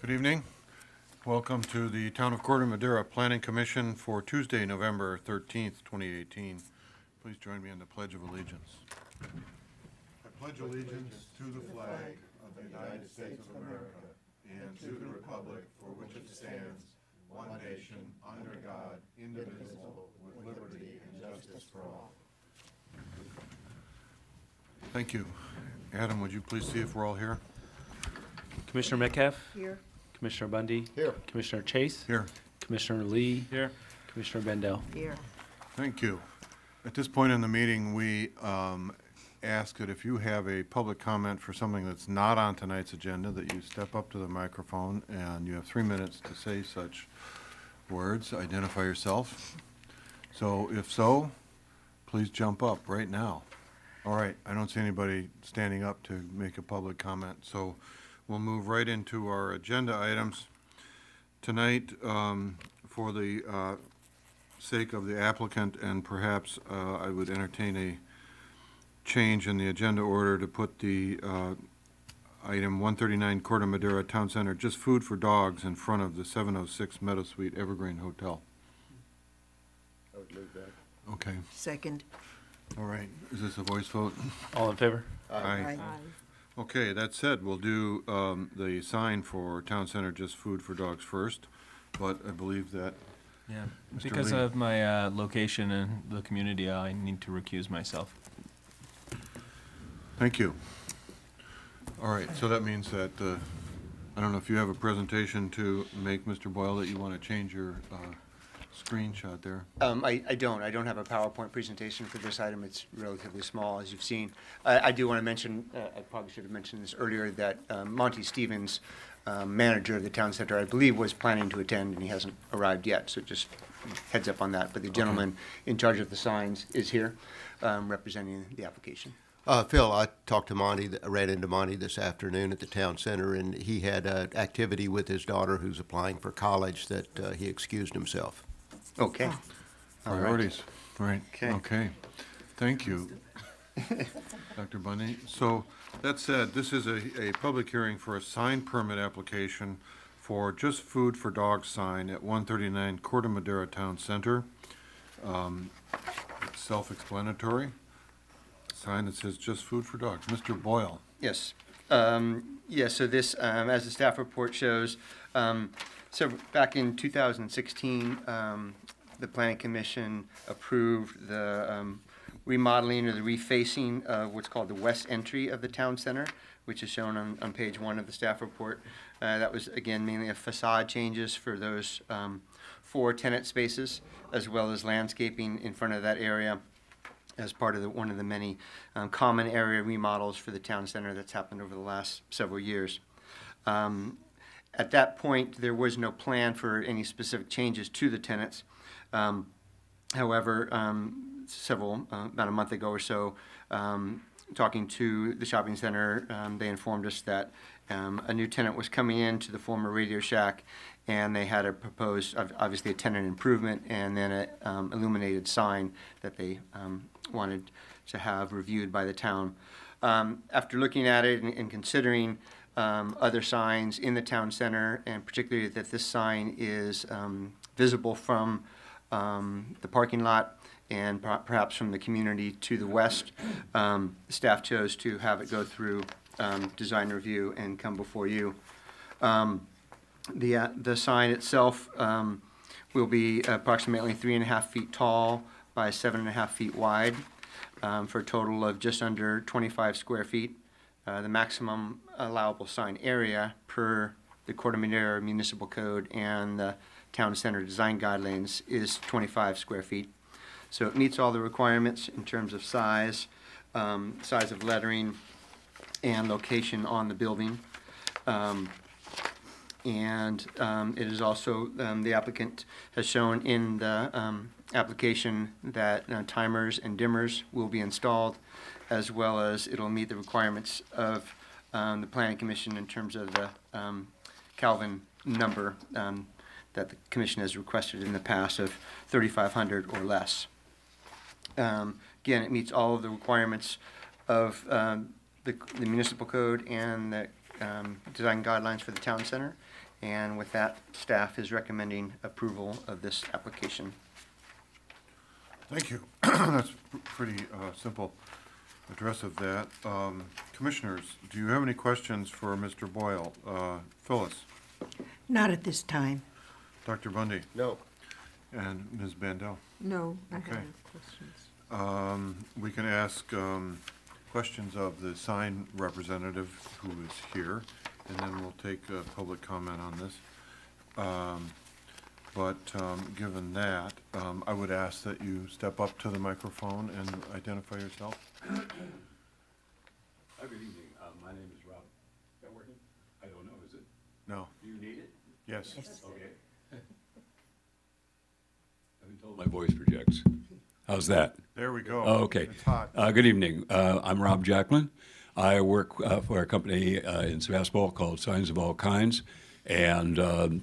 Good evening. Welcome to the Town of Corte Madera Planning Commission for Tuesday, November 13th, 2018. Please join me in the Pledge of Allegiance. I pledge allegiance to the flag of the United States of America and to the republic for which it stands, one nation, under God, indivisible, with liberty and justice for all. Thank you. Adam, would you please see if we're all here? Commissioner Metcalf? Here. Commissioner Bundy? Here. Commissioner Chase? Here. Commissioner Lee? Here. Commissioner Bendel? Here. Thank you. At this point in the meeting, we ask that if you have a public comment for something that's not on tonight's agenda, that you step up to the microphone and you have 3 minutes to say such words. Identify yourself. So if so, please jump up right now. All right, I don't see anybody standing up to make a public comment, so we'll move right into our agenda items. Tonight, for the sake of the applicant, and perhaps I would entertain a change in the agenda order to put the item 139 Corte Madera Town Center, just food for dogs, in front of the 706 Meadow Suite Evergreen Hotel. I would move that. Okay, Second. all right. Is this a voice vote? All in favor? Aye. Okay, that said, we'll do the sign for Town Center, just food for dogs first, but I believe that, Yeah, Mr. because Lee. of my location in the community, I need to recuse myself. thank you. All right, so that means that, I don't know if you have a presentation to make, Mr. Boyle, that you want to change your screenshot there. I don't have a PowerPoint presentation for this item. It's relatively small, as you've seen. I do want to mention, I probably should have mentioned this earlier, that Monty Stevens, manager of the town center, I believe was planning to attend, and he hasn't arrived yet, so just heads up on that. But the gentleman in charge of the signs is here, representing the application. Phil, I talked to Monty, ran into Monty this afternoon at the town center, and he had an activity with his daughter who's applying for college that he excused himself. Okay. All right. Priorities, right, Okay. okay. Thank you, Dr. Bundy. So, that said, this is a public hearing for a sign permit application for just food for dogs sign at 139 Corte Madera Town Center. It's self-explanatory. Sign that says just food for dogs. Mr. Boyle. Yes. Yes, so this, as the staff report shows, so back in 2016, the Planning Commission approved the remodeling or the refacing of what's called the west entry of the town center, which is shown on page 1 of the staff report. That was, again, mainly a facade changes for those 4 tenant spaces, as well as landscaping in front of that area as part of one of the many common area remodels for the town center that's happened over the last several years. At that point, there was no plan for any specific changes to the tenants. However, about a month ago or so, talking to the shopping center, they informed us that a new tenant was coming in to the former Radio Shack, and they had a proposed, obviously a tenant improvement, and then an illuminated sign that they wanted to have reviewed by the town. After looking at it and considering other signs in the town center, and particularly that this sign is visible from the parking lot and perhaps from the community to the west, staff chose to have it go through design review and come before you. The sign itself will be approximately 3.5 feet tall by 7.5 feet wide, for a total of just under 25 square feet. The maximum allowable sign area per the Corte Madera Municipal Code and the Town Center Design Guidelines is 25 square feet. So it meets all the requirements in terms of size, size of lettering, and location on the building. It is also, the applicant has shown in the application that timers and dimmers will be installed, as well as it'll meet the requirements of the Planning Commission in terms of the Kelvin number that the Commission has requested in the past of 3,500 or less. Again, it meets all of the requirements of the municipal code and the design guidelines for the town center, And with that, staff is recommending approval of this application. Thank you. That's pretty simple address of that. Commissioners, do you have any questions for Mr. Boyle? Phyllis, Not at this time. Dr. Bundy, No. and Ms. Bandel. No, I Okay. have questions. We can ask questions of the sign representative who is here, and then we'll take public comment on this. But given that, I would ask that you step up to the microphone and identify yourself. Good evening. My name is Rob. Is that working? I don't know, is it? No. Do you need it? Yes. Okay. I've been told my voice projects. How's that? There we go. Oh, okay. It's hot. Good evening. I'm Rob Jacklin. I work for a company in Sebastopol called Signs of All Kinds, and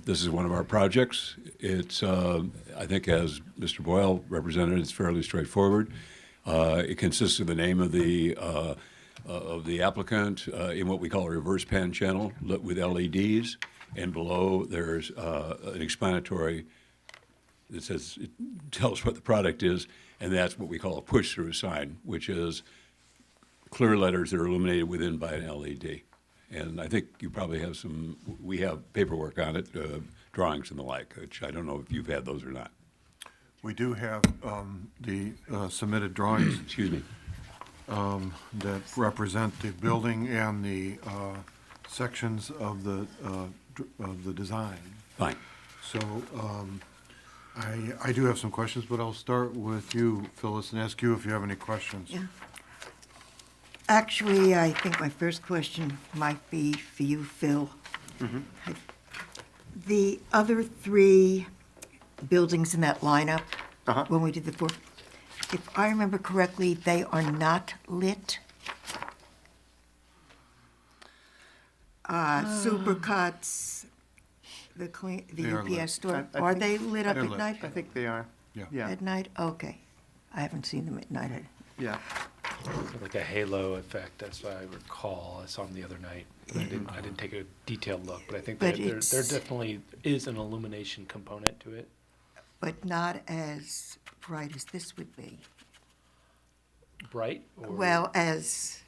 this is one of our projects. It's, I think, as Mr. Boyle represented, it's fairly straightforward. It consists of the name of the applicant in what we call a reverse pan channel lit with LEDs, and below there's an explanatory that says, it tells what the product is, and that's what we call a push-through sign, which is clear letters that are illuminated within by an LED. And I think you probably have we have paperwork on it, drawings and the like, which I don't know if you've had those or not. We do have the submitted drawings Excuse me. that represent the building and the sections of the design. Fine. So I do have some questions, but I'll start with you, Phyllis, and ask you if you have any questions. Yeah. Actually, I think my first question might be for you, Phil. The other three buildings in that lineup, when we did the four, if I remember correctly, they are not lit. Supercuts, the They are lit. UPS store, I are think they lit up they're at lit. night? I think they are. Yeah. Yeah, At night? Okay. I haven't seen them at night. yeah. Like a halo effect, that's what I recall. I saw them the other night. I didn't take a detailed look, but I think But there it's- definitely is an illumination component to it. But not as bright as this would be. Bright? Or, Well, as,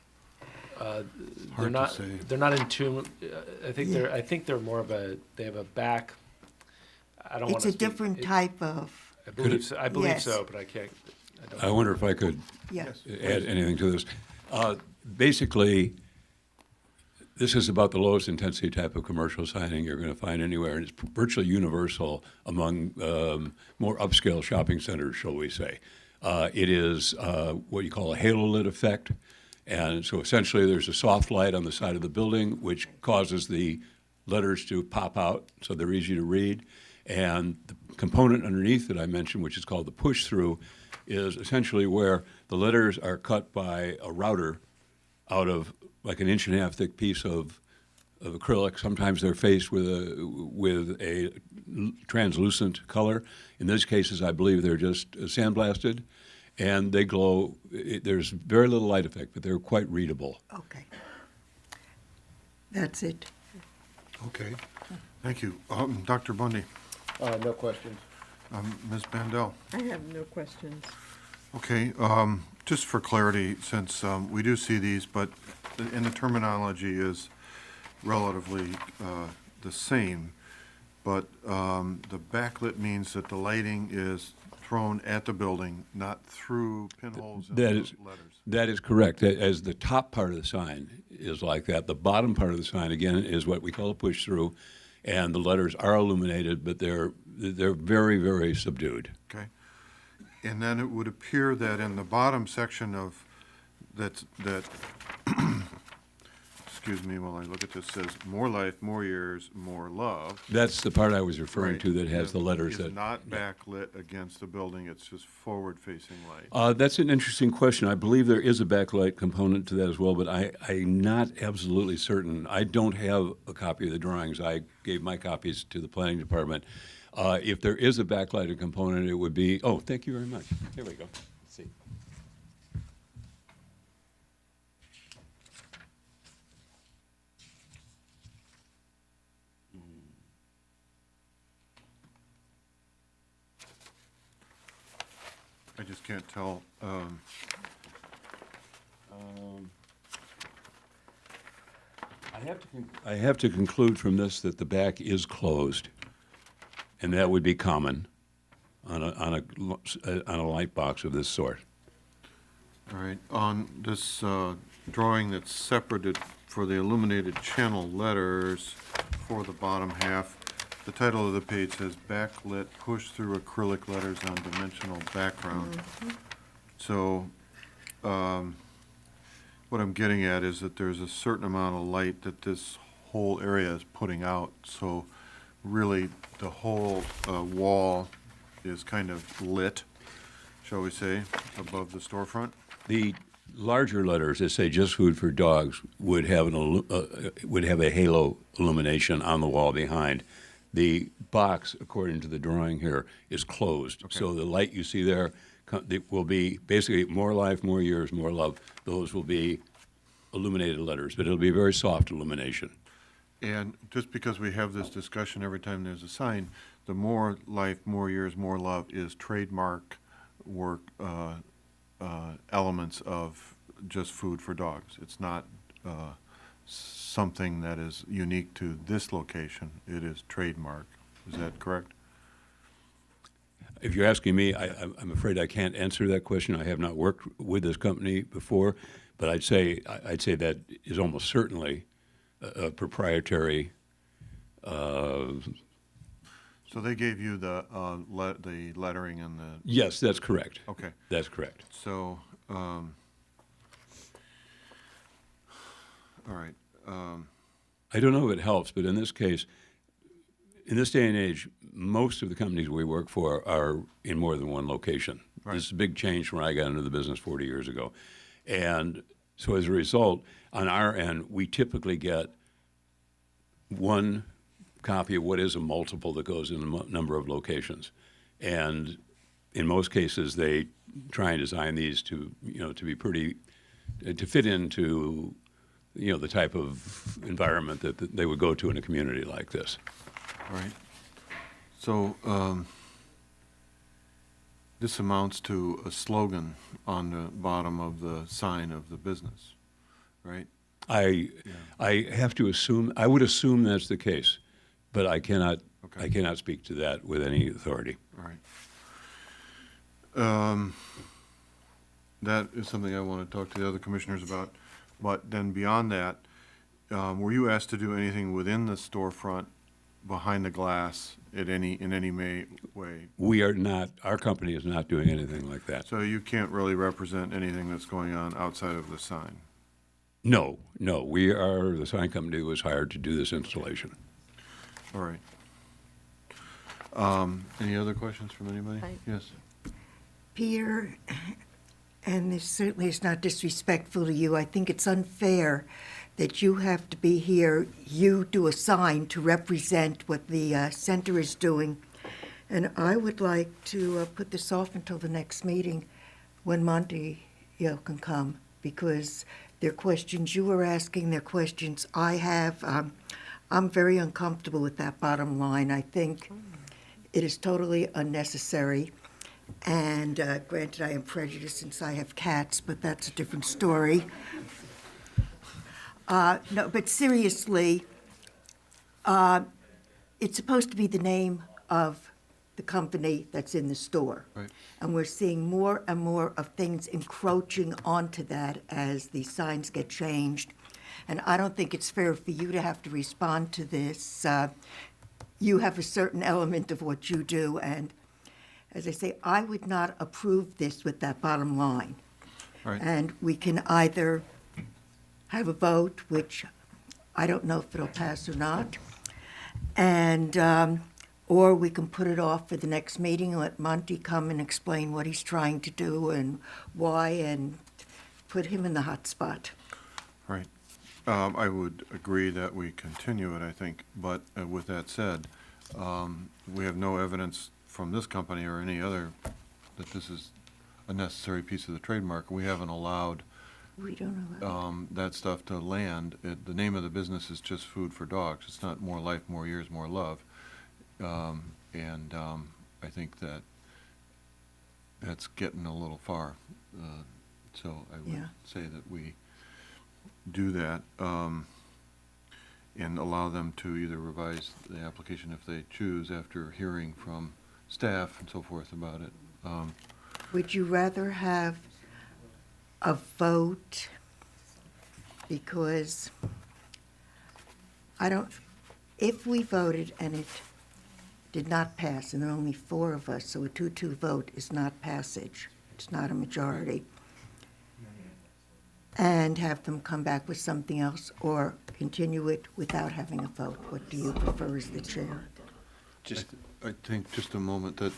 Hard they're to not. say. They're not in tune. I think Yeah. I think they're more of a. They have a back. I don't want it's to. a different type of, I believe so. I believe Yes. so, but I can't. I don't I wonder if I could yeah. add anything to this. Basically, this is about the lowest intensity type of commercial signing you're going to find anywhere, and it's virtually universal among more upscale shopping centers, shall we say. It is what you call a halo lit effect, and so essentially there's a soft light on the side of the building which causes the letters to pop out so they're easy to read, and the component underneath that I mentioned, which is called the push-through, is essentially where the letters are cut by a router out of like an 1.5 inch thick piece of acrylic. Sometimes they're faced with a translucent color. In those cases, I believe they're just sandblasted, and they glow. There's very little light effect, but they're quite readable. Okay. That's it. Okay, thank you. Dr. Bundy, No questions. Ms. Bandel. I have no questions. Okay, just for clarity, since we do see these, but the terminology is relatively the same, but the backlit means that the lighting is thrown at the building, not through pinholes in the That is letters. That is correct. As the top part of the sign is like that, the bottom part of the sign, again, is what we call a push-through, and the letters are illuminated, but they're very, very subdued. Okay. And then it would appear that in the bottom section of that, excuse me while I look at this, says more life, more years, more love. That's the part I was referring Right. to that has the letters Is that. not backlit against the building, it's just forward-facing light. That's an interesting question. I believe there is a backlight component to that as well, but I'm not absolutely certain. I don't have a copy of the drawings. I gave my copies to the planning department. If there is a backlighted component, it would be, oh, thank you very much. There we go. Let's see. just can't tell. I have to conclude from this that the back is closed, and that would be common on a light box of this sort. All right, on this drawing that's separated for the illuminated channel letters for the bottom half, the title of the page says backlit push-through acrylic letters on dimensional background. So, what I'm getting at is that there's a certain amount of light that this whole area is putting out. So really, the whole wall is kind of lit, shall we say, above the storefront. The larger letters that say "Just Food for Dogs" would have would have a halo illumination on the wall behind. The box, according to the drawing here, is closed. Okay. So the light you see there will be basically more life, more years, more love. Those will be illuminated letters, but it'll be a very soft illumination. And just because we have this discussion every time there's a sign, the more life, more years, more love is trademark work elements of Just Food for Dogs. It's not something that is unique to this location. It is trademark. Is that correct? If you're asking me, I'm afraid I can't answer that question. I have not worked with this company before, but I'd say that is almost certainly a proprietary. So they gave you the lettering and the, Yes, that's correct. okay. That's correct. So, all right. I don't know if it helps, but in this case, in this day and age, most of the companies we work for are in more than one location. Right. This is a big change from when I got into the business 40 years ago. And so as a result, on our end, we typically get one copy of what is a multiple that goes in a number of locations. And in most cases, they try and design these to, to be pretty, to fit into, the type of environment that they would go to in a community like this. All right. So, this amounts to a slogan on the bottom of the sign of the business, right? I have to assume, I would assume that's the case, but I cannot speak to that with any authority. All right. That is something I want to talk to the other commissioners about. But then beyond that, were you asked to do anything within the storefront, behind the glass, in any way? We are not, our company is not doing anything like that. So you can't really represent anything that's going on outside of the sign? No, we are the sign company that was hired to do this installation. All right. Any other questions from anybody? Yes. Peter, and this certainly is not disrespectful to you, I think it's unfair that you have to be here, you do a sign to represent what the center is doing. And I would like to put this off until the next meeting when Monty can come, because they're questions you are asking, they're questions I have. I'm very uncomfortable with that bottom line. I think it is totally unnecessary. And granted, I am prejudiced since I have cats, but that's a different story. No, but seriously, it's supposed to be the name of the company that's in the store. Right. And we're seeing more and more of things encroaching onto that as the signs get changed. And I don't think it's fair for you to have to respond to this. You have a certain element of what you do, and as I say, I would not approve this with that bottom line. Right. And we can either have a vote, which I don't know if it'll pass or not, and or we can put it off for the next meeting and let Monty come and explain what he's trying to do and why, and put him in the hot spot. Right. I would agree that we continue it, I think, but with that said, we have no evidence from this company or any other that this is a necessary piece of the trademark. We haven't allowed We don't know. that stuff to land. The name of the business is Just Food for Dogs. It's not more life, more years, more love. I think that that's getting a little far. So I would Yeah. say that we do that, and allow them to either revise the application if they choose after hearing from staff and so forth about it. Would you rather have a vote? Because if we voted and it did not pass, and there are only 4 of us, so a 2-2 vote is not passage. It's not a majority. And have them come back with something else, or continue it without having a vote. What do you prefer as the chair? Just, I think just a moment that,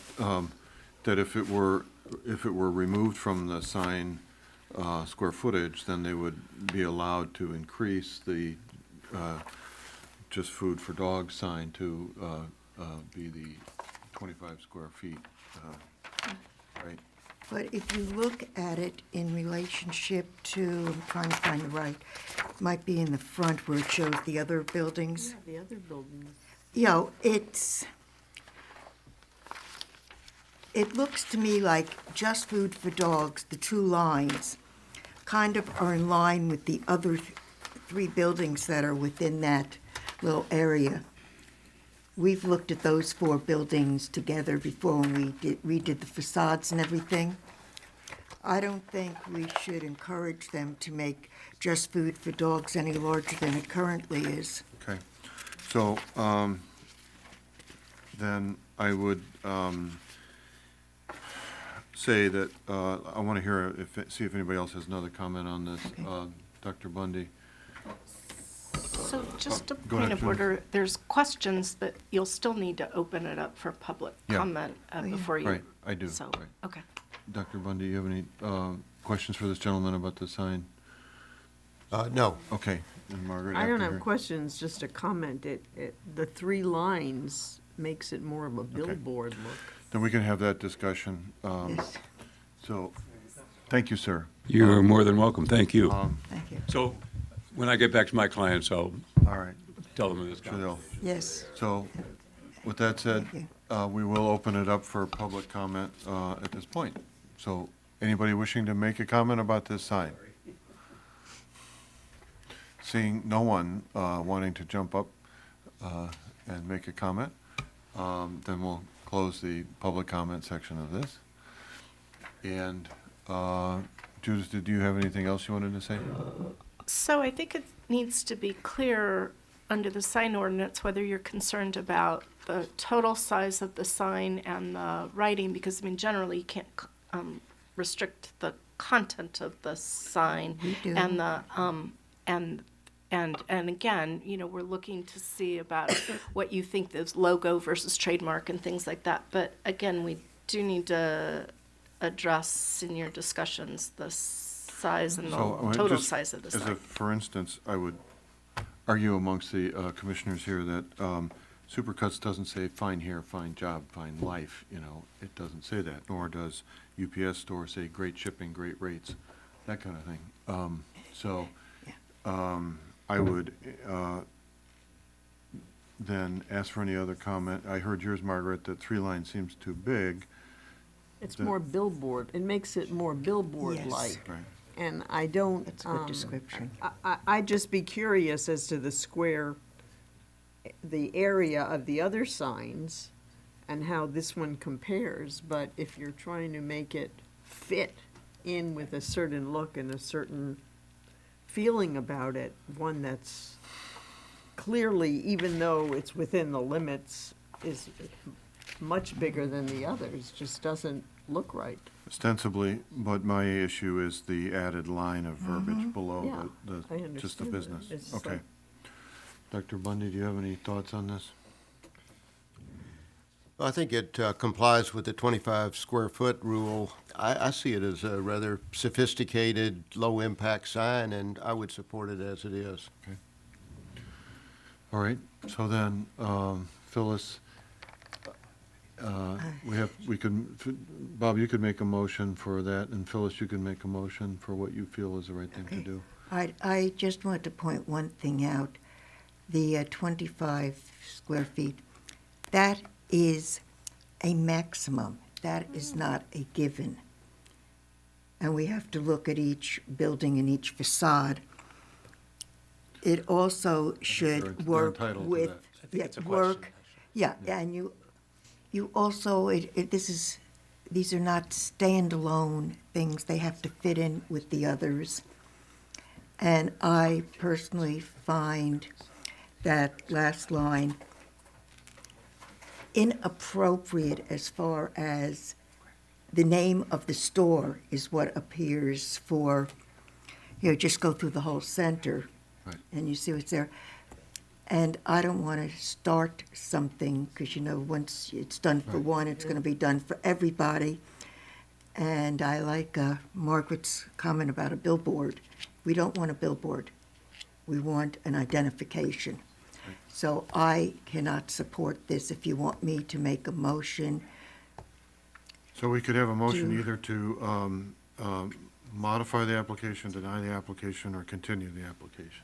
that if it were removed from the sign square footage, then they would be allowed to increase the just food for dogs sign to be the 25 square feet, right? But if you look at it in relationship to, I'm trying to find the right, it might be in the front where it shows the other buildings. The other buildings. You know, it looks to me like just food for dogs, the 2 lines, kind of are in line with the other 3 buildings that are within that little area. We've looked at those 4 buildings together before when we redid the facades and everything. I don't think we should encourage them to make just food for dogs any larger than it currently is. Okay, so, then I would, say that, I want to hear see if anybody else has another comment on this. Okay. Dr. Bundy? So just a Go point ahead, of Julie. order, there's questions that you'll still need to open it up for public Yeah. comment Oh, yeah. before you. Right, I do, So, right. okay. Dr. Bundy, you have any questions for this gentleman about the sign? No. Okay, and Margaret? I don't after have her. questions, just a comment. The 3 lines makes it more of a billboard look. Then we can have that discussion. Yes, So, thank you, sir. You're more than welcome. Thank you. thank you. So when I get back to my clients, I'll All right, tell them this. sure they'll. Yes, So, with that said, Thank we will open it up for public comment at this point. So, anybody wishing to make a comment about this sign? Seeing no one wanting to jump up and make a comment, then we'll close the public comment section of this. And Judith, did you have anything else you wanted to say? So I think it needs to be clear under the sign ordinance whether you're concerned about the total size of the sign and the writing, because, I mean, generally you can't restrict the content of the sign. We do. And the, and again, you know, we're looking to see about what you think is logo versus trademark and things like that. But again, we do need to address in your discussions the size and the So, total just size of the As a, sign. for instance, I would argue amongst the commissioners here that Supercuts doesn't say fine hair, fine job, fine life, you know, it doesn't say that, nor does UPS store say great shipping, great rates, that kind of thing. So, I would then ask for any other comment. I heard yours, Margaret, that 3 lines seems too big. It's The- more billboard. It makes it more billboard-like. Right. And I don't. that's a good description. I'd just be curious as to the the area of the other signs and how this one compares, but if you're trying to make it fit in with a certain look and a certain feeling about it, one that's clearly, even though it's within the limits, is much bigger than the others, just doesn't look right. Ostensibly, but my issue is the added line of verbiage Yeah, below I just the understand that. business. It's Okay. like- Dr. Bundy, do you have any thoughts on this? I think it complies with the 25 square foot rule. I see it as a rather sophisticated, low-impact sign, and I would support it as it is. All right, so then, Phyllis, Bob, you could make a motion for that, and Phyllis, you can make a motion for what you feel is the right thing to Okay. do. I just want to point one thing out. The 25 square feet, that is a maximum. that is not a given. And we have to look at each building and each facade. It also they're should work entitled to with, that. I think yeah, it's a work, question. yeah, and you also, these are not standalone things, they have to fit in with the others. And I personally find that last line inappropriate as far as the name of the store is what appears for, just go through the whole center. Right. And you see what's there. And I don't want to start something, because once it's done for Right. one, it's going to be done for everybody. And I like Margaret's comment about a billboard. We don't want a billboard. We want an identification. So I cannot support this. If you want me to make a motion, So we could have a motion Do- either to modify the application, deny the application, or continue the application.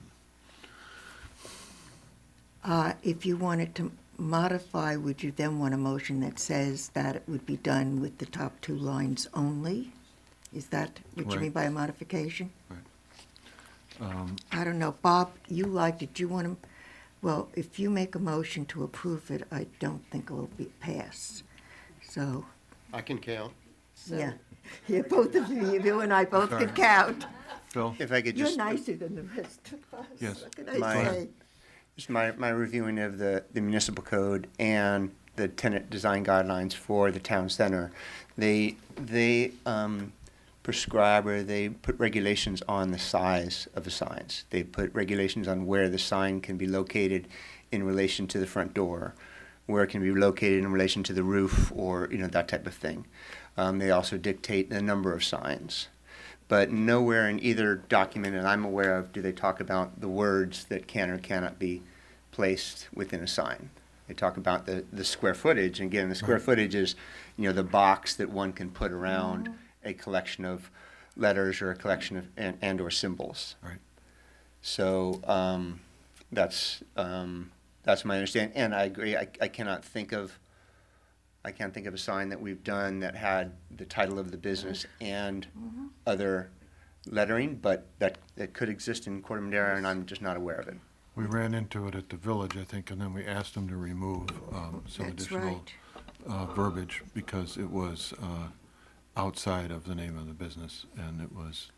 if you wanted to modify, would you then want a motion that says that it would be done with the top two lines only? Is that what you Right. mean by a modification? Right. I don't know. Bob, you liked it. Do you want to, well, if you make a motion to approve it, I don't think it will be passed. So, I can count. yeah. Yeah, both of you and I both can count. Phil? If I could You're just, nicer than the rest of us. Yes. What can I My- say? just my reviewing of the municipal code and the tenant design guidelines for the town center, they prescribe, or they put regulations on the size of the signs. They put regulations on where the sign can be located in relation to the front door, where it can be located in relation to the roof, or, that type of thing. They also dictate the number of signs. But nowhere in either document that I'm aware of do they talk about the words that can or cannot be placed within a sign. They talk about the square footage, and again, the square footage is, the box that one can put around a collection of letters or a collection of and or symbols. Right. So that's my understanding, and I agree. I can't think of a sign that we've done that had the title of the business and other lettering, but that could exist in Corte Madera, and I'm just not aware of it. We ran into it at the village, I think, and then we asked them to remove some That's additional right. verbiage because it was outside of the name of the business, and it was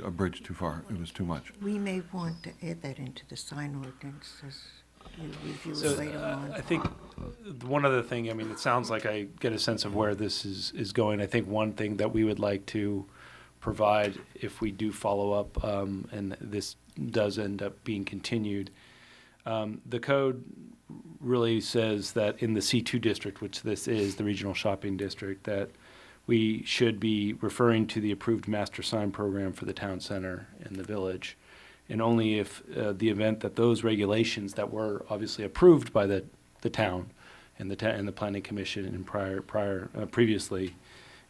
a bridge too far. It was too much. We may want to add that into the sign ordinance as you review So it later on. I think one other thing, it sounds like I get a sense of where this is going. I think one thing that we would like to provide, if we do follow up, and this does end up being continued, the code really says that in the C2 district, which this is, the regional shopping district, that we should be referring to the approved master sign program for the town center and the village. And only if the event that those regulations that were obviously approved by the town and the planning commission and previously,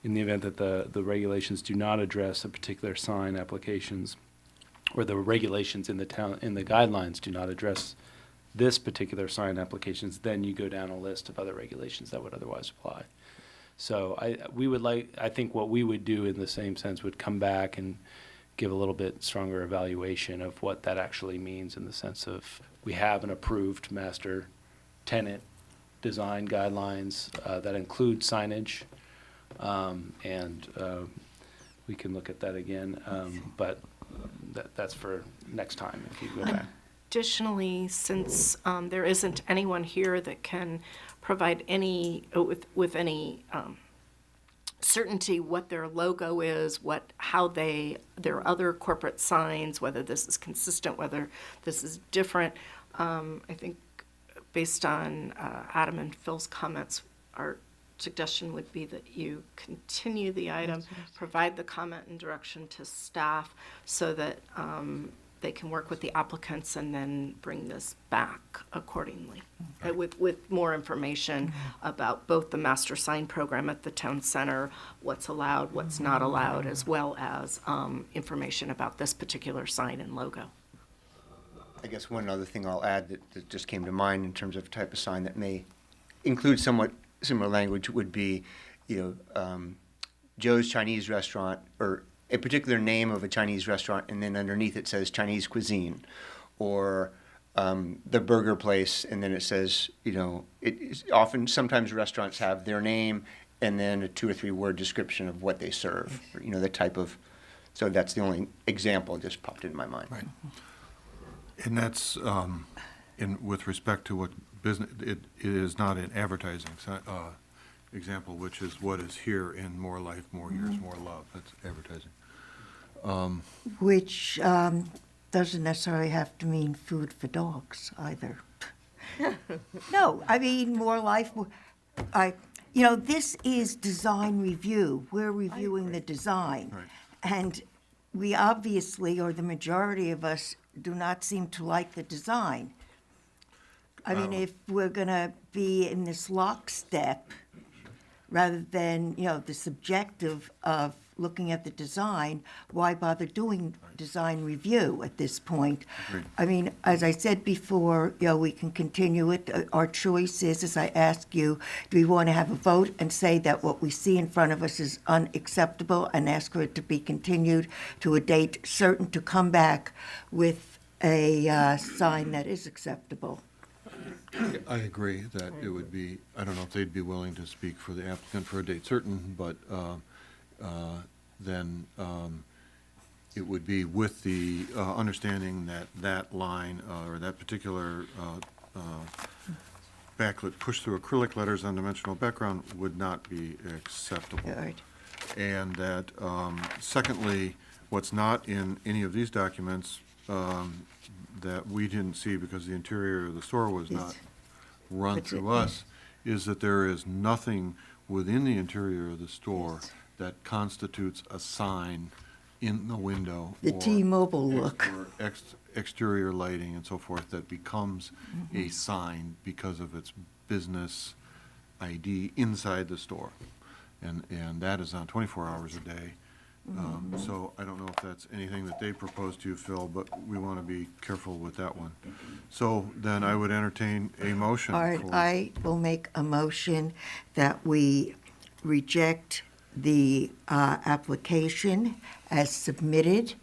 in the event that the regulations do not address a particular sign applications, or the regulations in the town, in the guidelines do not address this particular sign applications, then you go down a list of other regulations that would otherwise apply. So I think what we would do in the same sense would come back and give a little bit stronger evaluation of what that actually means, in the sense of, we have an approved master tenant design guidelines that include signage, and we can look at that again, but that's for next time if you go back. Additionally, since there isn't anyone here that can provide any, with any certainty what their logo is, how their other corporate signs, whether this is consistent, whether this is different, I think based on Adam and Phil's comments, our suggestion would be that you continue the item, provide the comment and direction to staff so that they can work with the applicants and then bring this back accordingly, with more information about both the master sign program at the town center, what's allowed, what's not allowed, as well as information about this particular sign and logo. I guess one other thing I'll add that just came to mind in terms of type of sign that may include somewhat similar language would be, Joe's Chinese Restaurant, or a particular name of a Chinese restaurant, and then underneath it says Chinese cuisine, or the burger place, and then it says, sometimes restaurants have their name and then a 2 or 3 word description of what they serve, or, the type of, so that's the only example that just popped into my mind. Right. And that's, with respect to what business, it is not an advertising example, which is what is here in More Life, More Years, More Love. That's advertising. Which doesn't necessarily have to mean food for dogs either. No, I mean, more life, this is design review. We're reviewing the design. Right. And we obviously, or the majority of us, do not seem to like the design. I mean, if we're going to be in this lockstep, rather than, the subjective of looking at the design, why bother doing design review at this point? Agreed. I mean, as I said before, we can continue it. Our choice is, as I ask you, do we want to have a vote and say that what we see in front of us is unacceptable and ask for it to be continued to a date certain to come back with a sign that is acceptable? I agree that it would be, I don't know if they'd be willing to speak for the applicant for a date certain, but then it would be with the understanding that that line or that particular backlit push-through acrylic letters on dimensional background would not be acceptable. Right. And that, secondly, what's not in any of these documents that we didn't see because the interior of the store was not run That's through it. us, is that there is nothing within the interior of the store that constitutes a sign in the window. The or T-Mobile look. or exterior lighting and so forth that becomes a sign because of its business ID inside the store. And that is on 24 hours a day. So I don't know if that's anything that they propose to you, Phil, but we want to be careful with that one. So then I would entertain a motion. All right, for- I will make a motion that we reject the application as submitted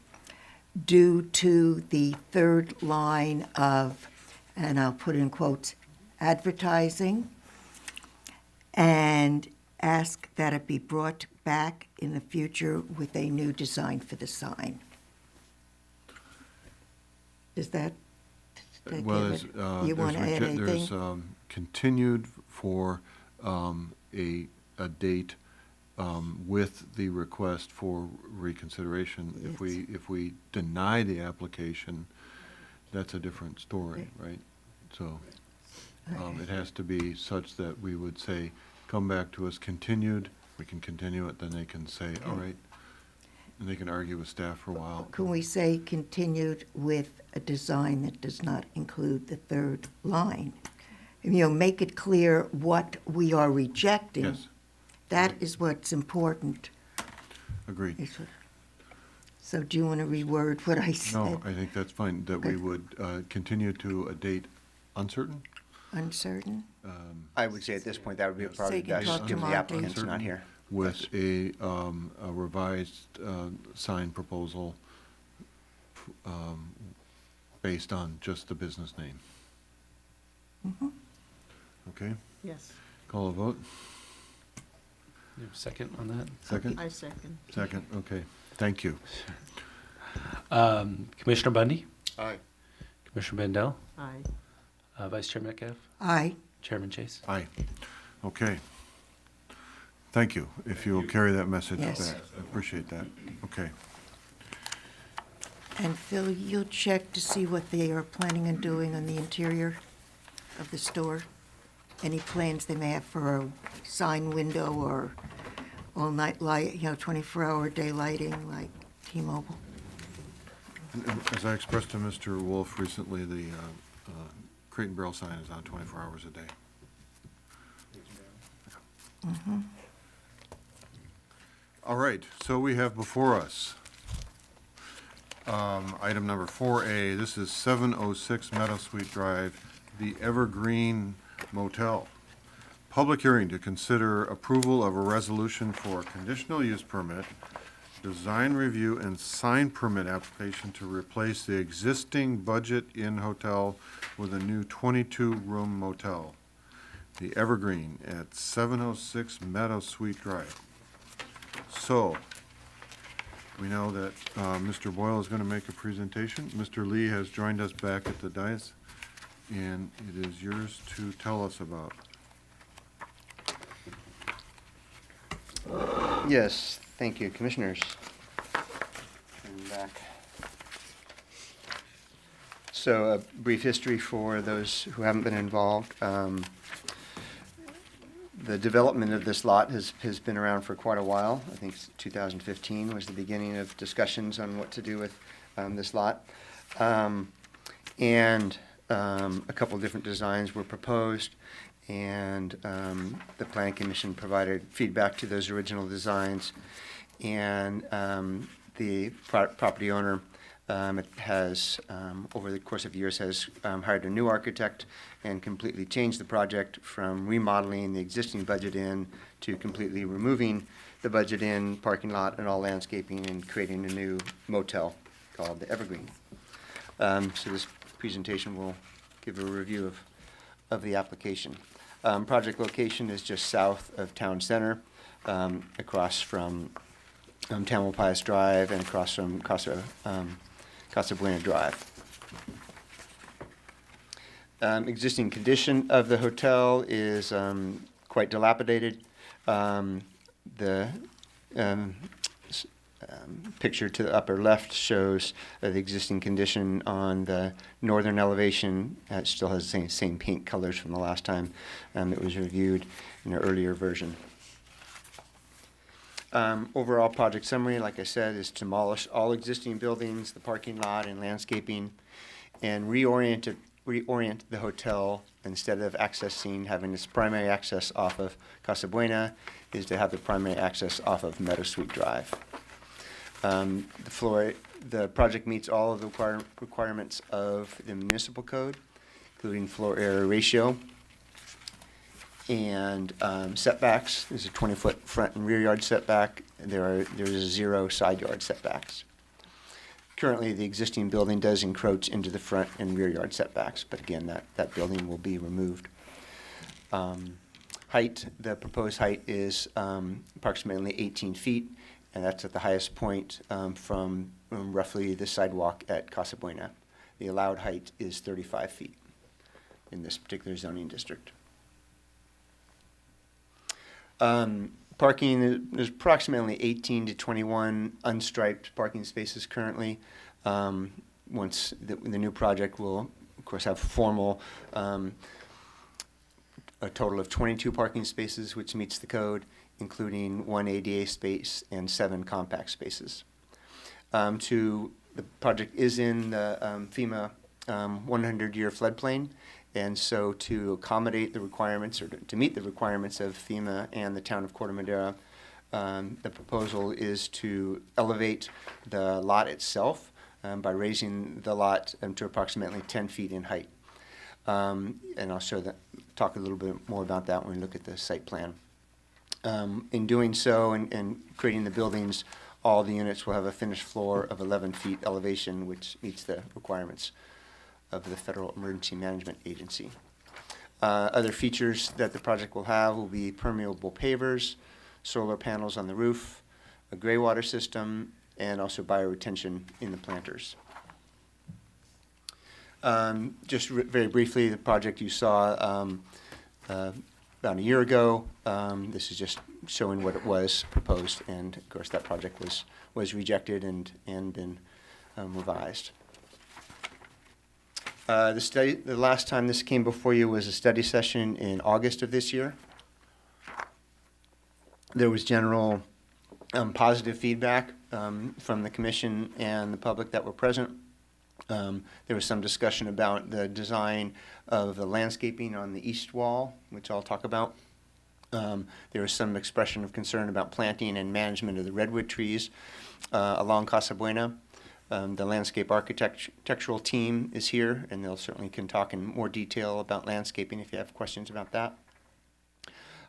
due to the third line of, and I'll put in quotes, advertising, and ask that it be brought back in the future with a new design for the sign. Is that? did I Well, give there's, it? You want to add anything? there's continued for a date with the request for reconsideration. If we deny the application, that's a different story, right? So it has to be such that we would say, come back to us continued, we can continue it, then they can say, all right, and they can argue with staff for a while. Can we say continued with a design that does not include the third line? Make it clear what we are rejecting. Yes, That is what's important. agreed. So do you want to reword what I said? No, I think that's fine, that we Good. would continue to a date uncertain? Uncertain? I would say at this point, that would be probably you can best, talk to given the Monty. applicant's not here. With a revised sign proposal based on just the business name. Mm-hmm. Okay, Yes, call a vote. You have a second on that? Second? I second. Second, okay, thank you. Commissioner Bundy? Aye. Commissioner Bandel? Aye. Vice Chair Metcalf? Aye. Chairman Chase? Aye. Okay. Thank you. If you'll carry that message back. Yes. I appreciate that. Okay. And Phil, you'll check to see what they are planning on doing on the interior of the store? Any plans they may have for a sign window or all-night light, 24-hour day lighting like T-Mobile? And as I expressed to Mr. Wolf recently, the Crate and Barrel sign is on 24 hours a day. All right, so we have before us item number 4A. This is 706 Meadow Sweet Drive, the Evergreen Motel. public hearing to consider approval of a resolution for conditional use permit, design review, and sign permit application to replace the existing Budget Inn hotel with a new 22-room motel, the Evergreen at 706 Meadow Suite Drive. So, we know that Mr. Boyle is going to make a presentation. Mr. Lee has joined us back at the dais, and it is yours to tell us about. Yes, thank you, Commissioners. And back. So a brief history for those who haven't been involved. The development of this lot has been around for quite a while. I think 2015 was the beginning of discussions on what to do with this lot. And a couple different designs were proposed, and the Planning Commission provided feedback to those original designs. And the property owner has, over the course of years, has hired a new architect and completely changed the project from remodeling the existing Budget Inn to completely removing the Budget Inn parking lot and all landscaping and creating a new motel called the Evergreen. So this presentation will give a review of the application. Project location is just south of Town Center, across from Tamalpais Drive and across from Casa Buena Drive. Existing condition of the hotel is quite dilapidated. The picture to the upper left shows the existing condition on the northern elevation. It still has the same paint colors from the last time it was reviewed in an earlier version. Overall project summary, like I said, is to demolish all existing buildings, the parking lot and landscaping, and reorient the hotel. Instead of having its primary access off of Casa Buena, is to have the primary access off of Meadow Suite Drive. The project meets all of the requirements of the municipal code, including floor area ratio and setbacks. There's a 20-foot front and rear yard setback. There's 0 side yard setbacks. Currently, the existing building does encroach into the front and rear yard setbacks, but again, that building will be removed. Height, the proposed height is approximately 18 feet, and that's at the highest point from roughly the sidewalk at Casa Buena. The allowed height is 35 feet in this particular zoning district. Parking, there's approximately 18 to 21 unstriped parking spaces currently. Once the new project will, of course, have formal, a total of 22 parking spaces, which meets the code, including 1 ADA space and 7 compact spaces. The project is in the FEMA 100-year floodplain. And so to accommodate the requirements, or to meet the requirements of FEMA and the town of Corte Madera, the proposal is to elevate the lot itself by raising the lot to approximately 10 feet in height. And I'll talk a little bit more about that when we look at the site plan. In doing so and creating the buildings, all the units will have a finished floor of 11 feet elevation, which meets the requirements of the Federal Emergency Management Agency. Other features that the project will have will be permeable pavers, solar panels on the roof, a gray water system, and also bioretention in the planters. Just very briefly, the project you saw about a year ago, this is just showing what it was proposed, and of course that project was rejected and then revised. The last time this came before you was a study session in August of this year. There was general positive feedback from the commission and the public that were present. There was some discussion about the design of the landscaping on the east wall, which I'll talk about. There was some expression of concern about planting and management of the redwood trees along Casa Buena. The landscape architectural team is here, and they'll certainly can talk in more detail about landscaping if you have questions about that.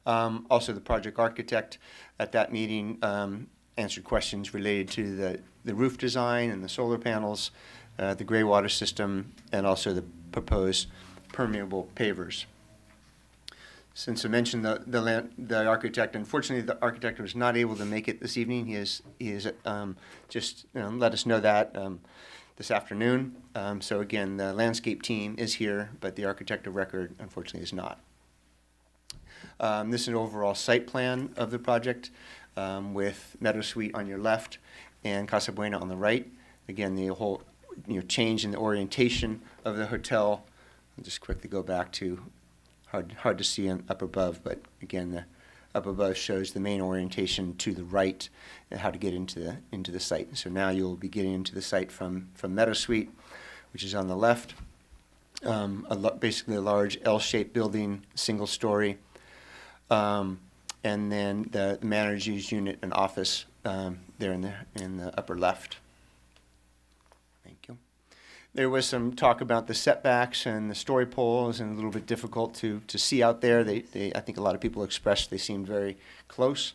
Also, the project architect at that meeting answered questions related to the roof design and the solar panels, the gray water system, and also the proposed permeable pavers. Since I mentioned the architect, unfortunately, the architect was not able to make it this evening. He is just let us know that this afternoon. So again, the landscape team is here, but the architect of record, unfortunately, is not. This is an overall site plan of the project with Meadow Suite on your left and Casa Buena on the right. Again, the whole change in the orientation of the hotel. I'll just quickly go back to hard to see up above, but again, the up above shows the main orientation to the right and how to get into the site. So now you'll be getting into the site from Meadow Suite, which is on the left. Basically a large L-shaped building, single story. And then the manager's unit and office there in the upper left. Thank you. There was some talk about the setbacks and the story poles, and a little bit difficult to see out there. I think a lot of people expressed they seemed very close.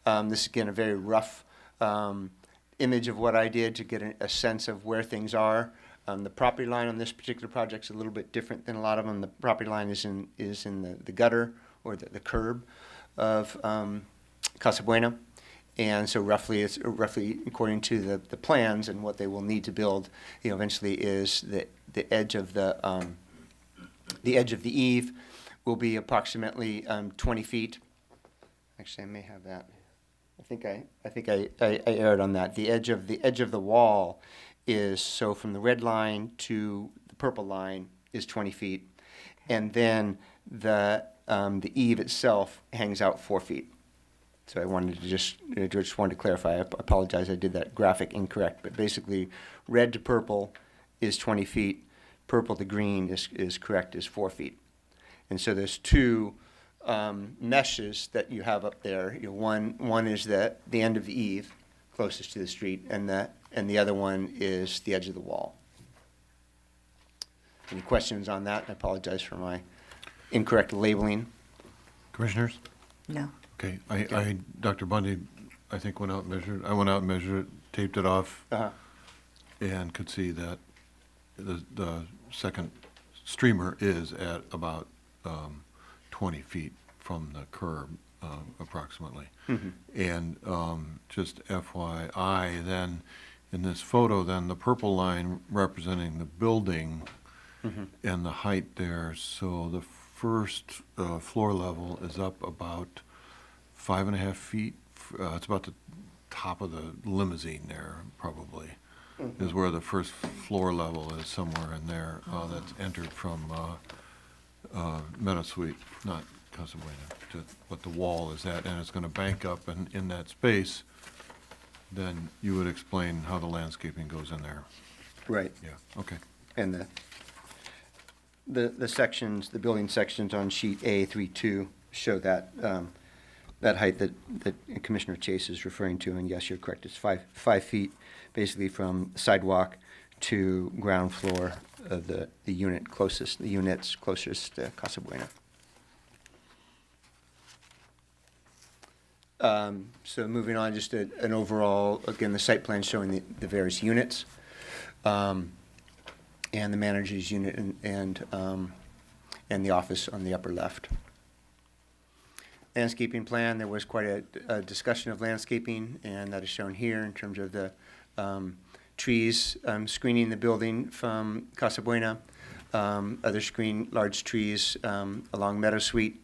This is, again, a very rough image of what I did to get a sense of where things are. The property line on this particular project is a little bit different than a lot of them. The property line is in the gutter or the curb of Casa Buena. And so roughly according to the plans and what they will need to build, eventually is the edge of the eave will be approximately 20 feet. Actually, I may have that. I think I erred on that. The edge of the wall is, so from the red line to the purple line is 20 feet, and then the eave itself hangs out 4 feet. So I wanted to just wanted to clarify. I apologize, I did that graphic incorrect. But basically, red to purple is 20 feet. Purple to green is correct, is 4 feet. And so there's two meshes that you have up there. One is the end of the eave, closest to the street, and the other one is the edge of the wall. Any questions on that? I apologize for my incorrect labeling. Commissioners? No. Okay, Dr. Bundy, I think went out and measured, I went out and measured it, taped it off, and could see that the second streamer is at about 20 feet from the curb, approximately. Mm-hmm. And just FYI, then, in this photo, then, the purple line representing the building and the height there, so the first floor level is up about 5.5 feet. It's about the top of the limousine there, probably, is where the first floor level is, somewhere in there. That's entered from Meadow Suite, not Casa Buena, but the wall is that, and it's going to bank up, and in that space, then you would explain how the landscaping goes in there. Right. Yeah, okay. And the sections, the building sections on sheet A32 show that that height that Commissioner Chase is referring to, and yes, you're correct. It's 5 feet, basically from sidewalk to ground floor of the units closest to Casa Buena. So moving on, just an overall, again, the site plan showing the various units, and the manager's unit and the office on the upper left. Landscaping plan, there was quite a discussion of landscaping, and that is shown here in terms of the trees screening the building from Casa Buena, other large trees along Meadow Suite.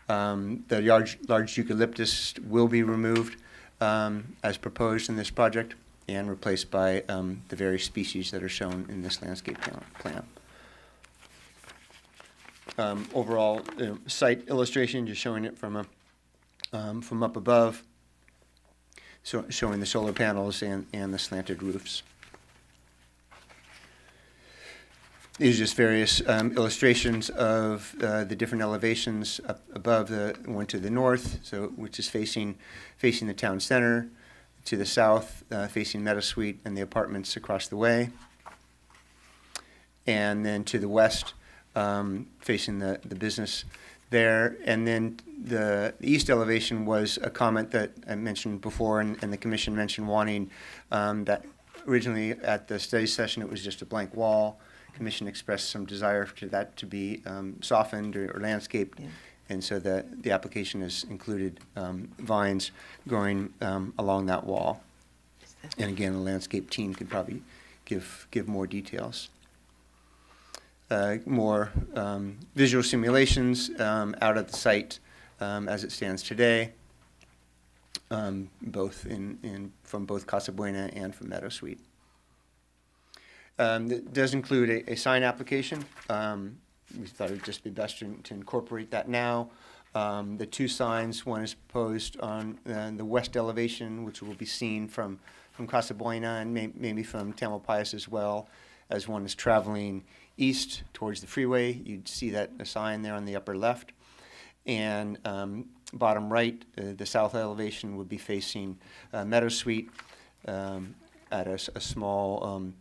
The large eucalyptus will be removed as proposed in this project and replaced by the various species that are shown in this landscape plan. Overall, site illustration, just showing it from up above, so showing the solar panels and the slanted roofs. These are just various illustrations of the different elevations up above, the one to the north, so which is facing the town center, to the south, facing Meadow Suite and the apartments across the way, and then to the west, facing the business there, and then The east elevation was a comment that I mentioned before, and the commission mentioned wanting that originally at the study session, it was just a blank wall. Commission expressed some desire for that to be softened or landscaped. Yeah. And so the application has included vines growing along that wall. And again, the landscape team could probably give more details. More visual simulations out at the site as it stands today, both from both Casa Buena and from Meadow Suite. It does include a sign application. We thought it would just be best to incorporate that now. The two signs, one is proposed on the west elevation, which will be seen from Casa Buena and maybe from Tamalpais as well, as one is traveling east towards the freeway. You'd see that a sign there on the upper left. And bottom right, the south elevation would be facing Meadow Suite at a small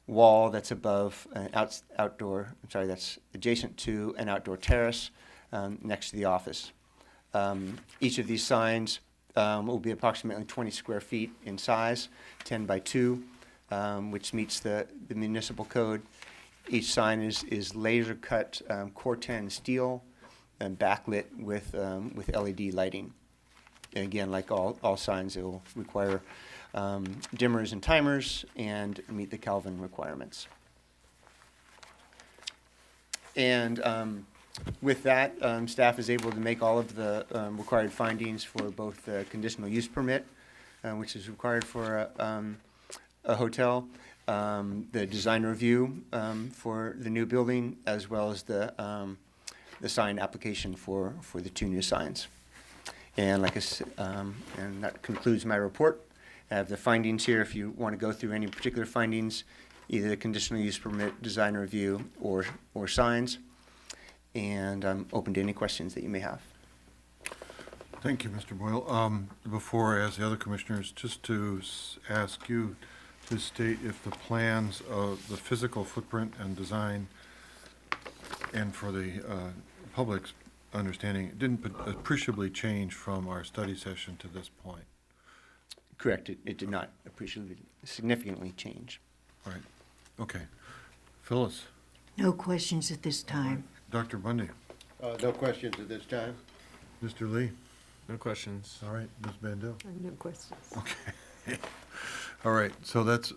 wall that's above an that's adjacent to an outdoor terrace next to the office. Each of these signs will be approximately 20 square feet in size, 10 by 2, which meets the municipal code. Each sign is laser cut Corten steel and backlit with LED lighting. And again, like all signs, it will require dimmers and timers and meet the Kelvin requirements. And with that, staff is able to make all of the required findings for both the conditional use permit, which is required for a hotel, the design review for the new building, as well as the sign application for the two new signs. And like I said, and that concludes my report. I have the findings here if you want to go through any particular findings, either the conditional use permit, design review, or signs. And I'm open to any questions that you may have. Thank you, Mr. Boyle. Before I ask the other commissioners, just to ask you to state if the plans of the physical footprint and design and for the public's understanding didn't appreciably change from our study session to this point. Correct. It did not appreciably significantly change. Right. Okay. Phyllis, No questions at this time. Dr. Bundy, No questions at this time. Mr. Lee. No questions. All right, Ms. Bandel. No questions. Okay. All right, so that's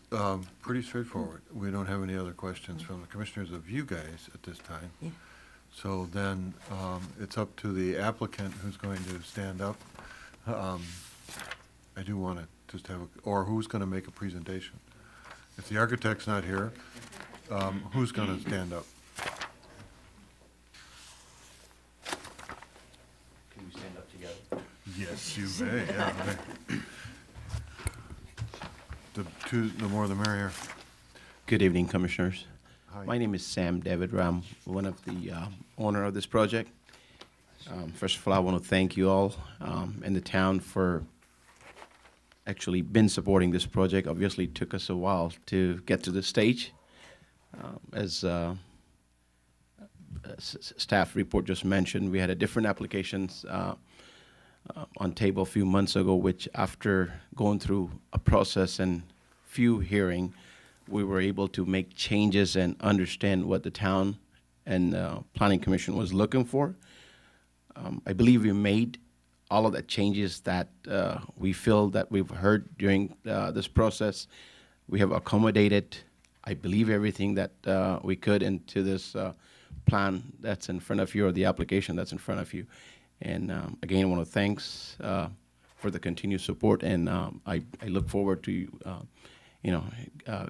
pretty straightforward. We don't have any other questions from the commissioners of you guys at this time. Yeah. So then it's up to the applicant who's going to stand up. I do want to just have, or who's going to make a presentation. If the architect's not here, who's going to stand up? Can we stand up together? Yes, you may, yeah. The more the merrier. Good evening, Commissioners. Hi. My name is Sam David Ram, one of the owner of this project. First of all, I want to thank you all in the town for actually been supporting this project. Obviously, it took us a while to get to this stage. As staff report just mentioned, we had a different applications on table a few months ago, which after going through a process and few hearing, we were able to make changes and understand what the town and Planning Commission was looking for. I believe we made all of the changes that we feel that we've heard during this process. We have accommodated, I believe, everything that we could into this plan that's in front of you, or the application that's in front of you. And again, I want to thanks for the continued support, and I look forward to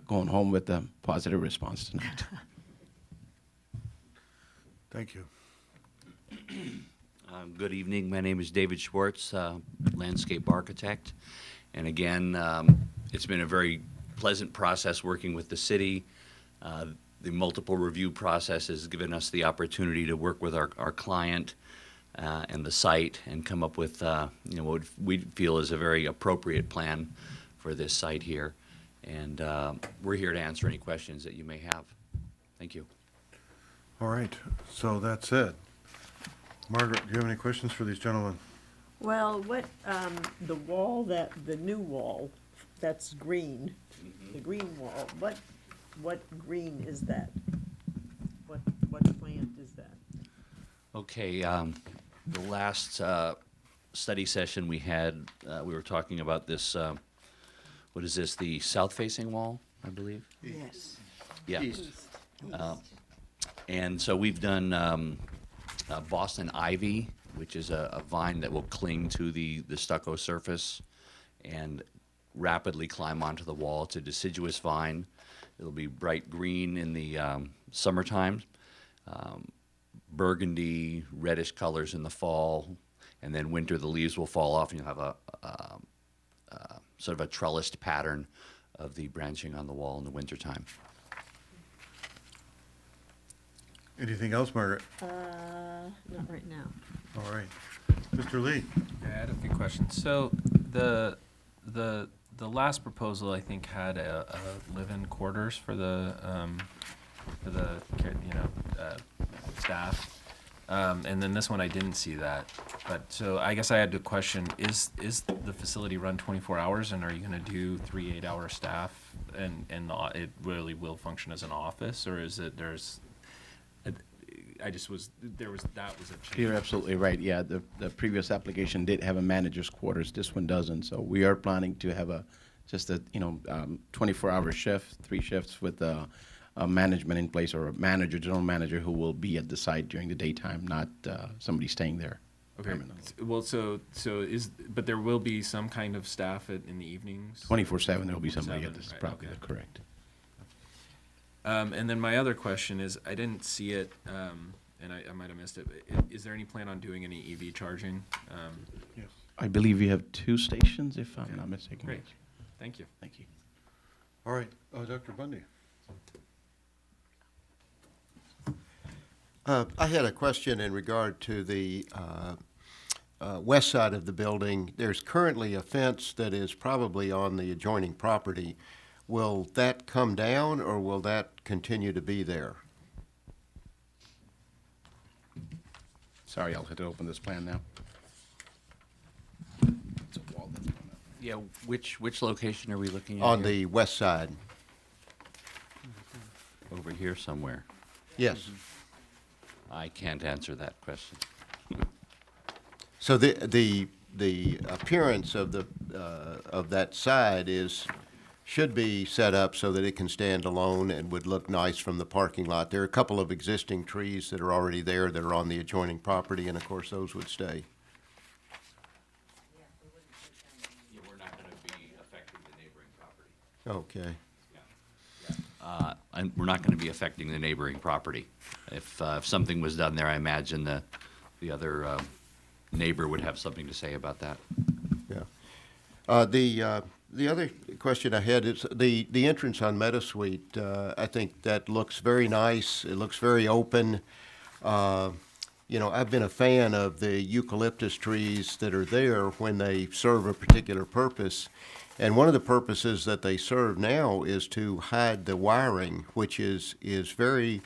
going home with a positive response tonight. Thank you. Good evening. My name is David Schwartz, landscape architect. And again, it's been a very pleasant process working with the city. The multiple review process has given us the opportunity to work with our client and the site and come up with what we feel is a very appropriate plan for this site here. And we're here to answer any questions that you may have. Thank you. All right, so that's it. Margaret, do you have any questions for these gentlemen? Well, the wall the new wall, that's green, the green wall, what green is that? What plant is that? Okay, the last study session we had, we were talking about this, what is this, the south-facing wall, I believe? Yes. Yeah. East. And so we've done Boston ivy, which is a vine that will cling to the stucco surface and rapidly climb onto the wall. It's a deciduous vine. It'll be bright green in the summertime, burgundy, reddish colors in the fall, and then winter the leaves will fall off and you'll have a sort of a trellised pattern of the branching on the wall in the wintertime. Anything else, Margaret? Not right now. All right. Mr. Lee? I had a few questions. So the last proposal, I think, had a live-in quarters for the staff. And then this one, I didn't see that. But so I guess I had to question, is the facility run 24 hours, and are you going to do 3 8-hour staff, and it really will function as an office, or is it that was a change? You're absolutely right. Yeah, the previous application did have a manager's quarters. This one doesn't. So we are planning to have just a 24-hour shift, 3 shifts with a management in place, or a manager, general manager, who will be at the site during the daytime, not somebody staying there. Okay. permanently. Well, but there will be some kind of staff in the evenings? 24/7, there will be somebody at 7, this right, property. okay. Correct. And then my other question is, I didn't see it, and I might have missed it. Is there any plan on doing any EV charging? Yes. I believe we have 2 stations, if I'm not mistaken. Great. Thank you. Thank you. All right. Dr. Bundy? I had a question in regard to the west side of the building. There's currently a fence that is probably on the adjoining property. Will that come down, or will that continue to be there? Sorry, I'll have to open this plan now. It's a wall that's going up. Yeah, which location are we looking at? On here? the west side? Over here somewhere. Yes. I can't answer that question. So the appearance of that side should be set up so that it can stand alone and would look nice from the parking lot. There are a couple of existing trees that are already there that are on the adjoining property, and of course, those would stay. Yeah, we're not going to be affecting the neighboring property. Okay. And we're not going to be affecting the neighboring property. If something was done there, I imagine the other neighbor would have something to say about that. Yeah. The other question I had is the entrance on Meadow Suite. I think that looks very nice. It looks very open. I've been a fan of the eucalyptus trees that are there when they serve a particular purpose. And one of the purposes that they serve now is to hide the wiring, which is very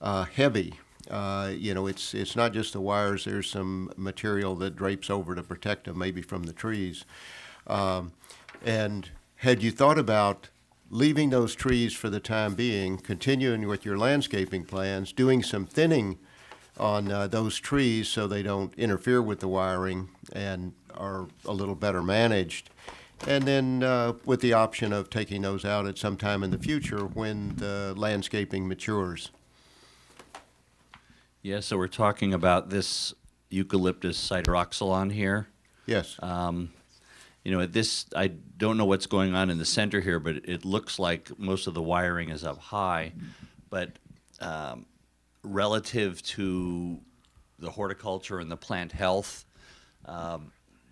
heavy. It's not just the wires. There's some material that drapes over to protect them, maybe from the trees. And had you thought about leaving those trees for the time being, continuing with your landscaping plans, doing some thinning on those trees so they don't interfere with the wiring and are a little better managed, and then with the option of taking those out at some time in the future when the landscaping matures? Yeah, so we're talking about this eucalyptus cyderoxylon here. Yes. I don't know what's going on in the center here, but it looks like most of the wiring is up high. But relative to the horticulture and the plant health,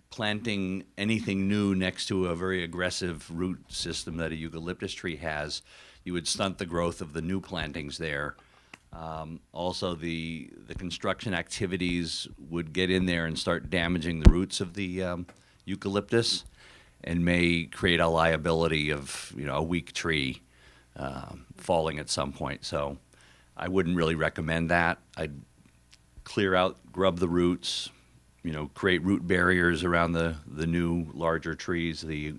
planting anything new next to a very aggressive root system that a eucalyptus tree has, you would stunt the growth of the new plantings there. Also, the construction activities would get in there and start damaging the roots of the eucalyptus, and may create a liability of a weak tree falling at some point. So I wouldn't really recommend that. clear out, grub the roots, create root barriers around the new larger trees, the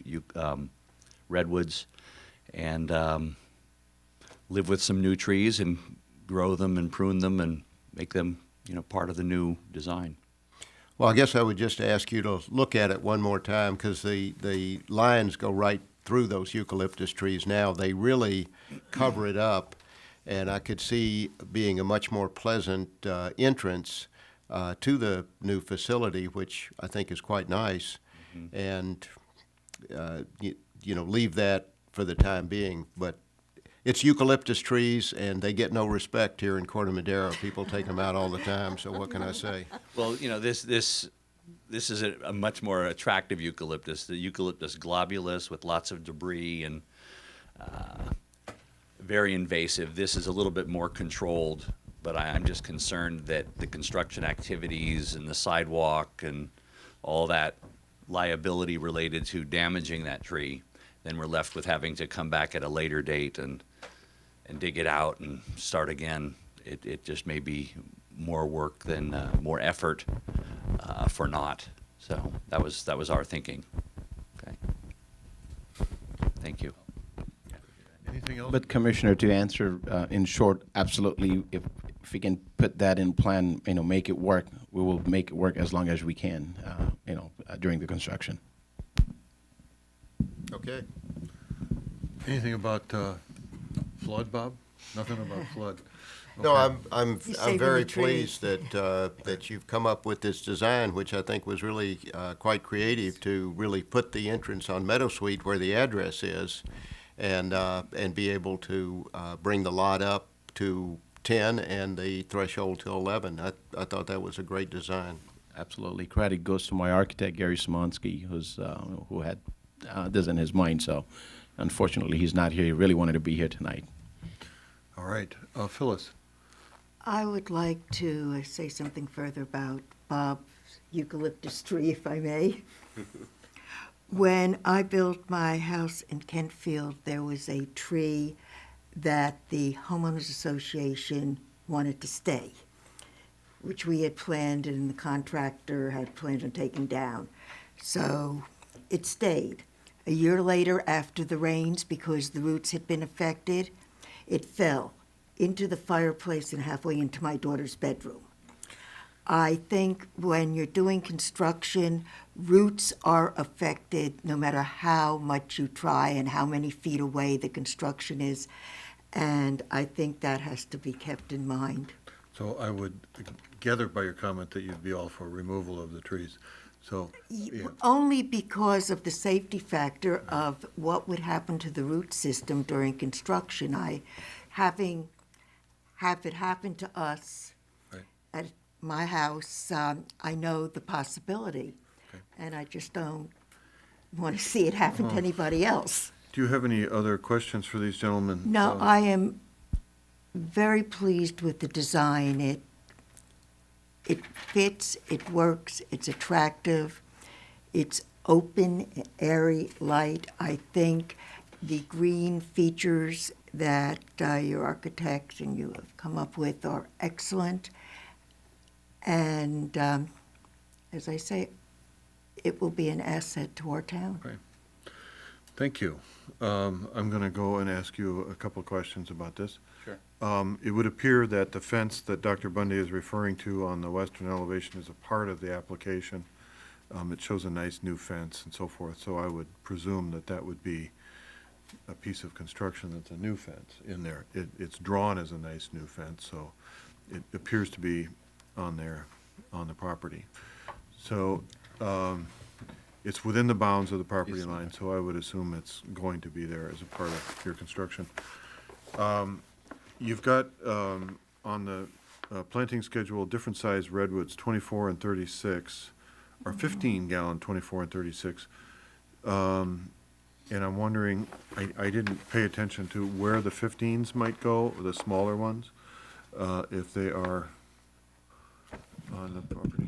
redwoods, and live with some new trees and grow them and prune them and make them, part of the new design. Well, I guess I would just ask you to look at it one more time, because the lines go right through those eucalyptus trees now. They really cover it up, and I could see being a much more pleasant entrance to the new facility, which I think is quite nice, and leave that for the time being. But it's eucalyptus trees, and they get no respect here in Corte Madera. People take them out all the time, so what can I say? Well, this is a much more attractive eucalyptus, the Eucalyptus globulus with lots of debris and very invasive. This is a little bit more controlled, but I'm just concerned that the construction activities and the sidewalk and all that liability related to damaging that tree, then we're left with having to come back at a later date and dig it out and start again. It just may be more work than more effort for naught. So that was our thinking. Okay. Thank you. Anything else? But Commissioner, to answer in short, absolutely, if we can put that in plan, make it work, we will make it work as long as we can, during the construction. Okay. Anything about flood, Bob? Nothing about flood? No, Okay. I'm He's saving very the trees. pleased that you've come up with this design, which I think was really quite creative, to really put the entrance on Meadow Suite where the address is, and be able to bring the lot up to 10 and the threshold to 11. I thought that was a great design. Absolutely. Credit goes to my architect, Gary Simonsky, who had this in his mind. So unfortunately, he's not here. He really wanted to be here tonight. All right. Phyllis? I would like to say something further about Bob's eucalyptus tree, if I may. When I built my house in Kentfield, there was a tree that the homeowners association wanted to stay, which we had planned and the contractor had planned on taking down. So it stayed. A year later, after the rains, because the roots had been affected, it fell into the fireplace and halfway into my daughter's bedroom. I think when you're doing construction, roots are affected no matter how much you try and how many feet away the construction is. And I think that has to be kept in mind. So I would gather by your comment that you'd be all for removal of the trees. So, yeah. Only because of the safety factor of what would happen to the root system during construction. Having it happen to us Right. at my house, I know the possibility, Okay. and I just don't want to see it happen to anybody else. Do you have any other questions for these gentlemen? No, I am very pleased with the design. It fits, it works, it's attractive, it's open, airy, light. I think the green features that your architects and you have come up with are excellent. And as I say, it will be an asset to our town. Okay. Thank you. I'm going to go and ask you a couple of questions about this. Sure. It would appear that the fence that Dr. Bundy is referring to on the western elevation is a part of the application. It shows a nice new fence and so forth, so I would presume that that would be a piece of construction that's a new fence in there. It's drawn as a nice new fence, so it appears to be on there, on the property. So it's within the bounds of the property Yes, line, so I would assume it's going to be there as a part of your construction. You've got on the planting schedule, different size redwoods, 24 and 36, or 15-gallon 24 and 36. And I'm wondering, I didn't pay attention to where the 15s might go, the smaller ones, if they are on the property.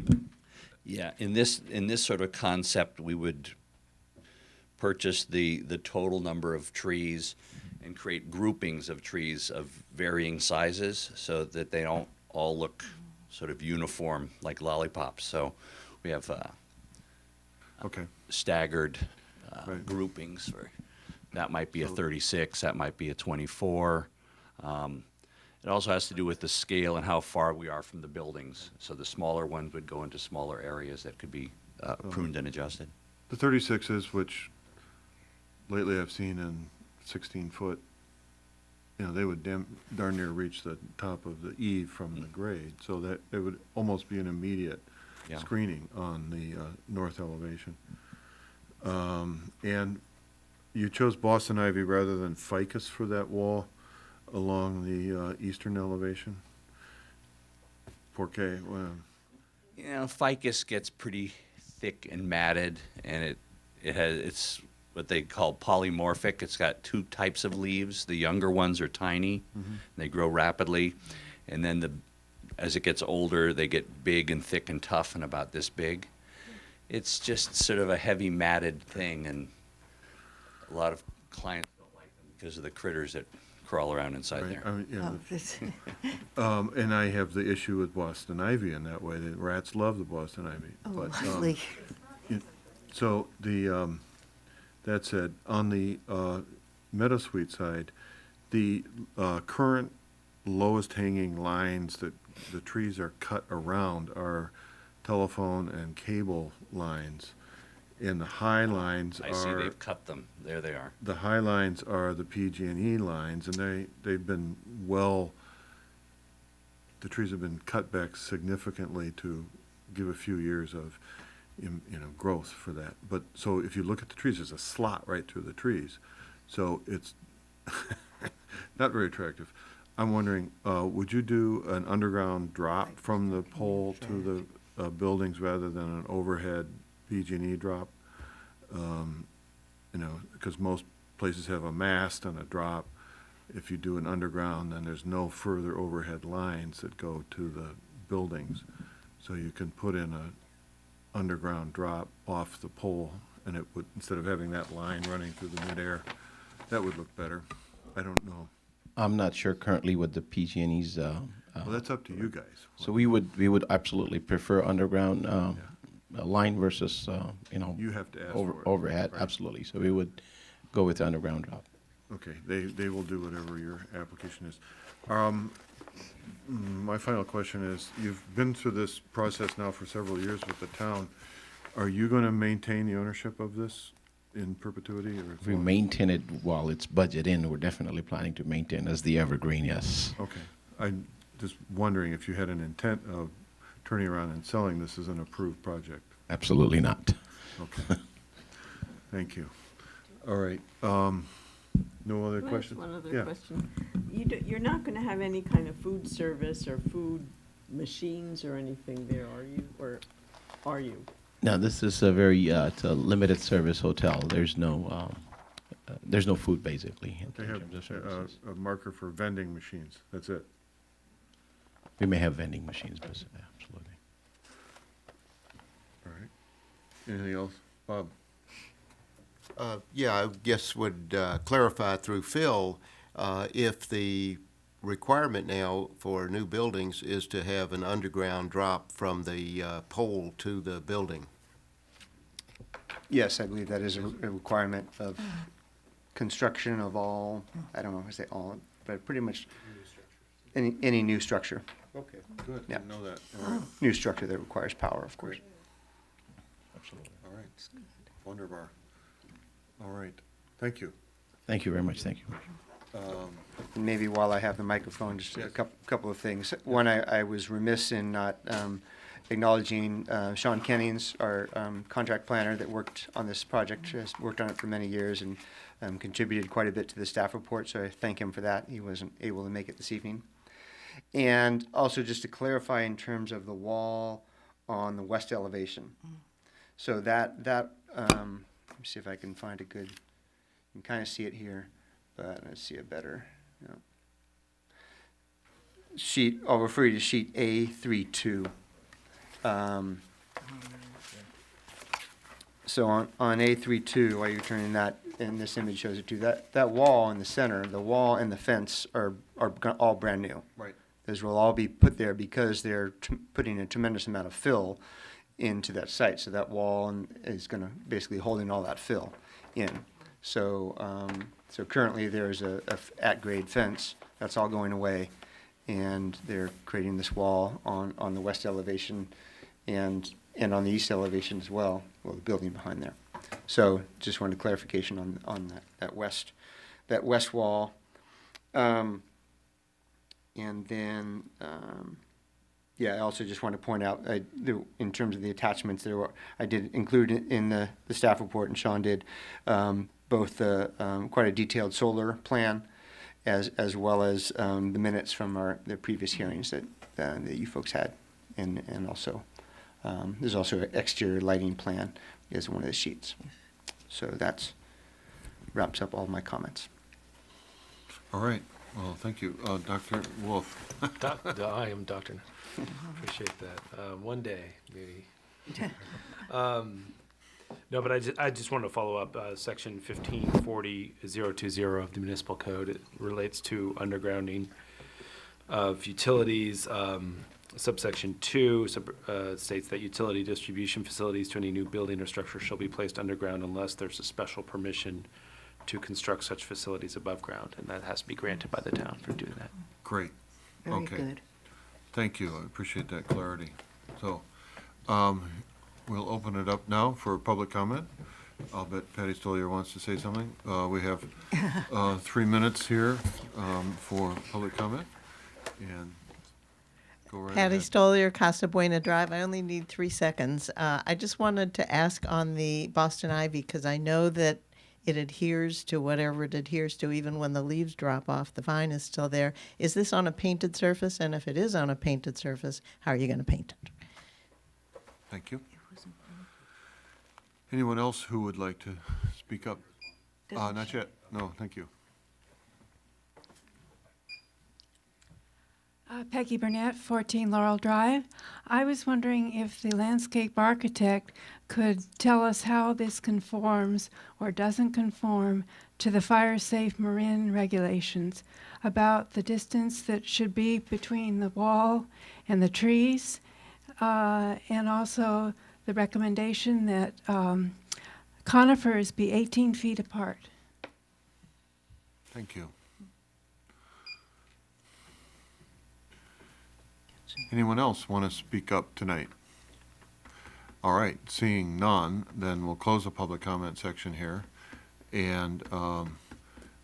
Yeah, in this sort of concept, we would purchase the total number of trees and create groupings of trees of varying sizes so that they don't all look sort of uniform, like lollipops. So we have Okay, staggered Right. groupings. That might be a 36, that might be a 24. It also has to do with the scale and how far we are from the buildings. So the smaller ones would go into smaller areas that could be pruned and adjusted. the 36s, which lately I've seen in 16-foot, they would darn near reach the top of the eave from the grade, so that it would almost be an immediate Yeah. screening on the north elevation. And you chose Boston ivy rather than ficus for that wall along the eastern elevation? Porque, well, Ficus gets pretty thick and matted, and it's what they call polymorphic. It's got two types of leaves. The younger ones are tiny, they grow rapidly, and then as it gets older, they get big and thick and tough and about this big. It's just sort of a heavy matted thing, and a lot of clients don't like them because of the critters that crawl around inside right, there. I mean, Oh, this- and I have the issue with Boston ivy in that way. The rats love the Boston ivy. Oh, But, lovely. so that said, on the Meadowsweet side, the current lowest hanging lines that the trees are cut around are telephone and cable lines. And the high lines I see are, they've cut them. There they are. the high lines are the PG&E lines, and they've been the trees have been cut back significantly to give a few years of, growth for that. But, so if you look at the trees, there's a slot right through the trees. So it's not very attractive. I'm wondering, would you do an underground drop from the pole to the buildings rather than an overhead PG&E drop? Because most places have a mast and a drop. If you do an underground, then there's no further overhead lines that go to the buildings. So you can put in a underground drop off the pole, and it would, instead of having that line running through the midair, that would look better. I don't know. I'm not sure currently what the PG&E's. Well, that's up to you guys. So we would absolutely prefer underground line versus You have to ask for it. overhead. Right. Absolutely. So we would go with the underground drop. Okay, they will do whatever your application is. My final question is, you've been through this process now for several years with the town. Are you going to maintain the ownership of this in perpetuity, or? If we maintain it while it's budgeted in, we're definitely planning to maintain as the Evergreen, yes. Okay, I'm just wondering if you had an intent of turning around and selling this as an approved project. Absolutely not. Okay, thank you. All right, no other Can I ask questions? one other Yeah. question? You're not gonna have any kind of food service or food machines or anything there, are you? Or are you? Now, this is a it's a limited service hotel. There's no food basically in They have terms of services. a marker for vending machines, that's it. We may have vending machines, but absolutely. All right. Anything else? Bob? Yeah, I guess would clarify through Phil, if the requirement now for new buildings is to have an underground drop from the pole to the building. Yes, I believe that is a requirement of construction of all, I don't know if I say all, but pretty much any new structure, Okay, good, Yeah. didn't know that. All right, new structure that requires power, of course. Absolutely. all right. Wonder bar. All right, thank you. Thank you very much. Thank you. And maybe while I have the microphone, just a Yes. couple of things. One, I was remiss in not acknowledging Sean Kennings, our contract planner that worked on this project, has worked on it for many years and contributed quite a bit to the staff report, so I thank him for that. He wasn't able to make it this evening. And also just to clarify in terms of the wall on the west elevation. So that let me see if I can find a good, you can kind of see it here, but let's see it better. Yeah. Sheet, I'll refer you to sheet A32. So on A32, while you're turning that, and this image shows it too, that wall in the center, the wall and the fence are all brand new. Right. Those will all be put there because they're putting a tremendous amount of fill into that site. So that wall is going to basically holding all that fill in. So, so currently there's a at-grade fence that's all going away, and they're creating this wall on the west elevation and on the east elevation as well, the building behind there. So just wanted clarification on that west wall. And then, yeah, I also just want to point out, in terms of the attachments, I did include in the staff report, and Sean did, both quite a detailed solar plan, as well as the minutes from the previous hearings that you folks had, and also there's also an exterior lighting plan as one of the sheets. So that wraps up all my comments. All right, well, thank you. Dr. Wolf? I am Dr. Appreciate that. One day, maybe. No, but I just wanted to follow up, section 1540.020 of the municipal code. It relates to undergrounding of utilities. Subsection 2 states that utility distribution facilities to any new building or structure shall be placed underground unless there's a special permission to construct such facilities above ground, and that has to be granted by the town for doing that. Great. Very Okay. good. Thank you. I appreciate that clarity. So, we'll open it up now for public comment. I'll bet Patty Stoliar wants to say something. We have 3 minutes here for public comment, and go right Patty ahead. Stoliar, Casa Buena Drive. I only need 3 seconds. I just wanted to ask on the Boston ivy, because I know that it adheres to whatever it adheres to, even when the leaves drop off. The vine is still there. Is this on a painted surface? And if it is on a painted surface, how are you going to paint it? Thank you. Anyone else who would like to speak up? Not yet. No, thank you. Peggy Burnett, 14 Laurel Drive. I was wondering if the landscape architect could tell us how this conforms or doesn't conform to the fire-safe Marin regulations about the distance that should be between the wall and the trees, and also the recommendation that conifers be 18 feet apart. Thank you. Anyone else want to speak up tonight? All right, seeing none, then we'll close the public comment section here, and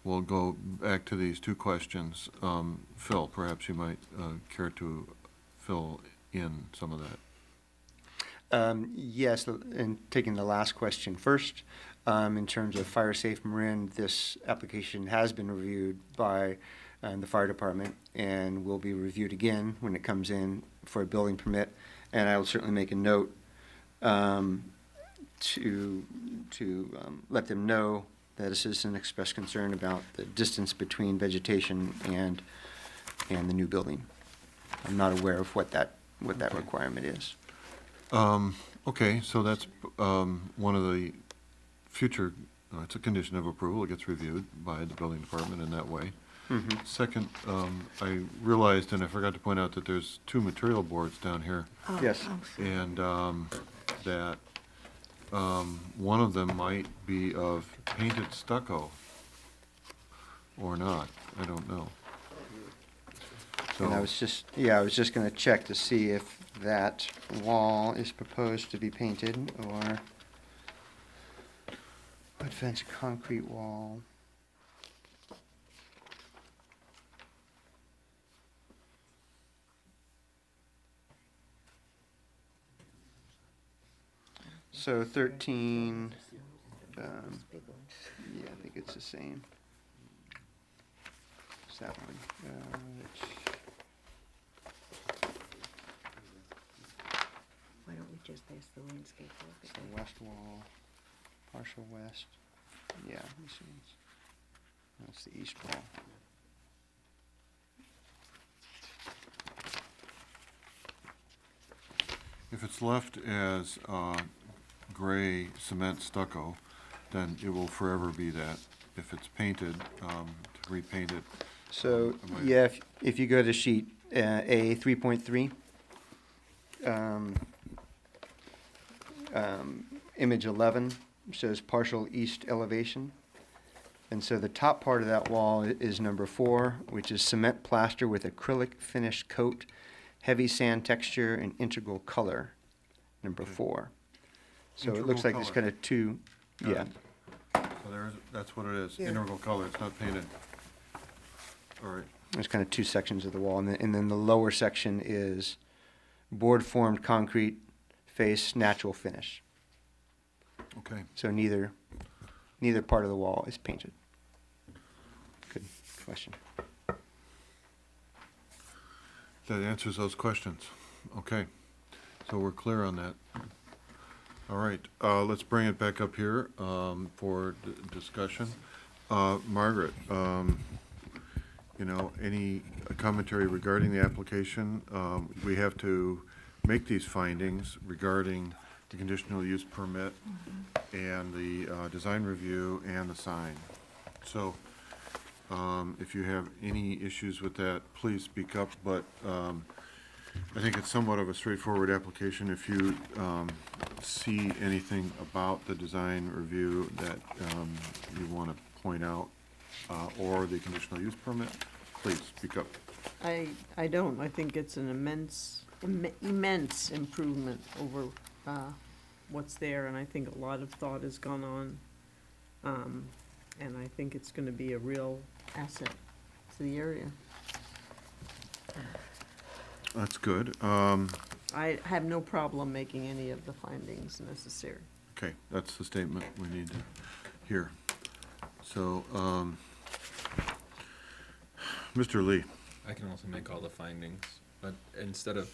we'll go back to these 2 questions. Phil, perhaps you might care to fill in some of that. Yes, and taking the last question first, in terms of fire safe Marin, this application has been reviewed by the fire department and will be reviewed again when it comes in for a building permit. And I will certainly make a note to let them know that a citizen expressed concern about the distance between vegetation and the new building. I'm not aware of what that requirement is. Okay, so that's one of the future, it's a condition of approval. It gets reviewed by the building department in that way. Mm-hmm. Second, I realized, and I forgot to point out, that there's 2 material boards down here, Yes. and that one of them might be of painted stucco or not. I don't know. And I was just going to check to see if that wall is proposed to be painted or wood fence concrete wall. So 13, yeah, I think it's the same. It's that one. Why don't we just ask the landscape It's architect? the west wall, partial west. Yeah, this one's, that's the east wall. If it's left as gray cement stucco, then it will forever be that. If it's painted, to repaint it. So, am I- yeah, if you go to sheet A 3.3. Image 11 shows partial east elevation. And so the top part of that wall is number 4, which is cement plaster with acrylic finish coat, heavy sand texture, and integral color, number 4. So it looks like Integral there's color. kind of two, Got yeah. it. So that's what it is, Yeah. integral color, it's not painted. All right, There's kind of two sections of the wall, and then the lower section is board-formed concrete face, natural finish. okay. So neither part of the wall is painted. Good question. That answers those questions. Okay, so we're clear on that. All right, let's bring it back up here for discussion. Margaret, any commentary regarding the application? We have to make these findings regarding the conditional use permit and the design review and the sign. So if you have any issues with that, please speak up, but I think it's somewhat of a straightforward application. If you see anything about the design review that you want to point out, or the conditional use permit, please speak up. I don't. I think it's an immense improvement over what's there, and I think a lot of thought has gone on. And I think it's gonna be a real asset to the area. That's good. I have no problem making any of the findings necessary. Okay, that's the statement we need to hear. So, Mr. Lee. I can also make all the findings, but instead of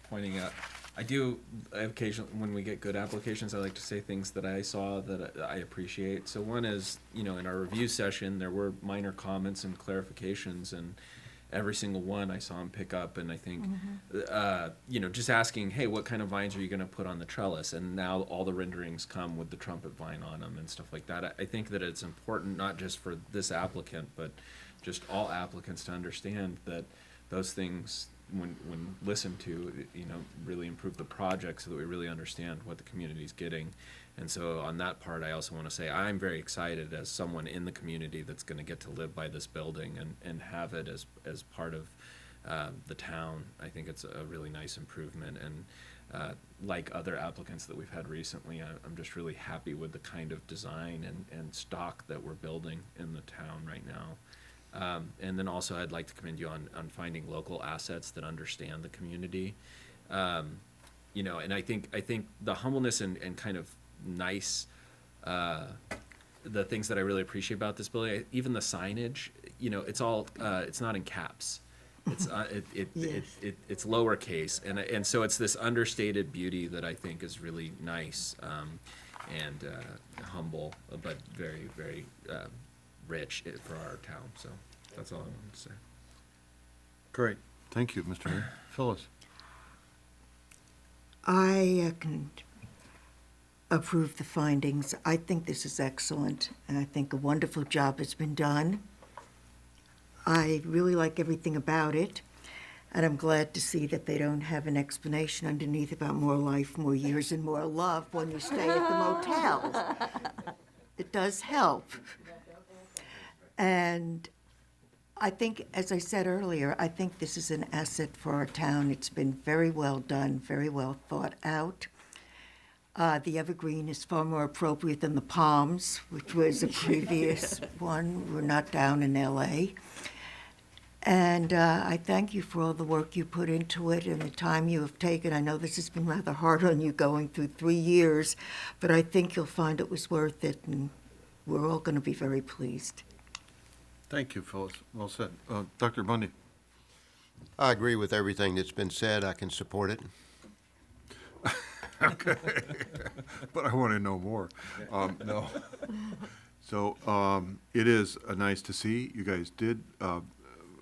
pointing out, I do occasionally, when we get good applications, I like to say things that I saw that I appreciate. So one is, in our review session, there were minor comments and clarifications, and every single one I saw him pick up, and I think, just asking, hey, what kind of vines are you gonna put on the trellis? And now all the renderings come with the trumpet vine on them and stuff like that. I think that it's important, not just for this applicant, but just all applicants to understand that those things, when listened to, really improve the project so that we really understand what the community's getting. And so on that part, I also want to say I'm very excited as someone in the community that's going to get to live by this building and have it as part of the town. I think it's a really nice improvement. And like other applicants that we've had recently, I'm just really happy with the kind of design and stock that we're building in the town right now. And then also I'd like to commend you on finding local assets that understand the community. And I think the humbleness and kind of nice, the things that I really appreciate about this building, even the signage, it's all, it's not in caps. It's it's lowercase, and so it's this understated beauty that I think is really nice, and humble, but very, very rich for our town. So that's all I wanted to say. Great. Thank you, Mr. Mayor. Phyllis. I can approve the findings. I think this is excellent, and I think a wonderful job has been done. I really like everything about it, and I'm glad to see that they don't have an explanation underneath about more life, more years, and more love when you stay at the motel. It does help. And I think, as I said earlier, I think this is an asset for our town. It's been very well done, very well thought out. The Evergreen is far more appropriate than the Palms, which was a previous one. We're not down in LA. And I thank you for all the work you put into it and the time you have taken. I know this has been rather hard on you going through 3 years, but I think you'll find it was worth it, and we're all going to be very pleased. Thank you, Phyllis. Well said. Dr. Bundy. I agree with everything that's been said. I can support it. Okay. But I want to know more. No. So it is nice to see you guys did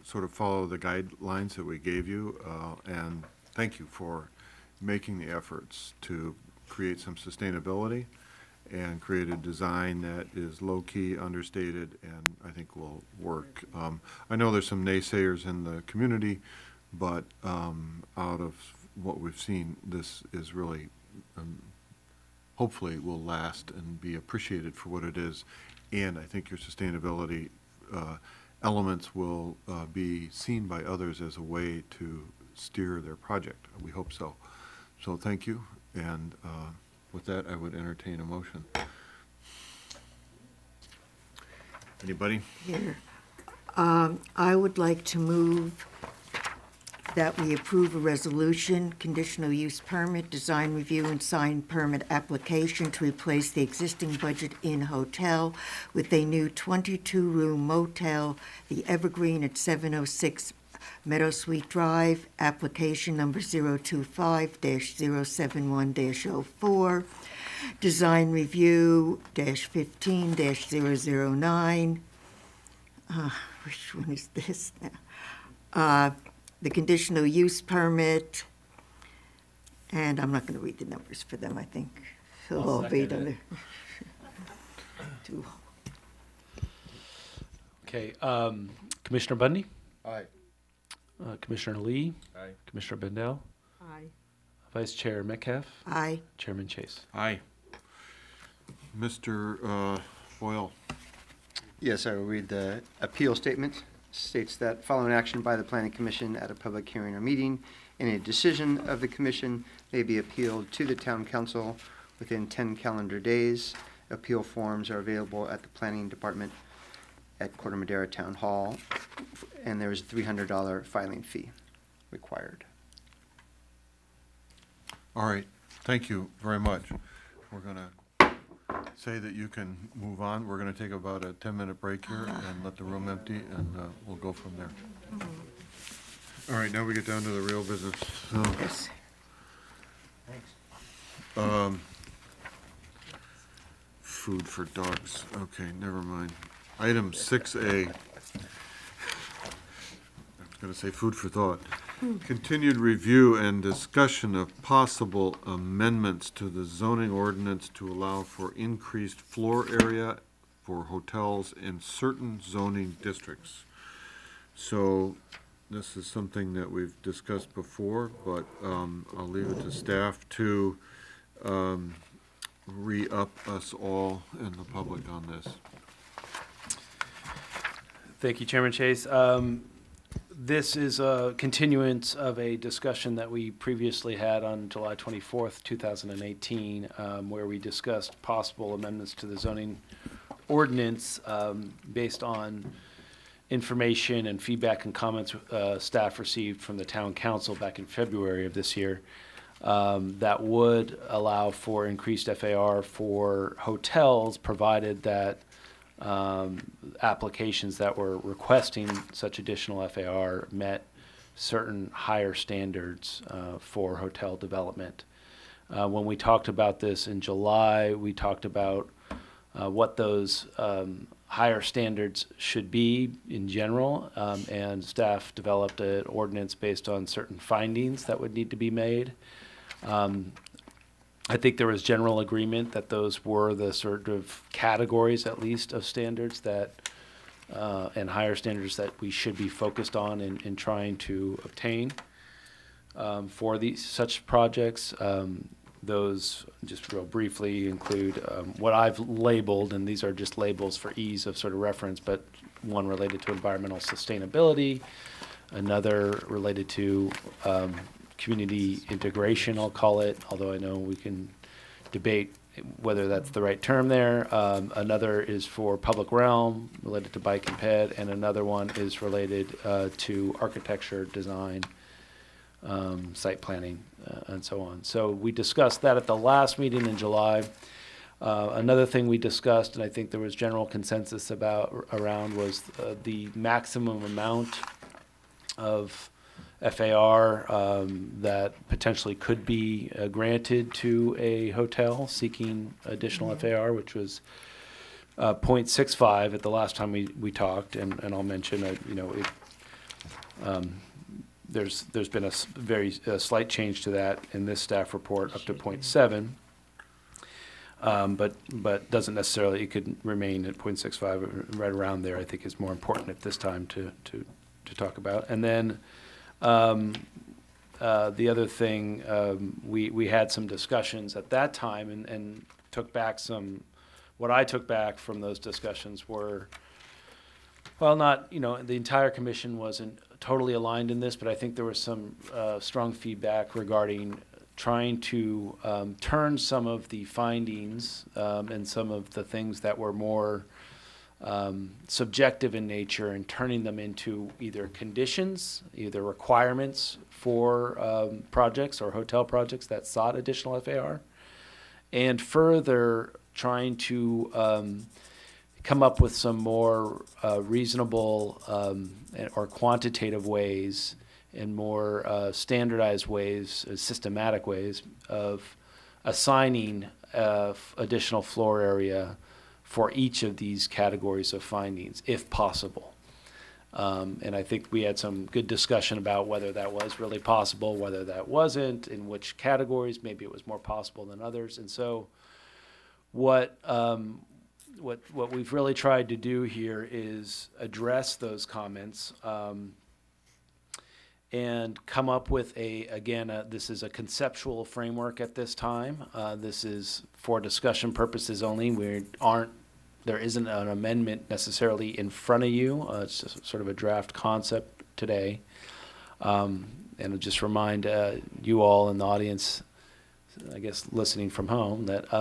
sort of follow the guidelines that we gave you, and thank you for making the efforts to create some sustainability and create a design that is low-key, understated, and I think will work. I know there's some naysayers in the community but out of what we've seen, this is really, hopefully will last and be appreciated for what it is. And I think your sustainability elements will be seen by others as a way to steer their project. We hope so. So thank you. And with that, I would entertain a motion. Anybody? Here. I would like to move that we approve a resolution, conditional use permit, design review, and sign permit application to replace the existing Budget Inn hotel with a new 22-room motel, the Evergreen at 706 Meadow Sweet Drive, application number 025-071-04, design review -15-009. Which one is this now? The conditional use permit, and I'm not going to read the numbers for them, I think. They'll all be done. Okay, Commissioner Bundy? Aye. Commissioner Lee? Aye. Commissioner Bendel? Aye. Vice Chair Metcalf? Aye. Chairman Chase? Aye. Mr. Boyle. Yes, I will read the appeal statement. States that following action by the Planning Commission at a public hearing or meeting, any decision of the commission may be appealed to the town council within 10 calendar days. Appeal forms are available at the planning department at Corte Madera Town Hall, and there is a $300 filing fee required. All right, thank you very much. We're going to say that you can move on. We're going to take about a 10-minute break here and let the room empty, and we'll go from there. All right, now we get down to the real business. So, Yes. food for dogs. Okay, never mind. Item 6A. I was going to say food for thought. Continued review and discussion of possible amendments to the zoning ordinance to allow for increased floor area for hotels in certain zoning districts. So this is something that we've discussed before, but I'll leave it to staff to re-up us all and the public on this. Thank you, Chairman Chase. This is a continuance of a discussion that we previously had on July 24th, 2018, where we discussed possible amendments to the zoning ordinance based on information and feedback and comments staff received from the town council back in February of this year that would allow for increased FAR for hotels, provided that applications that were requesting such additional FAR met certain higher standards for hotel development. When we talked about this in July, we talked about what those higher standards should be in general, and staff developed an ordinance based on certain findings that would need to be made. I think there was general agreement that those were the sort of categories, at least, of standards that, and higher standards that we should be focused on in trying to obtain for these such projects. Those, just real briefly, include what I've labeled, and these are just labels for ease of sort of reference, but one related to environmental sustainability, another related to community integration, I'll call it, although I know we can debate whether that's the right term there. Another is for public realm, related to bike and ped, and another one is related to architecture, design, site planning, and so on. So we discussed that at the last meeting in July. Another thing we discussed, and I think there was general consensus around, was the maximum amount of FAR that potentially could be granted to a hotel seeking additional FAR, which was 0.65 at the last time we talked, and I'll mention there's been a very slight change to that in this staff report, up to 0.7, but doesn't necessarily, it could remain at 0.65, right around there. I think is more important at this time to talk about. And then The other thing, we had some discussions at that time and took back what I took back from those discussions were, well, not, the entire commission wasn't totally aligned in this, but I think there was some strong feedback regarding trying to turn some of the findings and some of the things that were more subjective in nature and turning them into either conditions, either requirements for projects or hotel projects that sought additional FAR, and further trying to come up with some more reasonable or quantitative ways and more standardized ways, systematic ways of assigning additional floor area for each of these categories of findings, if possible. And I think we had some good discussion about whether that was really possible, whether that wasn't, in which categories, maybe it was more possible than others. And so what we've really tried to do here is address those comments and come up with this is a conceptual framework at this time. This is for discussion purposes only. There isn't an amendment necessarily in front of you. It's just sort of a draft concept today. And I'll just remind you all in the audience, I guess listening from home, that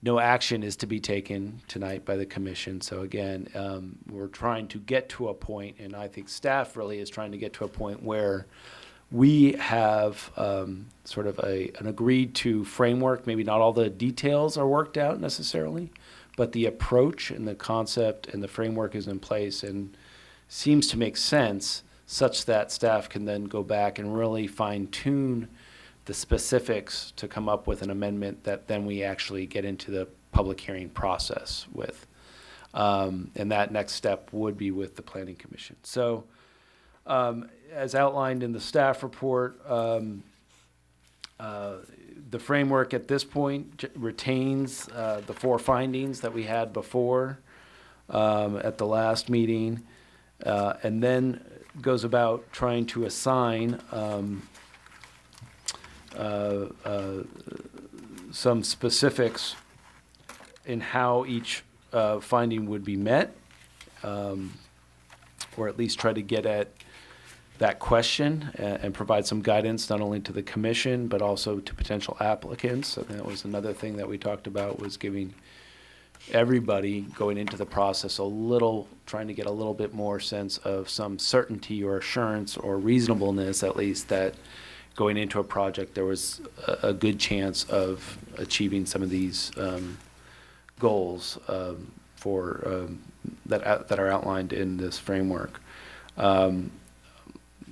no action is to be taken tonight by the commission. So again, we're trying to get to a point, and I think staff really is trying to get to a point where we have sort of an agreed to framework. Maybe not all the details are worked out necessarily, but the approach and the concept and the framework is in place and seems to make sense, such that staff can then go back and really fine tune the specifics to come up with an amendment that then we actually get into the public hearing process with. And that next step would be with the Planning Commission. So as outlined in the staff report, the framework at this point retains the 4 findings that we had before at the last meeting, and then goes about trying to assign some specifics in how each finding would be met, or at least try to get at that question and provide some guidance not only to the commission but also to potential applicants. And that was another thing that we talked about, was giving everybody going into the process trying to get a little bit more sense of some certainty or assurance or reasonableness, at least, that going into a project there was a good chance of achieving some of these goals that are outlined in this framework.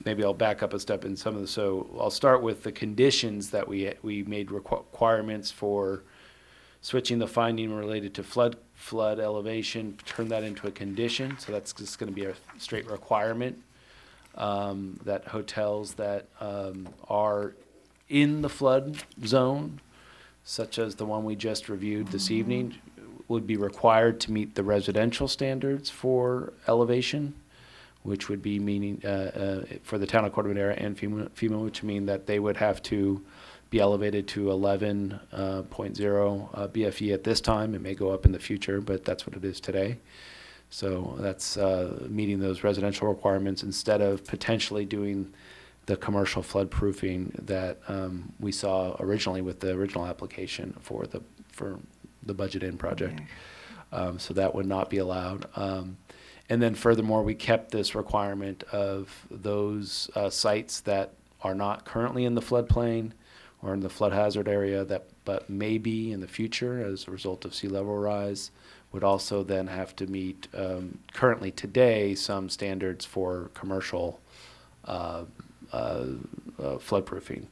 Maybe I'll back up a step in some of the, so I'll start with the conditions that we made requirements for switching the finding related to flood elevation, turn that into a condition. So that's just going to be a straight requirement that hotels that are in the flood zone, such as the one we just reviewed this evening, would be required to meet the residential standards for elevation, which would be meaning for the town of Corte Madera and FEMA, which mean that they would have to be elevated to 11.0 BFE at this time. It may go up in the future, but that's what it is today. So that's meeting those residential requirements instead of potentially doing the commercial flood proofing that we saw originally with the original application for the budget-in project. So that would not be allowed. And then furthermore, we kept this requirement of those sites that are not currently in the floodplain or in the flood hazard area but may be in the future as a result of sea level rise, would also then have to meet currently today some standards for commercial floodproofing.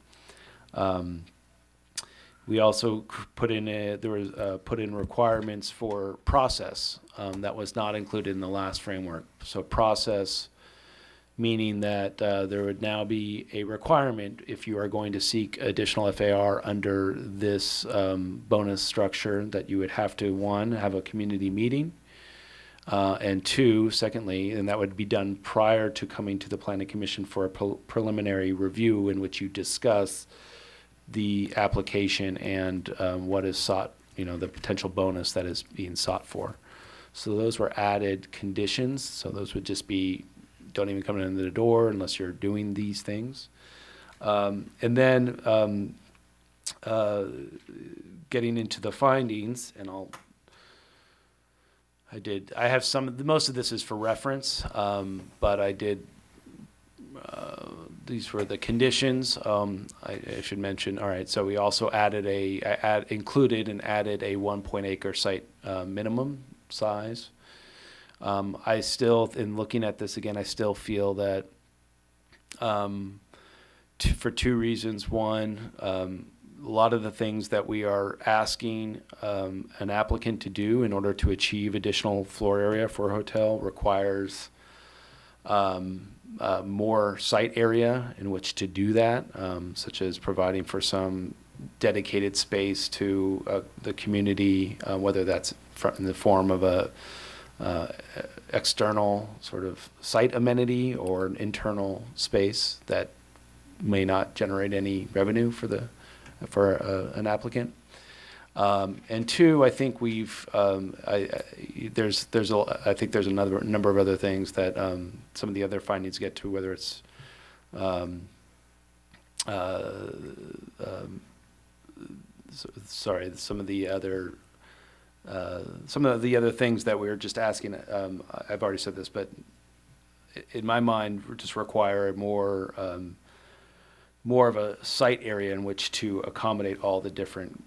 We also put in requirements for process that was not included in the last framework. So process meaning that there would now be a requirement if you are going to seek additional FAR under this bonus structure that you would have to, 1, have a community meeting And two, secondly, and that would be done prior to coming to the Planning Commission for a preliminary review in which you discuss the application and what is sought, the potential bonus that is being sought for. So those were added conditions. So those would just be, don't even come in the door unless you're doing these things. And then getting into the findings, and I have most of this is for reference, but I did, these were the conditions. I should mention, all right, so we also included and added a 1 acre site minimum size. I still, in looking at this again, I still feel that for two reasons. One, a lot of the things that we are asking an applicant to do in order to achieve additional floor area for a hotel requires more site area in which to do that, such as providing for some dedicated space to the community, whether that's in the form of a external sort of site amenity or an internal space that may not generate any revenue for an applicant. And two, I think I think there's another number of other things that some of the other findings get to, whether it's some of the other things that we were just asking. I've already said this, but in my mind, we just require more of a site area in which to accommodate all the different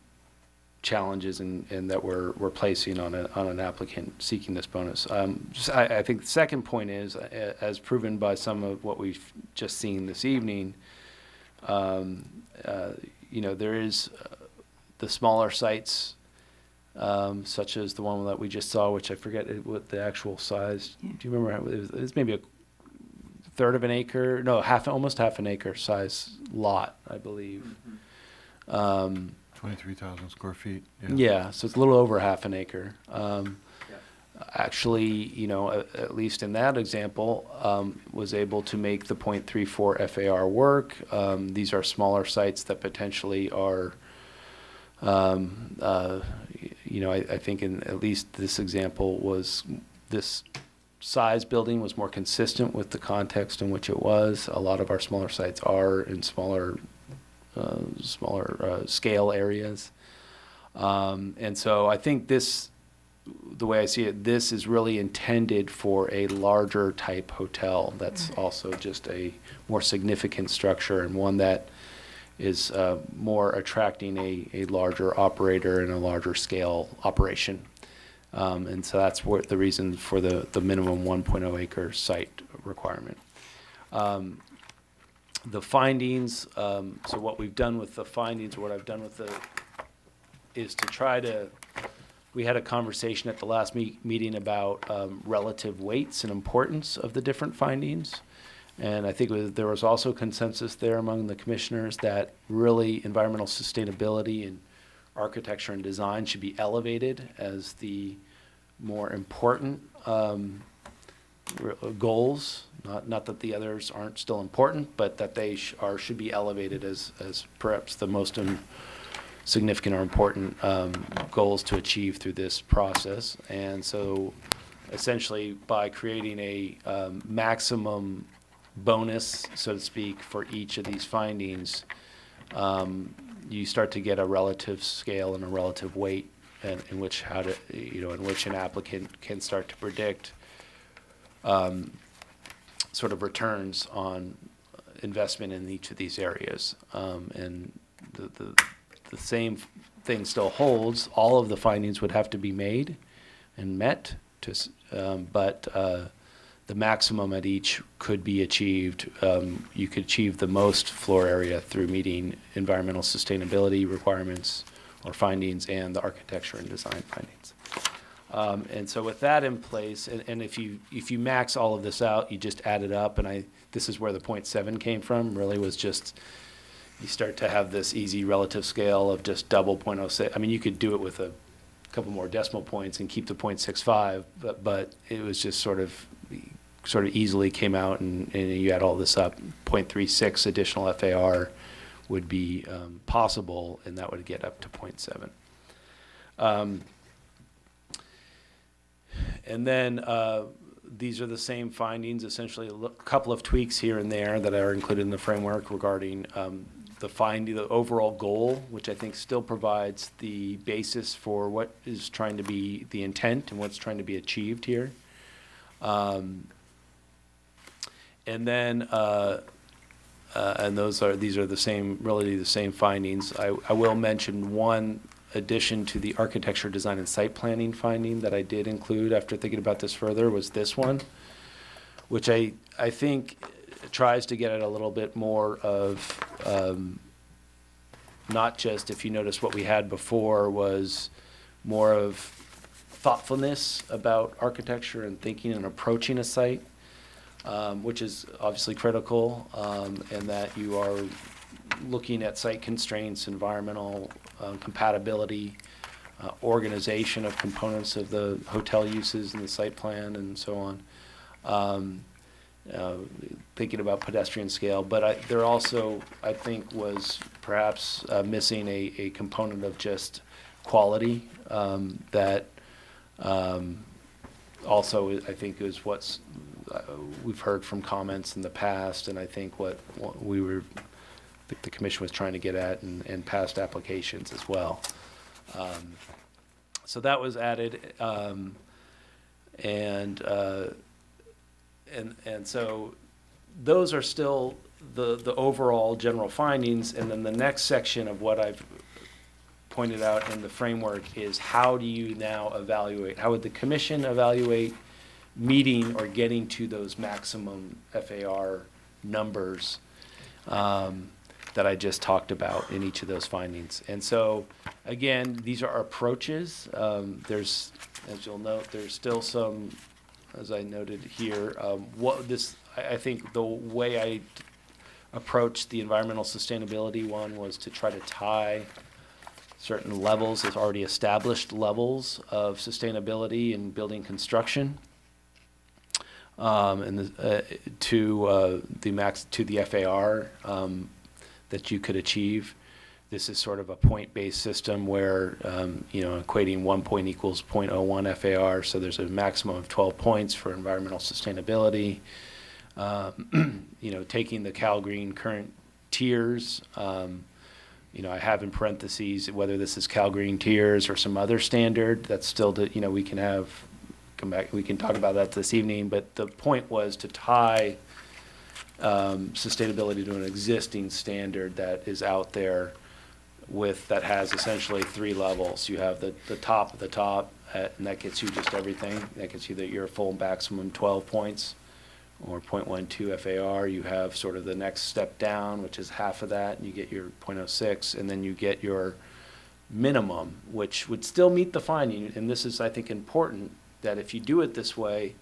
challenges and that we're placing on an applicant seeking this bonus. I think the second point is, as proven by some of what we've just seen this evening, there is the smaller sites, such as the one that we just saw, which I forget what the actual size. Yeah. Do you remember? It was maybe a third of an acre, no, almost half an acre size lot, I believe. 23,000 square feet. Yeah, so it's a little over half an acre. Actually, at least in that example, was able to make the 0.34 FAR work. These are smaller sites that potentially are, I think in at least this example was this size building was more consistent with the context in which it was. A lot of our smaller sites are in smaller scale areas. And so I think the way I see it, this is really intended for a larger type hotel that's also just a more significant structure and one that is more attracting a larger operator and a larger scale operation. And so that's the reason for the minimum 1.0 acre site requirement. The findings, so what we've done with the findings, what I've done with is to try to, we had a conversation at the last meeting about relative weights and importance of the different findings. And I think there was also consensus there among the commissioners that really environmental sustainability and architecture and design should be elevated as the more important goals. Not that the others aren't still important, but that they should be elevated as perhaps the most significant or important goals to achieve through this process. And so essentially by creating a maximum bonus, so to speak, for each of these findings, you start to get a relative scale and a relative weight in which an applicant can start to predict sort of returns on investment in each of these areas. And the same thing still holds. All of the findings would have to be made and met, but the maximum at each could be achieved. You could achieve the most floor area through meeting environmental sustainability requirements or findings and the architecture and design findings. And so with that in place, and if you max all of this out, you just add it up, and this is where the 0.7 came from, really was just, you start to have this easy relative scale of just double 0.06. I mean, you could do it with a couple more decimal points and keep the 0.65, but it was just sort of easily came out, and you add all this up, 0.36 additional FAR would be possible, and that would get up to 0.7. And then these are the same findings, essentially a couple of tweaks here and there that are included in the framework regarding the overall goal, which I think still provides the basis for what is trying to be the intent and what's trying to be achieved here. And then, and these are the same, really the same findings. I will mention one addition to the architecture, design, and site planning finding that I did include after thinking about this further was this one, which I think tries to get at a little bit more of not just, if you notice what we had before was more of thoughtfulness about architecture and thinking and approaching a site, which is obviously critical, and that you are looking at site constraints, environmental compatibility, organization of components of the hotel uses and the site plan and so on. Thinking about pedestrian scale, but there also, I think, was perhaps missing a component of just quality that also, I think, is what's we've heard from comments in the past, and I think what the commission was trying to get at in past applications as well. So that was added, and so those are still the overall general findings, and then the next section of what I've pointed out in the framework is how do you now evaluate, how would the commission evaluate meeting or getting to those maximum FAR numbers that I just talked about in each of those findings. And so, again, these are approaches. There's, as you'll note, there's still some, as I noted here, I think the way I approached the environmental sustainability one was to try to tie certain levels, as already established levels of sustainability in building construction, and to the FAR that you could achieve. This is sort of a point-based system where, equating 1 point equals 0.01 FAR, so there's a maximum of 12 points for environmental sustainability. Taking the CalGreen current tiers, I have in parentheses whether this is CalGreen tiers or some other standard. That's still, we can come back, we can talk about that this evening, but the point was to tie sustainability to an existing standard that is out there that has essentially 3 levels. You have the top of the top, and that gets you just everything. That gets you your full maximum 12 points, or 0.12 FAR. You have sort of the next step down, which is half of that, and you get your 0.06, and then you get your minimum, which would still meet the finding. And this is, I think, important, that if you do it this way,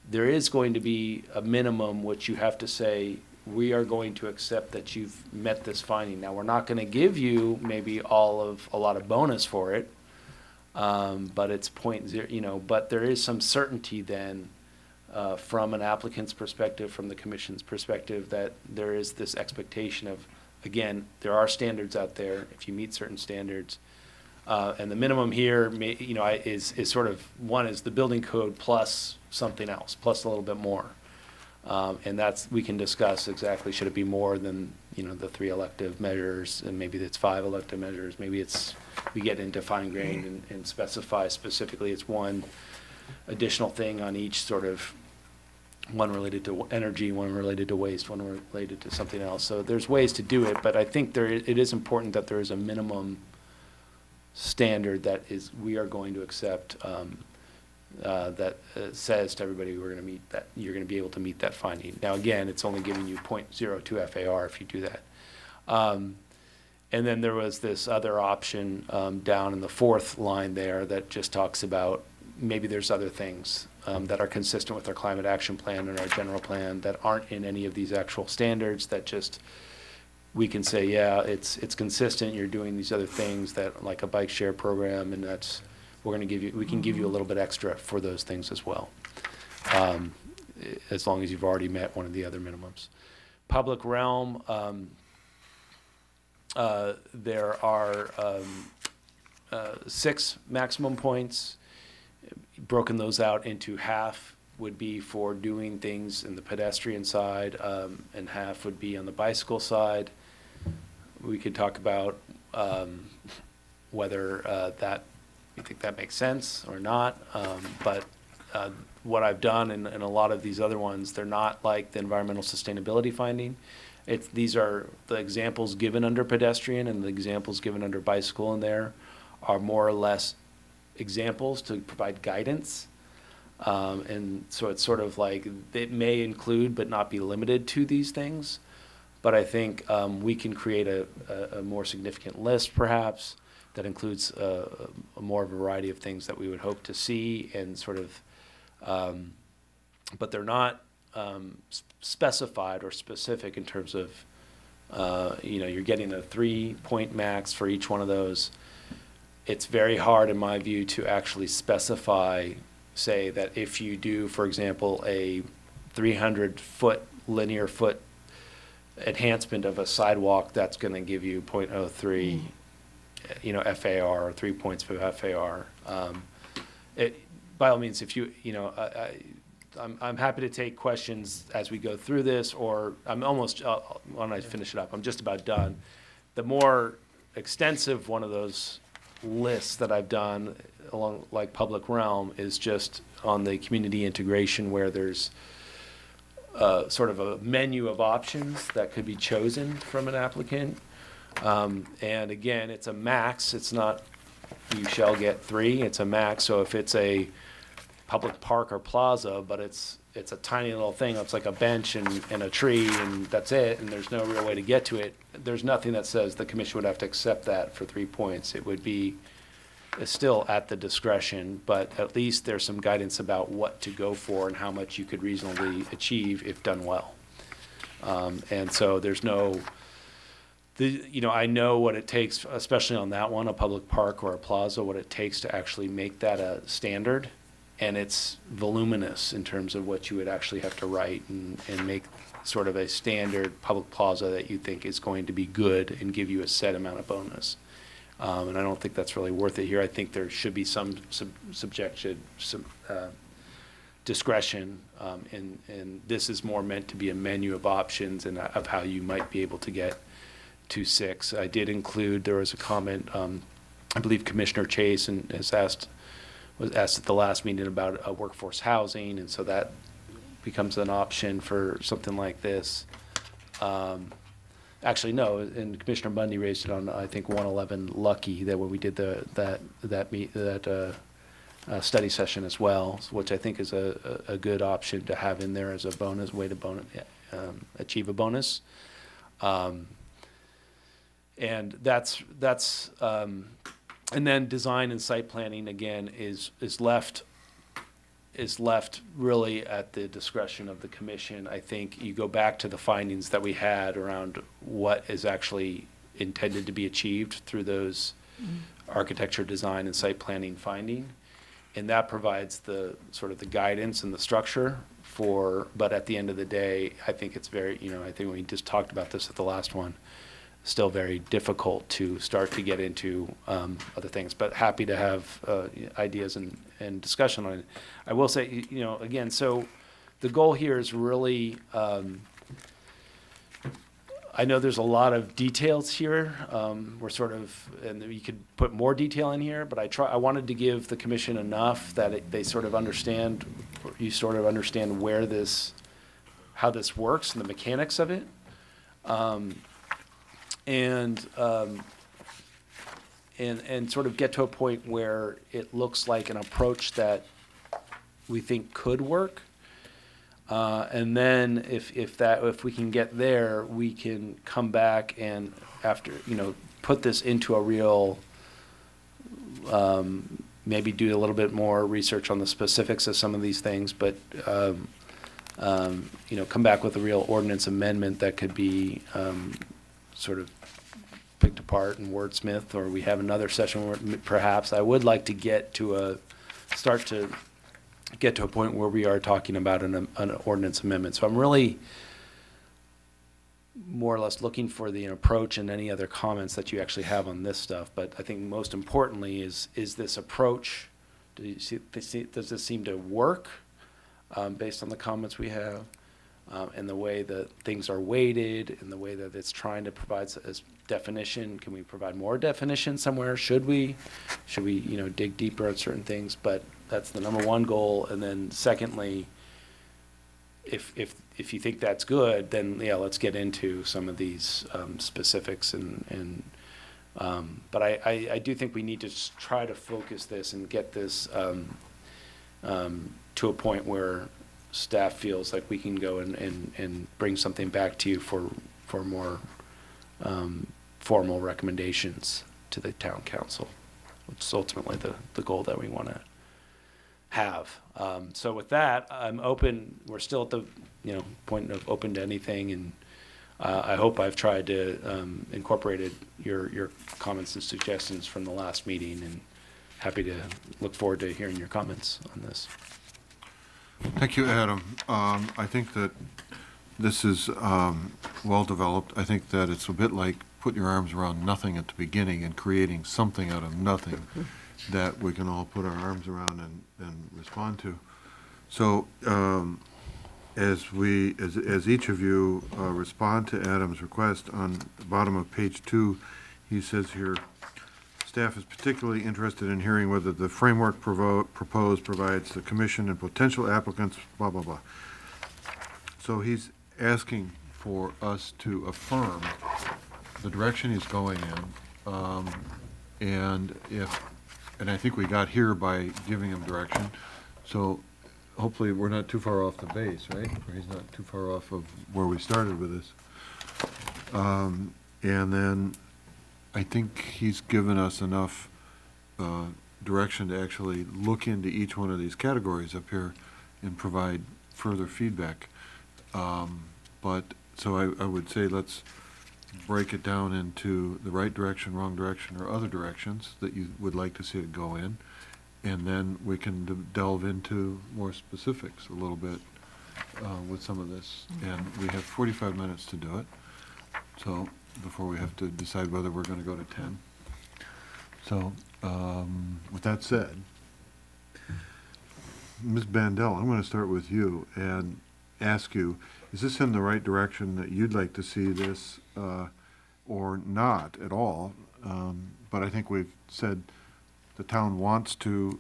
there is going to be a minimum which you have to say, we are going to accept that you've met this finding. Now, we're not going to give you maybe a lot of bonus for it, but it's 0.0, but there is some certainty then from an applicant's perspective, from the commission's perspective, that there is this expectation of, again, there are standards out there. If you meet certain standards, and the minimum here, is sort of, one is the building code plus something else, plus a little bit more. And we can discuss exactly, should it be more than, the 3 elective measures, and maybe it's 5 elective measures, maybe we get into fine grained and specify specifically it's one additional thing on each sort of, one related to energy, one related to waste, one related to something else. So there's ways to do it, but I think it is important that there is a minimum standard that we are going to accept, that says to everybody, we're going to meet that, you're going to be able to meet that finding. Now, again, it's only giving you 0.02 FAR if you do that. And then there was this other option down in the 4th line there that just talks about maybe there's other things that are consistent with our climate action plan and our general plan that aren't in any of these actual standards, that just we can say, yeah, it's consistent, you're doing these other things that, like a bike share program, and that's we can give you a little bit extra for those things as well, as long as you've already met one of the other minimums. Public realm, there are 6 maximum points. Broken those out into half would be for doing things in the pedestrian side, and half would be on the bicycle side. We could talk about whether that you think that makes sense or not, but what I've done in a lot of these other ones, they're not like the environmental sustainability finding. These are the examples given under pedestrian, and the examples given under bicycle in there are more or less examples to provide guidance. And so it's sort of like it may include but not be limited to these things. But I think we can create a more significant list perhaps that includes a more variety of things that we would hope to see, and sort of, but they're not specified or specific in terms of, you're getting a 3-point max for each one of those. It's very hard, in my view, to actually specify, say, that if you do, for example, a 300-foot linear foot enhancement of a sidewalk, that's going to give you 0.03, FAR, or 3 points for FAR. By all means, if I'm happy to take questions as we go through this, or I'm almost, when I finish it up, I'm just about done. The more extensive one of those lists that I've done along like public realm is just on the community integration, where there's sort of a menu of options that could be chosen from an applicant. And again, it's a max. It's not you shall get 3. It's a max. So if it's a public park or plaza, but it's a tiny little thing, it's like a bench and a tree, and that's it, and there's no real way to get to it, there's nothing that says the commission would have to accept that for 3 points. It would be still at the discretion, but at least there's some guidance about what to go for and how much you could reasonably achieve if done well. And so there's no, I know what it takes, especially on that one, a public park or a plaza, what it takes to actually make that a standard. And it's voluminous in terms of what you would actually have to write and make sort of a standard public plaza that you think is going to be good and give you a set amount of bonus. And I don't think that's really worth it here. I think there should be some discretion, and this is more meant to be a menu of options and of how you might be able to get to 6. I did include, there was a comment, I believe Commissioner Chase was asked at the last meeting about workforce housing, and so that becomes an option for something like this. Actually, no, and Commissioner Bundy raised it on, I think, 111 Lucky, that when we did that study session as well, which I think is a good option to have in there as a bonus, way to achieve a bonus. And that's and then design and site planning, again, is left really at the discretion of the commission. I think you go back to the findings that we had around what is actually intended to be achieved through those architecture, design, and site planning finding. And that provides the sort of the guidance and the structure but at the end of the day, I think it's very, I think we just talked about this at the last one, still very difficult to start to get into other things, but happy to have ideas and discussion on it. I will say, again, so the goal here is really, I know there's a lot of details here. We're sort of, and you could put more detail in here, but I wanted to give the commission enough that they sort of understand, you sort of understand how this works and the mechanics of it. And sort of get to a point where it looks like an approach that we think could work. And then if we can get there, we can come back and put this into a real, maybe do a little bit more research on the specifics of some of these things, but come back with a real ordinance amendment that could be sort of picked apart and wordsmithed, or we have another session where perhaps I would like to get to a point where we are talking about an ordinance amendment. So I'm really more or less looking for the approach and any other comments that you actually have on this stuff. But I think most importantly is this approach, does this seem to work based on the comments we have? And the way that things are weighted, and the way that it's trying to provide as definition. Can we provide more definition somewhere? Should we, dig deeper on certain things? But that's the number one goal. And then secondly, if you think that's good, then yeah, let's get into some of these specifics. But I do think we need to try to focus this and get this to a point where staff feels like we can go and bring something back to you for more formal recommendations to the town council, which is ultimately the goal that we want to have. So with that, I'm open. We're still at the point of open to anything, and I hope I've tried to incorporate your comments and suggestions from the last meeting, and happy to look forward to hearing your comments on this. Thank you, Adam. I think that this is well developed. I think that it's a bit like putting your arms around nothing at the beginning and creating something out of nothing that we can all put our arms around and respond to. So as each of you respond to Adam's request, on the bottom of page 2, he says here, staff is particularly interested in hearing whether the framework proposed provides the commission and potential applicants, blah, blah, blah. So he's asking for us to affirm the direction he's going in. And I think we got here by giving him direction. So hopefully we're not too far off the base, right? Or he's not too far off of where we started with this. And then I think he's given us enough direction to actually look into each one of these categories up here and provide further feedback. So I would say let's break it down into the right direction, wrong direction, or other directions that you would like to see it go in. And then we can delve into more specifics a little bit with some of this. And we have 45 minutes to do it. So before we have to decide whether we're going to go to 10. So with that said, Ms. Bandel, I'm going to start with you and ask you, is this in the right direction that you'd like to see this or not at all? But I think we've said the town wants to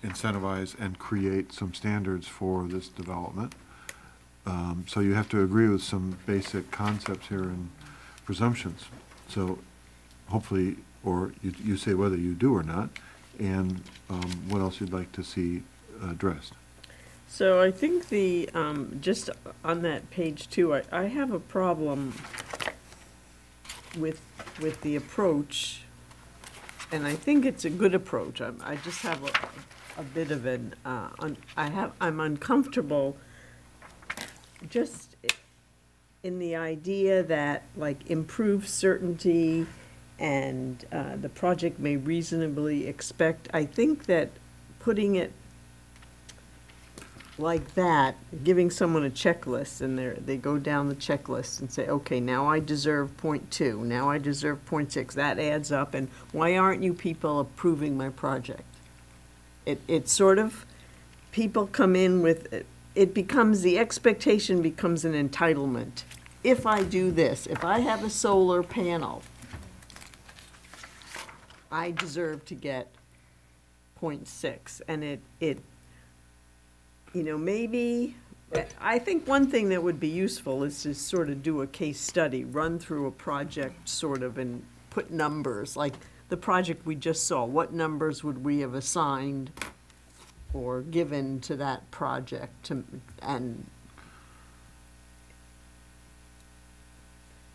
incentivize and create some standards for this development. So you have to agree with some basic concepts here and presumptions. So hopefully, or you say whether you do or not, and what else you'd like to see addressed. So I think just on that page 2, I have a problem with the approach, and I think it's a good approach. I just have a bit of I'm uncomfortable just in the idea that, like, improve certainty and the project may reasonably expect. I think that putting it like that, giving someone a checklist, and they go down the checklist and say, okay, now I deserve point 2, now I deserve point 6, that adds up, and why aren't you people approving my project? It sort of, people come in with, it becomes, the expectation becomes an entitlement. If I do this, if I have a solar panel, I deserve to get point 6, and it maybe, I think one thing that would be useful is to sort of do a case study, run through a project sort of and put numbers, like the project we just saw, what numbers would we have assigned or given to that project? And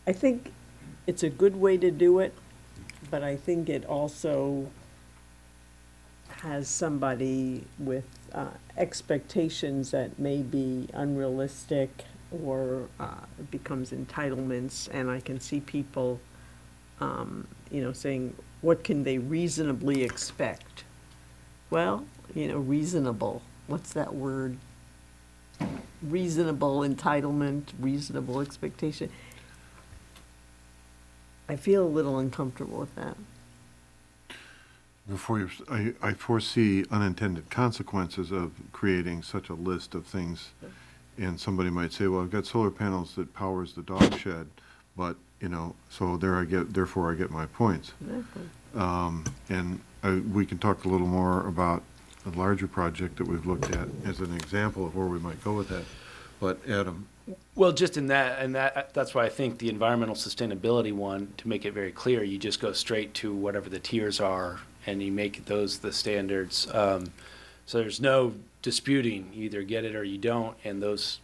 I think it's a good way to do it, but I think it also has somebody with expectations that may be unrealistic, or it becomes entitlements, and I can see people saying, what can they reasonably expect? Well, reasonable, what's that word? Reasonable entitlement, reasonable expectation. I feel a little uncomfortable with that. I foresee unintended consequences of creating such a list of things. And somebody might say, well, I've got solar panels that powers the dog shed, but, so therefore I get my points. Exactly. We can talk a little more about a larger project that we've looked at as an example of where we might go with that. But Adam, Well, just in that's why I think the environmental sustainability one, to make it very clear, you just go straight to whatever the tiers are and you make those the standards. So there's no disputing, you either get it or you don't. And those,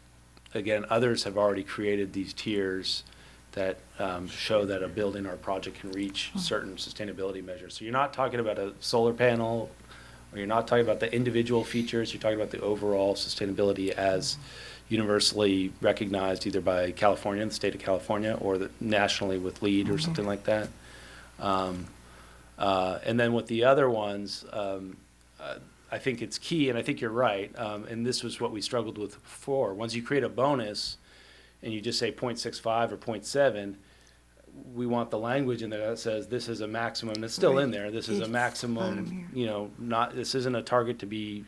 again, others have already created these tiers that show that a building or a project can reach certain sustainability measures. So you're not talking about a solar panel, or you're not talking about the individual features, you're talking about the overall sustainability as universally recognized either by California, the state of California, or nationally with LEED or something like that. And then with the other ones, I think it's key, and I think you're right, and this was what we struggled with before. Once you create a bonus and you just say 0.65 or 0.7, we want the language in there that says this is a maximum, and it's still in there, this is a It's maximum, this isn't a target to be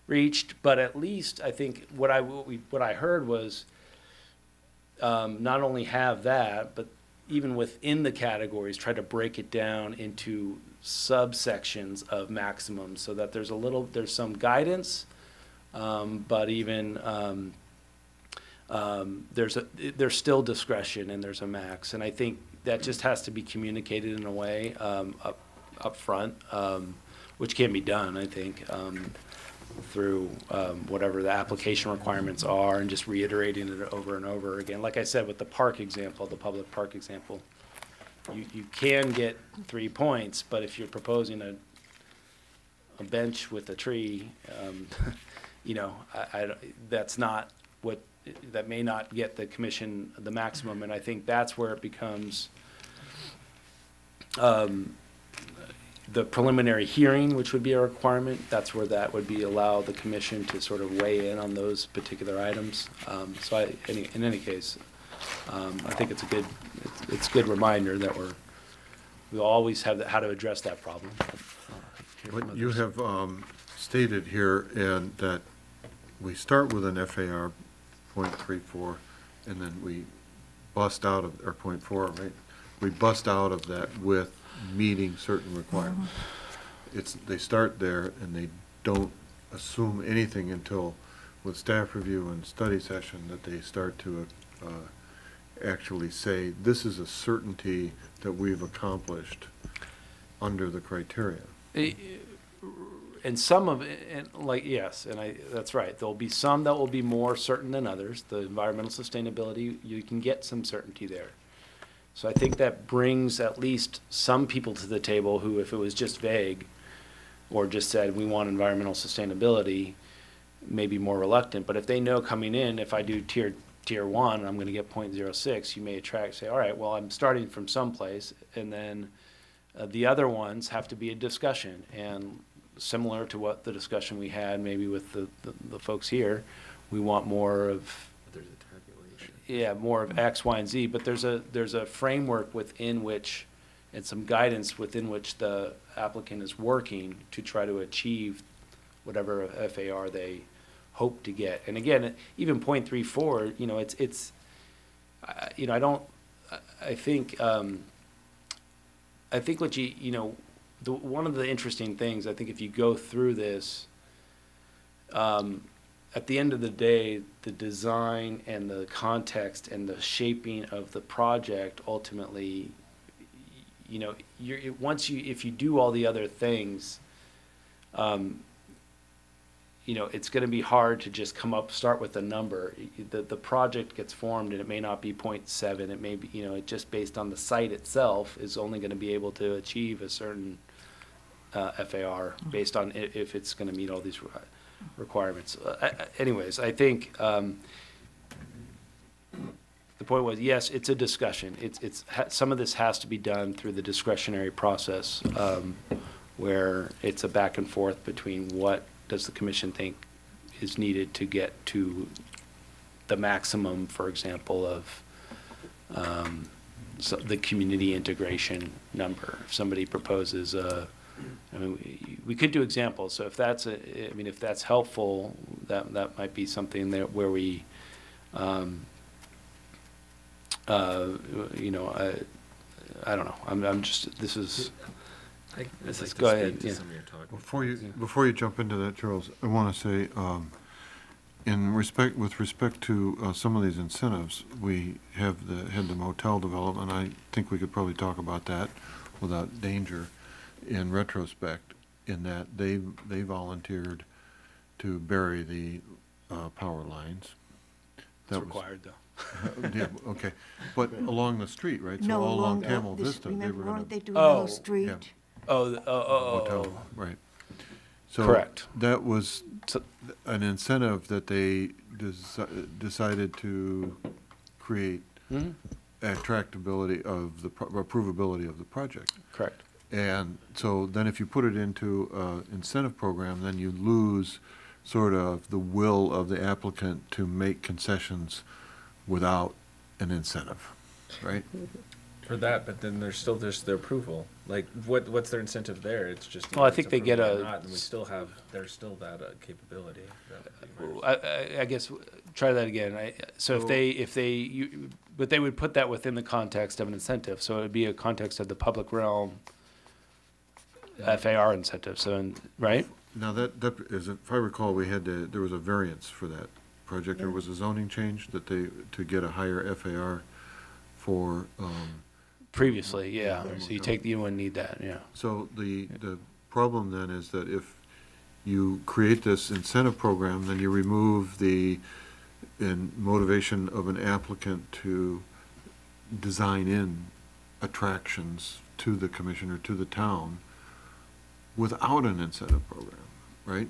reached, but at least I think what I heard was not only have that, but even within the categories, try to break it down into subsections of maximums so that there's some guidance, but even there's still discretion and there's a max. And I think that just has to be communicated in a way up front, which can be done, I think, through whatever the application requirements are, and just reiterating it over and over again. Like I said, with the park example, the public park example, you can get 3 points, but if you're proposing a bench with a tree, that's not that may not get the commission the maximum, and I think that's where it becomes the preliminary hearing, which would be a requirement. That's where that would allow the commission to sort of weigh in on those particular items. In any case, I think it's a good reminder that we always have how to address that problem. what you have stated here, and that we start with an FAR 0.34, and then we bust out of, or 0.4, right? We bust out of that with meeting certain requirements. They start there and they don't assume anything until, with staff review and study session, that they start to actually say, this is a certainty that we've accomplished under the criteria. And some of it, yes, that's right. There'll be some that will be more certain than others. The environmental sustainability, you can get some certainty there. So I think that brings at least some people to the table who, if it was just vague, or just said, we want environmental sustainability, may be more reluctant. But if they know coming in, if I do tier 1, I'm going to get 0.06, you may say, all right, well, I'm starting from someplace, and then the other ones have to be a discussion. And similar to what the discussion we had maybe with the folks here, we want more of, more of X, Y, and Z, but there's a framework within which, and some guidance within which the applicant is working to try to achieve whatever FAR they hope to get. And again, even 0.34, it's I think what one of the interesting things, I think if you go through this, at the end of the day, the design and the context and the shaping of the project ultimately, if you do all the other things, it's going to be hard to just start with a number. The project gets formed and it may not be 0.7. It may be, it just based on the site itself is only going to be able to achieve a certain FAR based on if it's going to meet all these requirements. Anyways, I think the the point was, yes, it's a discussion. Some of this has to be done through the discretionary process, where it's a back and forth between what does the commission think is needed to get to the maximum, for example, of so the community integration number. If somebody proposes I mean, we could do examples. So if that's if that's helpful, that might be something that where we, I don't know. I'm just, this is, go ahead. Yeah. Before you jump into that, Charles, I want to say, with respect to some of these incentives, we had the motel development. I think we could probably talk about that without danger in retrospect, in that they volunteered to bury the power lines. It's required, though. Yeah, okay, but along the street, right? So No, all along along Camel this, Vista, they remember, were gonna. weren't they doing Oh. Little Street? Yeah. Motel. Right. So Correct. that was an incentive that they decided to create attractability of the, approvability of the project. Correct. And so then if you put it into an incentive program, then you lose sort of the will of the applicant to make concessions without an incentive, right? For that, but then there's their approval. Like, what's their incentive there? It's just. Well, I think they get approval or a- not, and there's still that capability. That would be my I guess, try that again. So but they would put that within the context of an incentive. So it would be a context of the public realm FAR incentive, right? Now that is, if I recall, there was a variance for that project. There was a zoning change to get a higher FAR for, Previously, yeah. So you wouldn't need that, yeah. so the problem then is that if you create this incentive program, then you remove the motivation of an applicant to design in attractions to the commissioner, to the town, without an incentive program, right?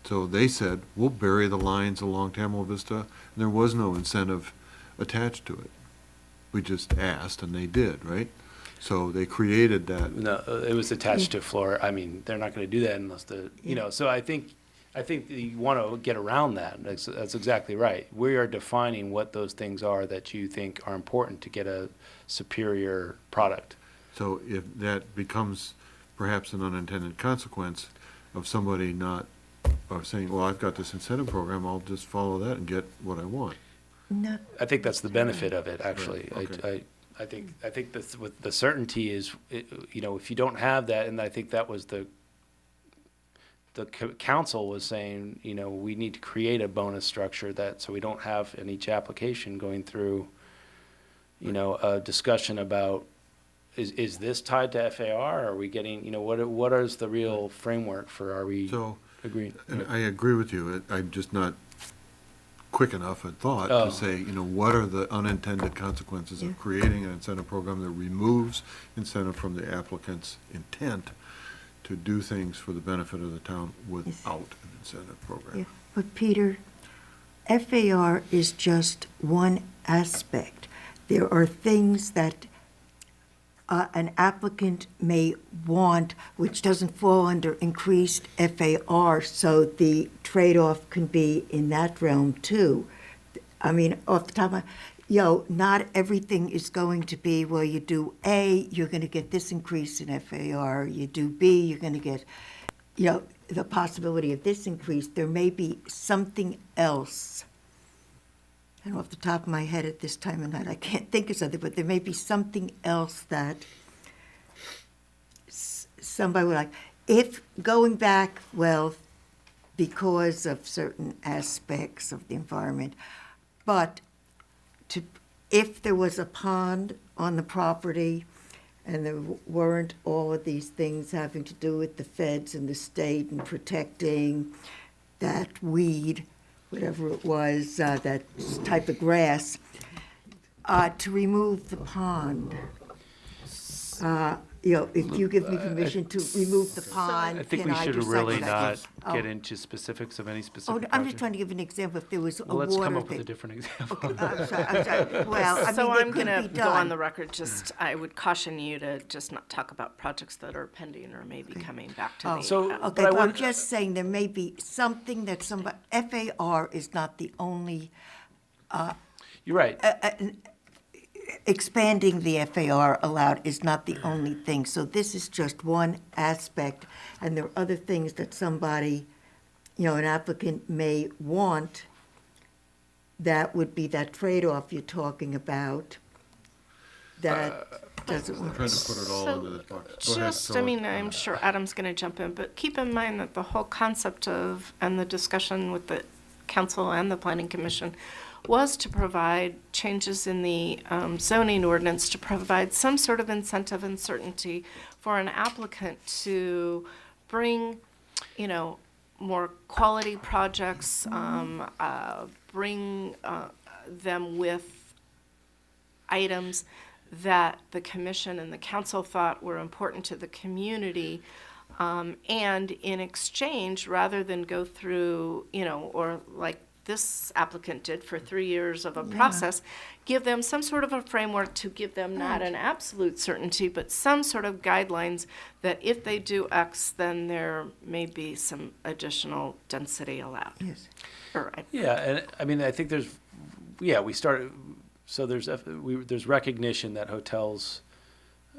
So they said, we'll bury the lines along Tamil Vista, and there was no incentive attached to it. We just asked, and they did, right? So they created that. No, it was attached to floor. I mean, they're not going to do that unless so I think you want to get around that. That's exactly right. We are defining what those things are that you think are important to get a superior product. So if that becomes perhaps an unintended consequence of somebody saying, well, I've got this incentive program, I'll just follow that and get what I want. No, I think that's the benefit of it, actually. Right, okay. I think that with the certainty is, if you don't have that, and I think that was the council was saying, we need to create a bonus structure so we don't have in each application going through, a discussion about, is this tied to FAR? Are we getting, what is the real framework for, are we So, agreeing? and I agree with you. I'm just not quick enough at thought Oh. to say, what are the unintended consequences of creating an incentive program that removes incentive from the applicant's intent to do things for the benefit of the town without an incentive program? yeah. But Peter, FAR is just one aspect. There are things that an applicant may want, which doesn't fall under increased FAR, so the trade-off can be in that realm too. I mean, off the top of my, not everything is going to be, well, you do A, you're going to get this increase in FAR. You do B, you're going to get, the possibility of this increase. There may be something else. And off the top of my head at this time of night, I can't think of something, but there may be something else that somebody would like. If going back, well, because of certain aspects of the environment, but if there was a pond on the property and there weren't all of these things having to do with the feds and the state and protecting that weed, whatever it was, that type of grass, to remove the pond. if you give me permission to remove the pond, I think can we I should decide really that? not get into specifics of any Oh, specific no, I'm just project. trying to give an example. If there was a Well, water let's thing. come up with a different example. I'm sorry. Well, I So mean, I'm it could gonna be go on done. the record, just, I would caution you to just not talk about projects that are pending or maybe coming back to Oh, the. So- okay, but I but I'm would- just saying there may be something that somebody, FAR is not the only, You're right. expanding the FAR allowed is not the only thing. So this is just one aspect, and there are other things that somebody, an applicant may want that would be that trade-off you're talking about that doesn't work. Trying to put it all So, into this box. Go ahead, Just, I Phyllis. mean, I'm sure Adam's gonna jump in, but keep in mind that the whole concept of, and the discussion with the council and the planning commission was to provide changes in the zoning ordinance to provide some sort of incentive and certainty for an applicant to bring, more quality projects, bring them with items that the commission and the council thought were important to the community. And in exchange, rather than go through, or like this applicant did for 3 years of a process, give them some sort of a framework to give them not an absolute certainty, but some sort of guidelines that if they do X, then there may be some additional density allowed. Yes. Or, Yeah, and I mean, I think we started, so there's recognition that hotels,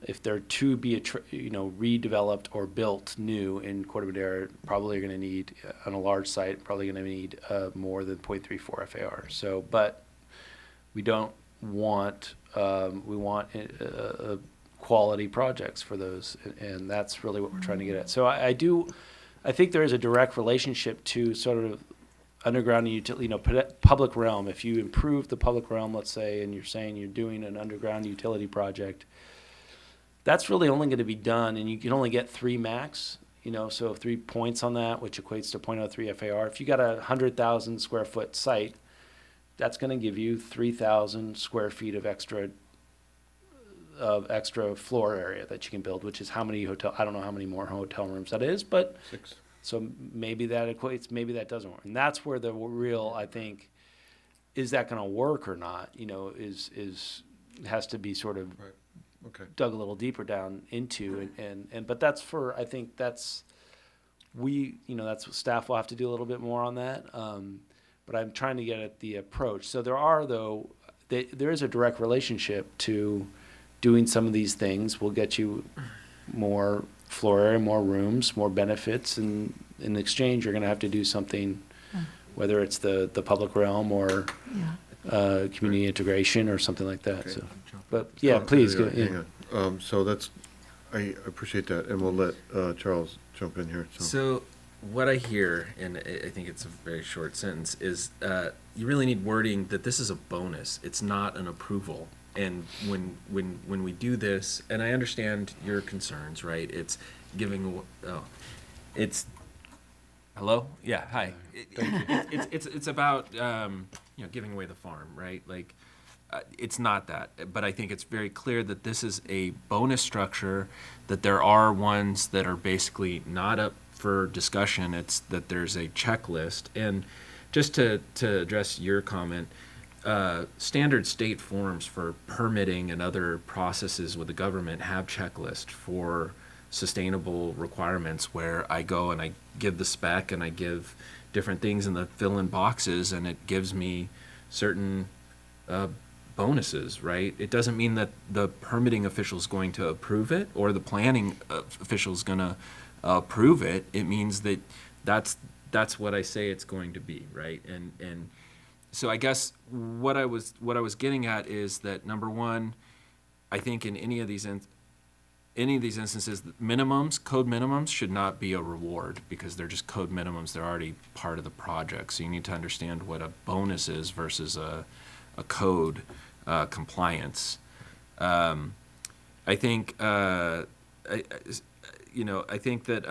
if they're to be, redeveloped or built new in Corte Madera, probably are gonna need, on a large site, probably gonna need more than 0.34 FAR. So, but we don't want, we want quality projects for those, and that's really what we're trying to get at. So I think there is a direct relationship to sort of underground and utility, public realm. If you improve the public realm, let's say, and you're saying you're doing an underground utility project, that's really only going to be done, and you can only get 3 max, so 3 points on that, which equates to 0.03 FAR. If you got a 100,000 square foot site, that's going to give you 3,000 square feet of extra floor area that you can build, which is I don't know how many more hotel rooms that is, but 6. so maybe that equates, maybe that doesn't work. And that's where the real, I think, is that going to work or not, has to be sort of Right. Okay. dug a little deeper down into, but that's I think that's that's what staff will have to do a little bit more on that. But I'm trying to get at the approach. So there is a direct relationship to doing some of these things will get you more floor area, more rooms, more benefits, and in exchange, you're going to have to do something, whether it's the public realm or community integration or something like that. Okay. So, but yeah, please go. Hang Yeah. on. So I appreciate that, and we'll let Charles jump in here. So what I hear, and I think it's a very short sentence, is you really need wording that this is a bonus. It's not an approval. And when we do this, and I understand your concerns, right? It's giving. It's. Hello. Yeah. Hi. It's about giving away the farm, right? Like. It's not that, but I think it's very clear that this is a bonus structure, that there are ones that are basically not up for discussion. It's that there's a checklist. And just to address your comment, standard state forms for permitting and other processes with the government have checklists for sustainable requirements where I go and I give the spec and I give different things in the fill-in boxes, and it gives me certain bonuses, right? It doesn't mean that the permitting official is going to approve it or the planning official is going to approve it. It means that that's what I say it's going to be, right? And so I guess what I was getting at is that, number one, I think in any of these instances, code minimums should not be a reward because they're just code minimums. They're already part of the project. So you need to understand what a bonus is versus a code compliance. I think I think that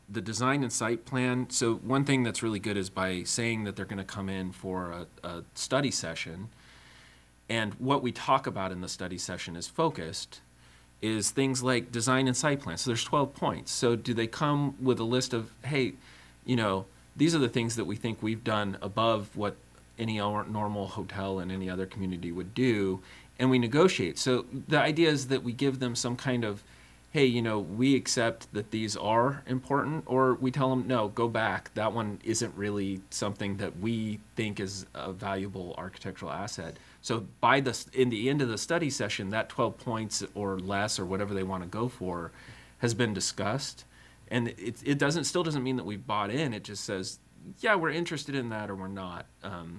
the design and site plan. So one thing that's really good is by saying that they're going to come in for a study session, and what we talk about in the study session is focused. is things like design and site plan. So there's 12 points. So do they come with a list of, hey, you know, these are the things that we think we've done above what any normal hotel in any other community would do, and we negotiate. So the idea is that we give them some kind of, hey, you know, we accept that these are important, or we tell them, no, go back. That one isn't really something that we think is a valuable architectural asset. So in the end of the study session, that 12 points or less or whatever they want to go for has been discussed. And it still doesn't mean that we've bought in. It just says, yeah, we're interested in that or we're not,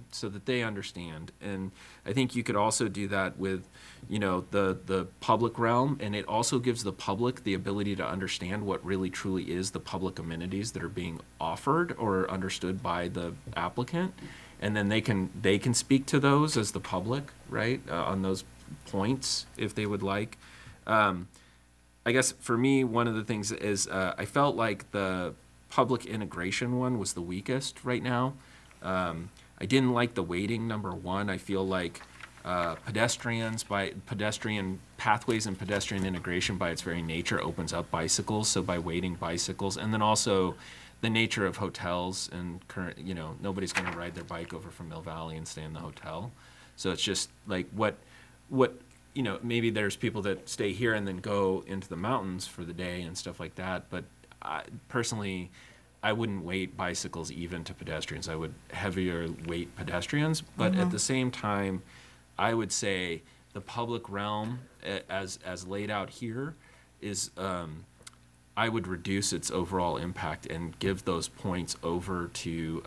so that they understand. And I think you could also do that with, you know, the public realm, and it also gives the public the ability to understand what really truly is the public amenities that are being offered or understood by the applicant. And then they can speak to those as the public, right, on those points if they would like. I guess for me, one of the things is I felt like the public integration one was the weakest right now. I didn't like the weighting, number one. I feel like pedestrian pathways and pedestrian integration by its very nature opens up bicycles. So by weighting bicycles, and then also the nature of hotels and current, you know, nobody's going to ride their bike over from Mill Valley and stay in the hotel. So it's just like what, you know, maybe there's people that stay here and then go into the mountains for the day and stuff like that. But personally, I wouldn't weight bicycles even to pedestrians. I would heavier weight pedestrians. But at the same time, I would say the public realm, as laid out here, is I would reduce its overall impact and give those points over to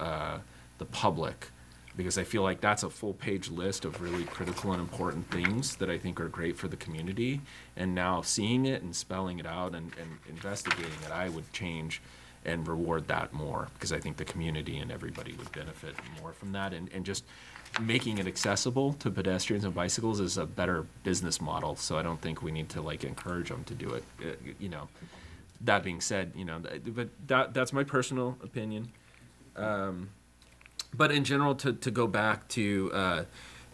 the public, because I feel like that's a full page list of really critical and important things that I think are great for the community. And now seeing it and spelling it out and investigating it, I would change and reward that more, because I think the community and everybody would benefit more from that. And just making it accessible to pedestrians and bicycles is a better business model. So I don't think we need to like encourage them to do it. You know, that being said, you know, but that's my personal opinion. But in general, to go back to,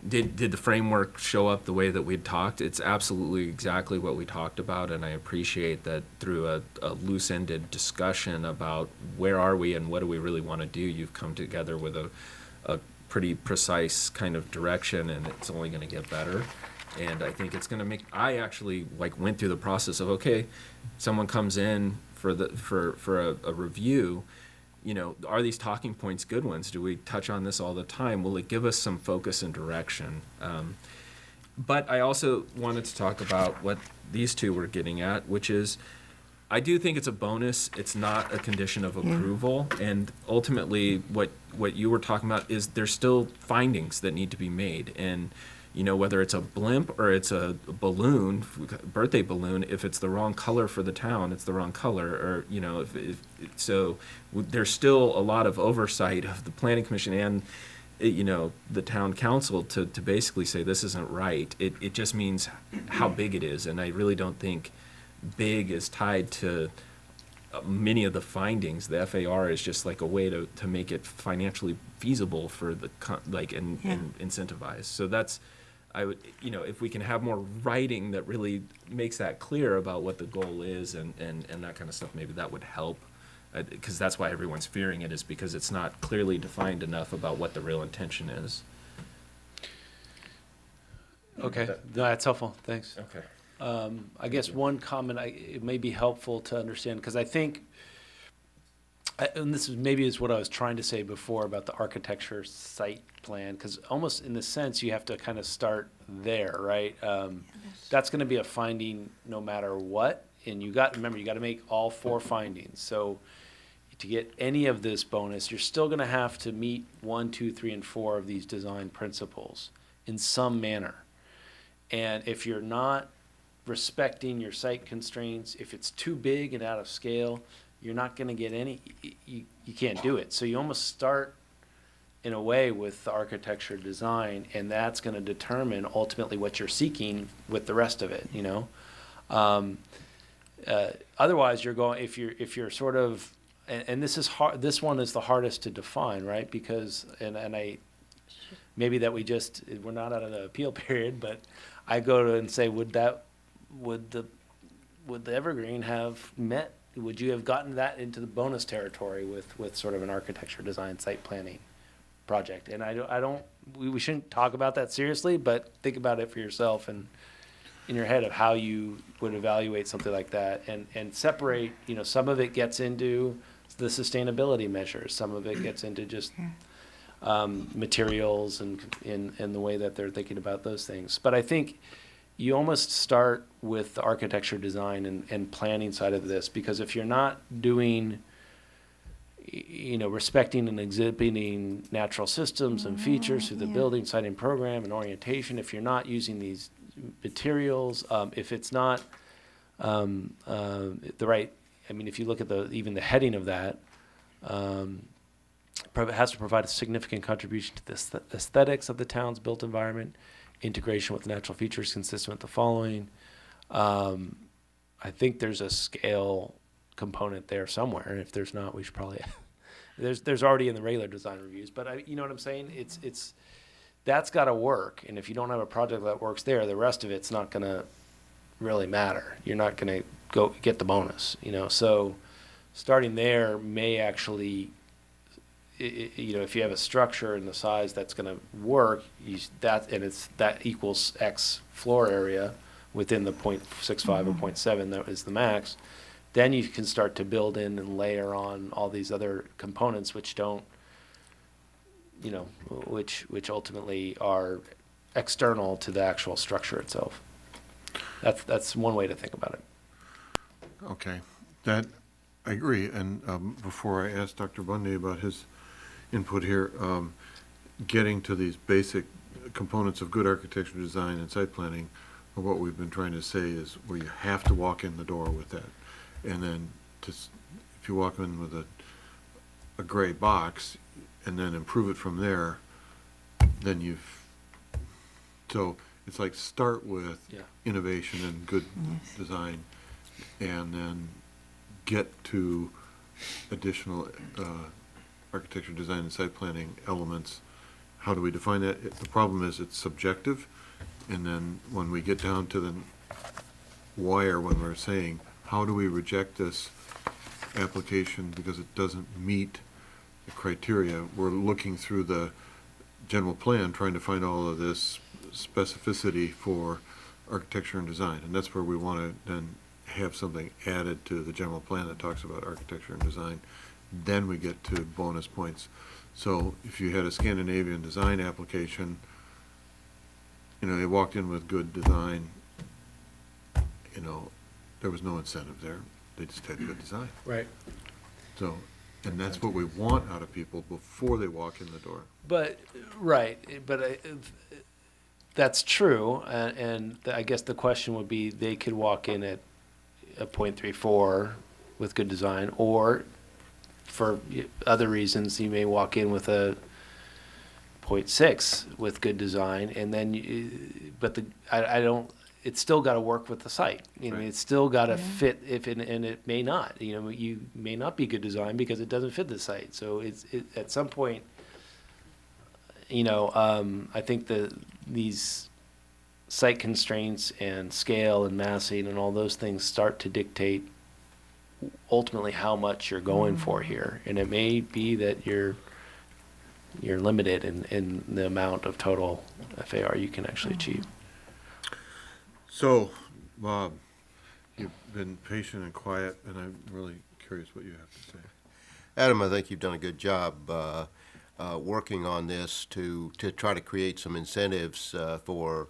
did the framework show up the way that we'd talked? It's absolutely exactly what we talked about, and I appreciate that through a loose-ended discussion about where are we and what do we really want to do, you've come together with a pretty precise kind of direction, and it's only going to get better. And I think it's going to make, I actually like went through the process of, okay, someone comes in for a review, you know, are these talking points good ones? Do we touch on this all the time? Will it give us some focus and direction? But I also wanted to talk about what these two were getting at, which is, I do think it's a bonus. It's not a condition of approval. And ultimately, what you were talking about is there's still findings that need to be made. And, you know, whether it's a blimp or it's a balloon, birthday balloon, if it's the wrong color for the town, it's the wrong color. Or, you know, so there's still a lot of oversight of the planning commission and, you know, the town council to basically say this isn't right. It just means how big it is. And I really don't think big is tied to many of the findings. The FAR is just like a way to make it financially feasible for the and incentivize. So that's, I would, you know, if we can have more writing that really makes that clear about what the goal is and that kind of stuff, maybe that would help. Because that's why everyone's fearing it, is because it's not clearly defined enough about what the real intention is. Okay, that's helpful, thanks. Okay. I guess one comment, it may be helpful to understand, because I think, and this is maybe is what I was trying to say before about the architecture site plan, because almost in the sense you have to kind of start there, right? That's going to be a finding no matter what, and remember, you got to make all 4 findings. So to get any of this bonus, you're still going to have to meet 1, 2, 3, and 4 of these design principles in some manner. And if you're not respecting your site constraints, if it's too big and out of scale, you're not going to get any, you can't do it. So you almost start in a way with the architecture design, and that's going to determine ultimately what you're seeking with the rest of it, you know. Otherwise you're going, if you're sort of, and this is hard, this one is the hardest to define, right? Because, and I, maybe that we're not out of the appeal period, but I go to and say, would the would the Evergreen have met, would you have gotten that into the bonus territory with sort of an architecture, design, site planning project? And we shouldn't talk about that seriously, but think about it for yourself and in your head of how you would evaluate something like that, and separate, some of it gets into the sustainability measures, some of it gets into just materials and the way that they're thinking about those things. But I think you almost start with the architecture, design, and planning side of this, because if you're not doing, respecting and exhibiting natural systems and features through the building, siting program, and orientation, if you're not using these materials, if it's not the right, if you look at even the heading of that, it has to provide a significant contribution to the aesthetics of the town's built environment, integration with natural features consistent with the following. I think there's a scale component there somewhere. If there's not, we should probably there's already in the regular design reviews, but you know what I'm saying? It's that's got to work. And if you don't have a project that works there, the rest of it's not going to really matter. You're not going to go get the bonus, So starting there may actually, if you have a structure and the size that's going to work, that equals X floor area within the 0.65 or 0.7 that is the max, then you can start to build in and layer on all these other components which don't, which ultimately are external to the actual structure itself. That's one way to think about it. Okay, that, I agree, and before I ask Dr. Bundy about his input here, getting to these basic components of good architecture, design, and site planning, what we've been trying to say is where you have to walk in the door with that. And then if you walk in with a gray box and then improve it from there, then so it's like start with innovation and good design, and then get to additional architecture, design, and site planning elements. How do we define that? The problem is it's subjective, and then when we get down to the wire, when we're saying, how do we reject this application because it doesn't meet the criteria, we're looking through the general plan, trying to find all of this specificity for architecture and design, and that's where we want to then have something added to the general plan that talks about architecture and design. Then we get to bonus points. So if you had a Scandinavian design application, they walked in with good design, there was no incentive there. They just had good design. Right. So, and that's what we want out of people before they walk in the door. But, right, but that's true, and I guess the question would be, they could walk in at a 0.34 with good design, or for other reasons, you may walk in with a 0.6 with good design, and then, it's still got to work with the site. It's still got to fit, and it may not. You may not be good design because it doesn't fit the site. So at some point, I think these site constraints and scale and massing and all those things start to dictate ultimately how much you're going for here. And it may be that you're limited in the amount of total FAR you can actually achieve. So, Bob, you've been patient and quiet, and I'm really curious what you have to say. Adam, I think you've done a good job working on this to try to create some incentives for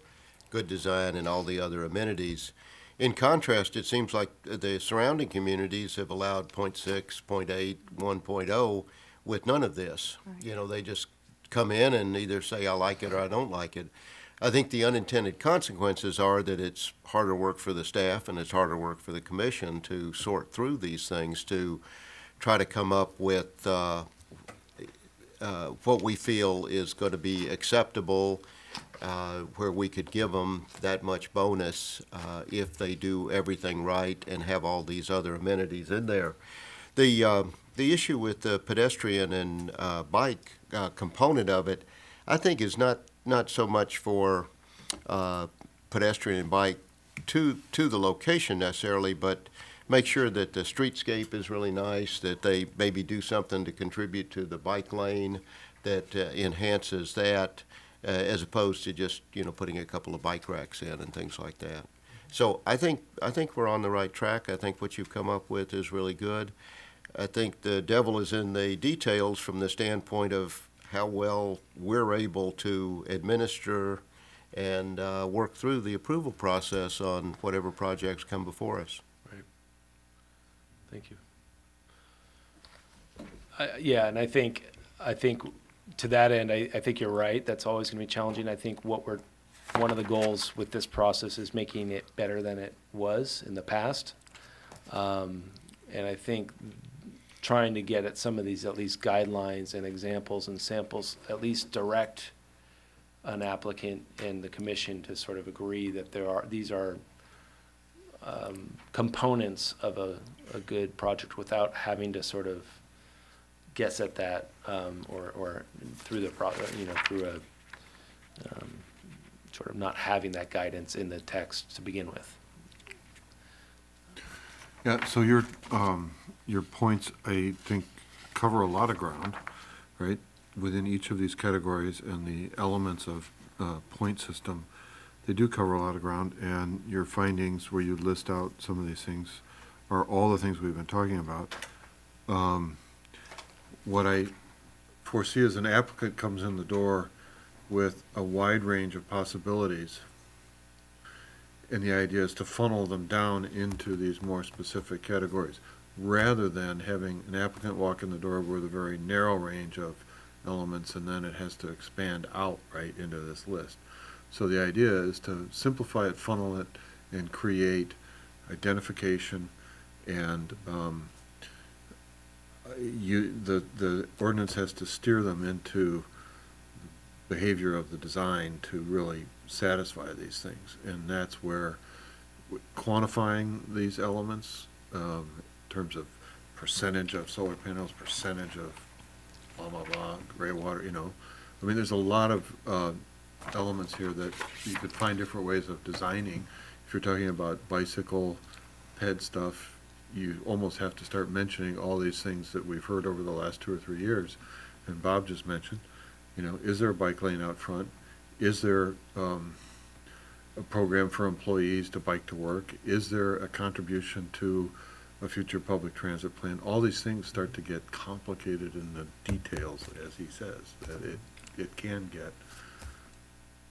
good design and all the other amenities. In contrast, it seems like the surrounding communities have allowed 0.6, 0.8, 1.0 with none of this. Right. They just come in and either say, I like it or I don't like it. I think the unintended consequences are that it's harder work for the staff and it's harder work for the commission to sort through these things to try to come up with what we feel is going to be acceptable, where we could give them that much bonus if they do everything right and have all these other amenities in there. The issue with the pedestrian and bike component of it, I think, is not so much for pedestrian and bike to the location necessarily, but make sure that the streetscape is really nice, that they maybe do something to contribute to the bike lane that enhances that, as opposed to just, putting a couple of bike racks in and things like that. So I think we're on the right track. I think what you've come up with is really good. I think the devil is in the details from the standpoint of how well we're able to administer and work through the approval process on whatever projects come before us. Right. Thank you. Yeah, and I think to that end, I think you're right. That's always going to be challenging. I think one of the goals with this process is making it better than it was in the past. And I think trying to get at some of these, at least guidelines and examples and samples, at least direct an applicant and the commission to sort of agree that these are components of a good project without having to sort of guess at that, or through through a sort of not having that guidance in the text to begin with. Yeah, so your points, I think, cover a lot of ground, right? Within each of these categories and the elements of point system, they do cover a lot of ground, and your findings where you list out some of these things are all the things we've been talking about. What I foresee as an applicant comes in the door with a wide range of possibilities, and the idea is to funnel them down into these more specific categories, rather than having an applicant walk in the door with a very narrow range of elements, and then it has to expand out right into this list. So the idea is to simplify it, funnel it, and create identification, and the ordinance has to steer them into behavior of the design to really satisfy these things. And that's where quantifying these elements, in terms of percentage of solar panels, percentage of blah, blah, blah, gray water, I mean, there's a lot of elements here that you could find different ways of designing. If you're talking about bicycle ped stuff, you almost have to start mentioning all these things that we've heard over the last 2 or 3 years. And Bob just mentioned, is there a bike lane out front? Is there a program for employees to bike to work? Is there a contribution to a future public transit plan? All these things start to get complicated in the details, as he says, that it can get.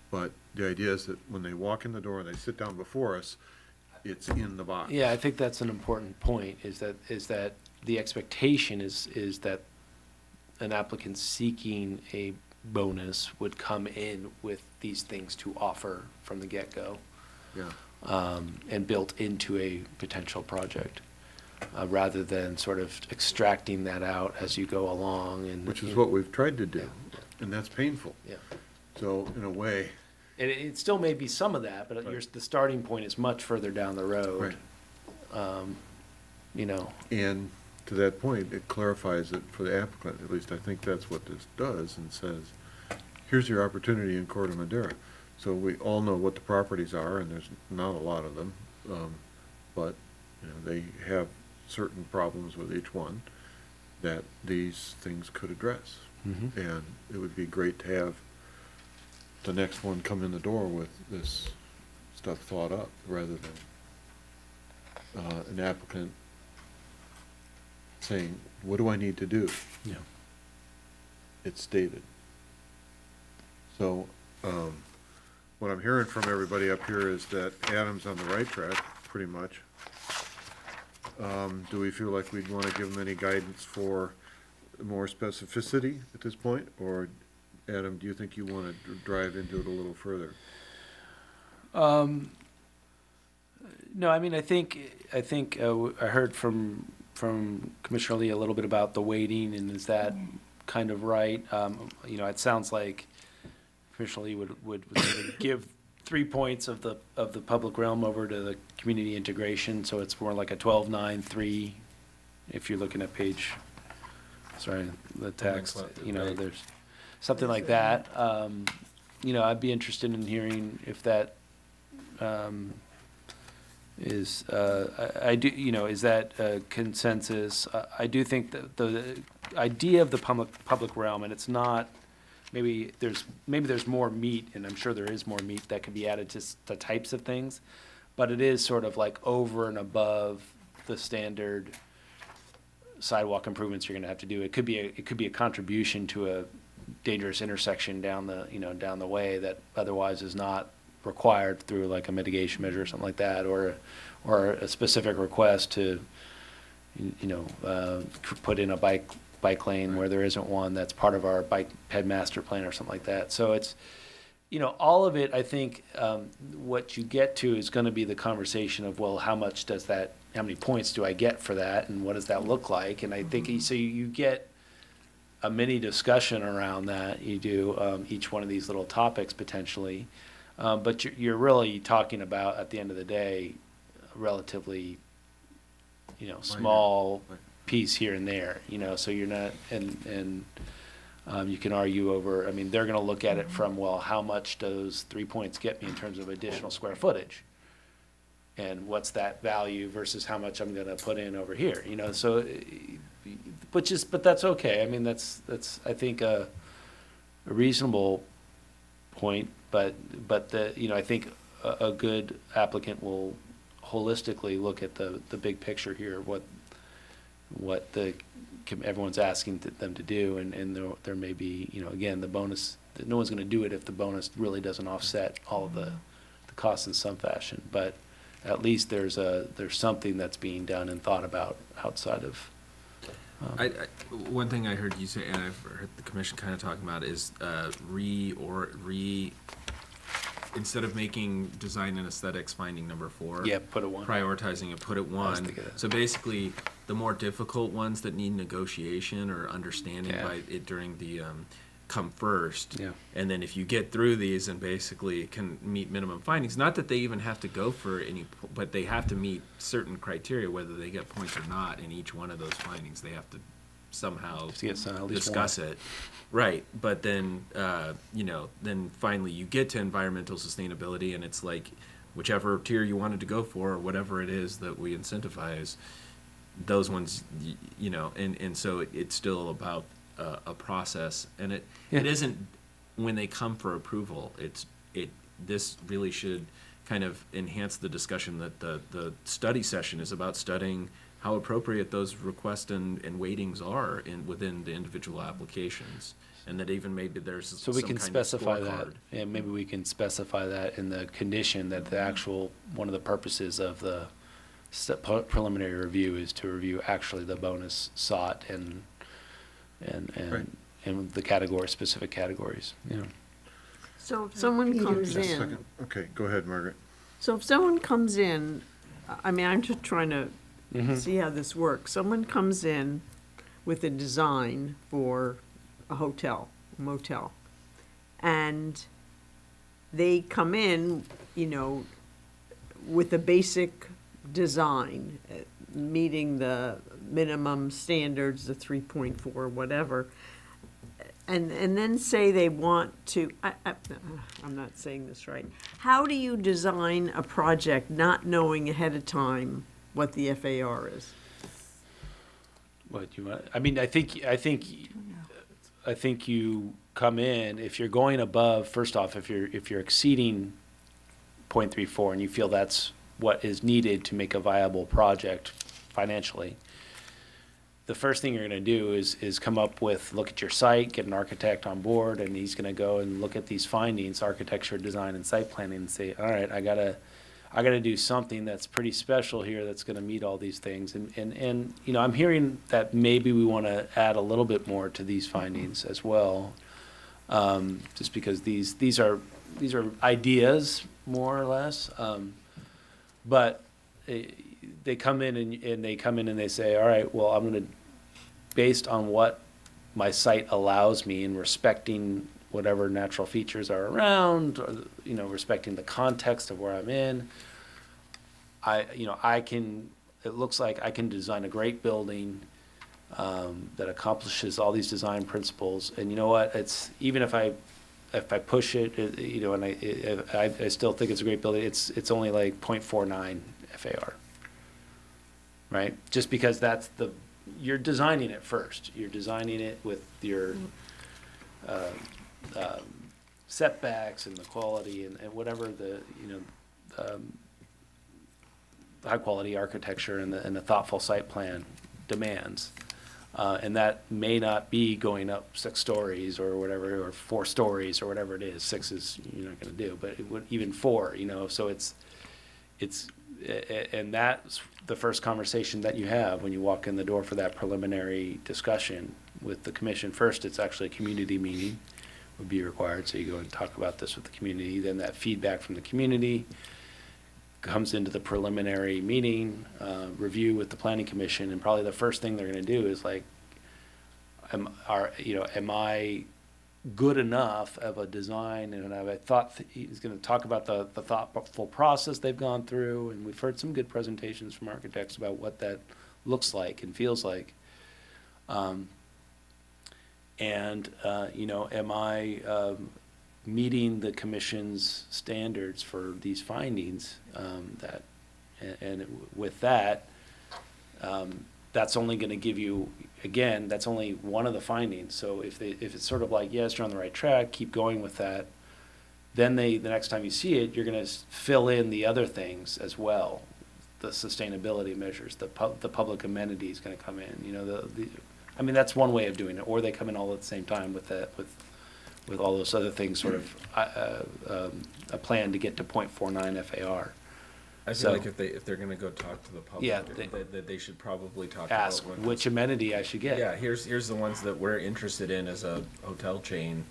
But the idea is that when they walk in the door and they sit down before us, it's in the box. Yeah, I think that's an important point, is that the expectation is that an applicant seeking a bonus would come in with these things to offer from the get-go. Yeah. And built into a potential project, rather than sort of extracting that out as you go along. And Which is what we've tried to do, Yeah. and that's painful. Yeah. So in a way, And it still may be some of that, but the starting point is much further down the road. Right. And to that point, it clarifies it for the applicant. At least I think that's what this does, and says, here's your opportunity in Corte Madera. So we all know what the properties are, and there's not a lot of them, but they have certain problems with each one that these things could address. Mhm. And it would be great to have the next one come in the door with this stuff thought up, rather than an applicant saying, what do I need to do? Yeah. It's stated. So, what I'm hearing from everybody up here is that Adam's on the right track, pretty much. Do we feel like we'd want to give him any guidance for more specificity at this point? Or, Adam, do you think you want to drive into it a little further? No, I mean, I think I heard from Commissioner Lee a little bit about the weighting, and is that kind of right? It sounds like Commissioner Lee would sort of give 3 points of the public realm over to the community integration, so it's more like a 12-9-3. If you're looking at the text, there's something like that. I'd be interested in hearing if that I do, is that consensus? I do think that the idea of the public realm, and it's not, maybe there's more meat, and I'm sure there is more meat that could be added to the types of things, but it is sort of like over and above the standard sidewalk improvements you're gonna have to do. It could be a contribution to a dangerous intersection down the way that otherwise is not required through like a mitigation measure or something like that, or a specific request to, put in a bike lane where there isn't one that's part of our bike ped master plan or something like that. So it's, all of it, I think, what you get to is gonna be the conversation of, well, how many points do I get for that, and what does that look like? And I think, so you get a mini discussion around that. You do each one of these little topics potentially, but you're really talking about, at the end of the day, a relatively, small piece here and there. So you're not, and you can argue over. I mean, they're going to look at it from, well, how much does 3 points get me in terms of additional square footage, and what's that value versus how much I'm going to put in over here. So. But that's okay. I mean, that's I think a reasonable point. But I think a good applicant will holistically look at the big picture here, what everyone's asking them to do, and there may be, again, the bonus. No one's going to do it if the bonus really doesn't offset all of the costs in some fashion. But at least there's something that's being done and thought about outside of. One thing I heard you say, and I've heard the commission kind of talking about, is instead of making design and aesthetics finding number 4. Yeah, put it 1. Prioritizing it, put it 1. So basically, the more difficult ones that need negotiation or understanding by it during the come first. Yeah. And then if you get through these and basically can meet minimum findings, not that they even have to go for any, but they have to meet certain criteria, whether they get points or not in each one of those findings. They have to somehow discuss it. Right. But then, then finally you get to environmental sustainability, and it's like whichever tier you wanted to go for, or whatever it is that we incentivize, those ones, and so it's still about a process, and it isn't when they come for approval. This really should kind of enhance the discussion that the study session is about, studying how appropriate those requests and weightings are within the individual applications, and that even maybe there's so we can specify that, and maybe we can specify that in the condition that the actual one of the purposes of the preliminary review is to review actually the bonus sought and the specific categories. So if someone comes Just a in, second. Okay, go ahead, Margaret. so if someone comes in, I mean, I'm just trying to see how this works. Someone comes in with a design for a motel, and they come in, with a basic design, meeting the minimum standards, the 3.4, whatever, and then say they want to, I'm not saying this right. How do you design a project not knowing ahead of time what the FAR is? What you want? I mean, I think you come in, if you're going above. First off, if you're exceeding 0.34 and you feel that's what is needed to make a viable project financially, the first thing you're going to do is come up with, look at your site, get an architect on board, and he's going to go and look at these findings, architecture, design, and site planning, and say, all right, I gotta do something that's pretty special here that's going to meet all these things. And I'm hearing that maybe we want to add a little bit more to these findings as well, just because these are ideas more or less, but they come in and they say, all right, well, I'm going to, based on what my site allows me and respecting whatever natural features are around, or, respecting the context of where I'm in, it looks like I can design a great building that accomplishes all these design principles. And you know what? It's, even if I push it, and I still think it's a great building, it's only like 0.49, FAR. Right? Just because you're designing it first. You're designing it with your setbacks and the quality and whatever the, high quality architecture and the thoughtful site plan demands. And that may not be going up 6 stories or whatever, or 4 stories or whatever it is. 6 is you're not gonna do, but it would, even 4, so and that's the first conversation that you have when you walk in the door for that preliminary discussion with the commission. First, it's actually a community meeting would be required, so you go and talk about this with the community. Then that feedback from the community comes into the preliminary meeting, review with the planning commission, and probably the first thing they're gonna do is like, am I good enough of a design? And I thought he's gonna talk about the thoughtful process they've gone through, and we've heard some good presentations from architects about what that looks like and feels like. Am I meeting the commission's standards for these findings, with that, that's only going to give you, again, that's only one of the findings. So if it's sort of like, yes, you're on the right track, keep going with that, then the next time you see it, you're going to fill in the other things as well, the sustainability measures, the public amenity is going to come in, that's one way of doing it, or they come in all at the same time with all those other things, sort of a plan to get to 0.49 FAR. I feel like if they're gonna go talk to the public, Yeah, that they should probably talk Ask about which amenity I should get. Yeah, here's the ones that we're interested in as a hotel chain.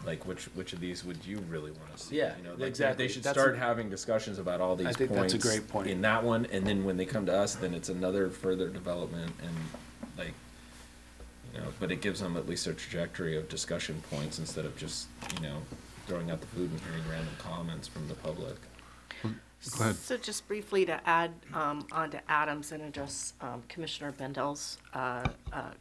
Like which of these would you really want to see? Yeah, exactly. They should That's start having discussions about all these I think points. that's a great point. In that one, and then when they come to us, then it's another further development and like. But it gives them at least a trajectory of discussion points instead of just, throwing out the food and hearing random comments from the public. Go ahead. So just briefly to add on to Adams and address Commissioner Bendel's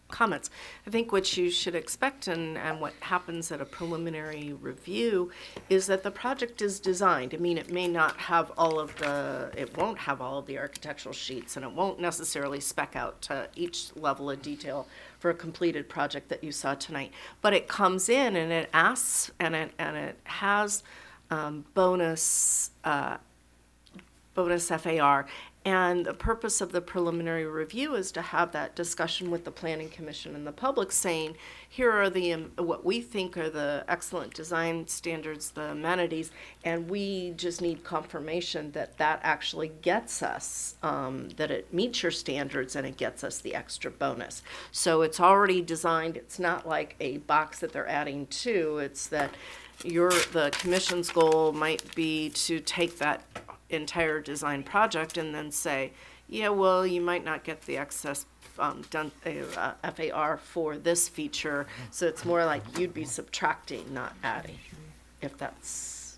comments, I think what you should expect and what happens at a preliminary review is that the project is designed. I mean, it may not have it won't have all of the architectural sheets, and it won't necessarily spec out to each level of detail for a completed project that you saw tonight. But it comes in and it asks, and it has bonus FAR. And the purpose of the preliminary review is to have that discussion with the Planning Commission and the public saying, here are what we think are the excellent design standards, the amenities, and we just need confirmation that actually gets us, that it meets your standards and it gets us the extra bonus. So it's already designed. It's not like a box that they're adding to. It's that the commission's goal might be to take that entire design project and then say, yeah, well, you might not get the excess FAR for this feature. So it's more like you'd be subtracting, not adding, if that's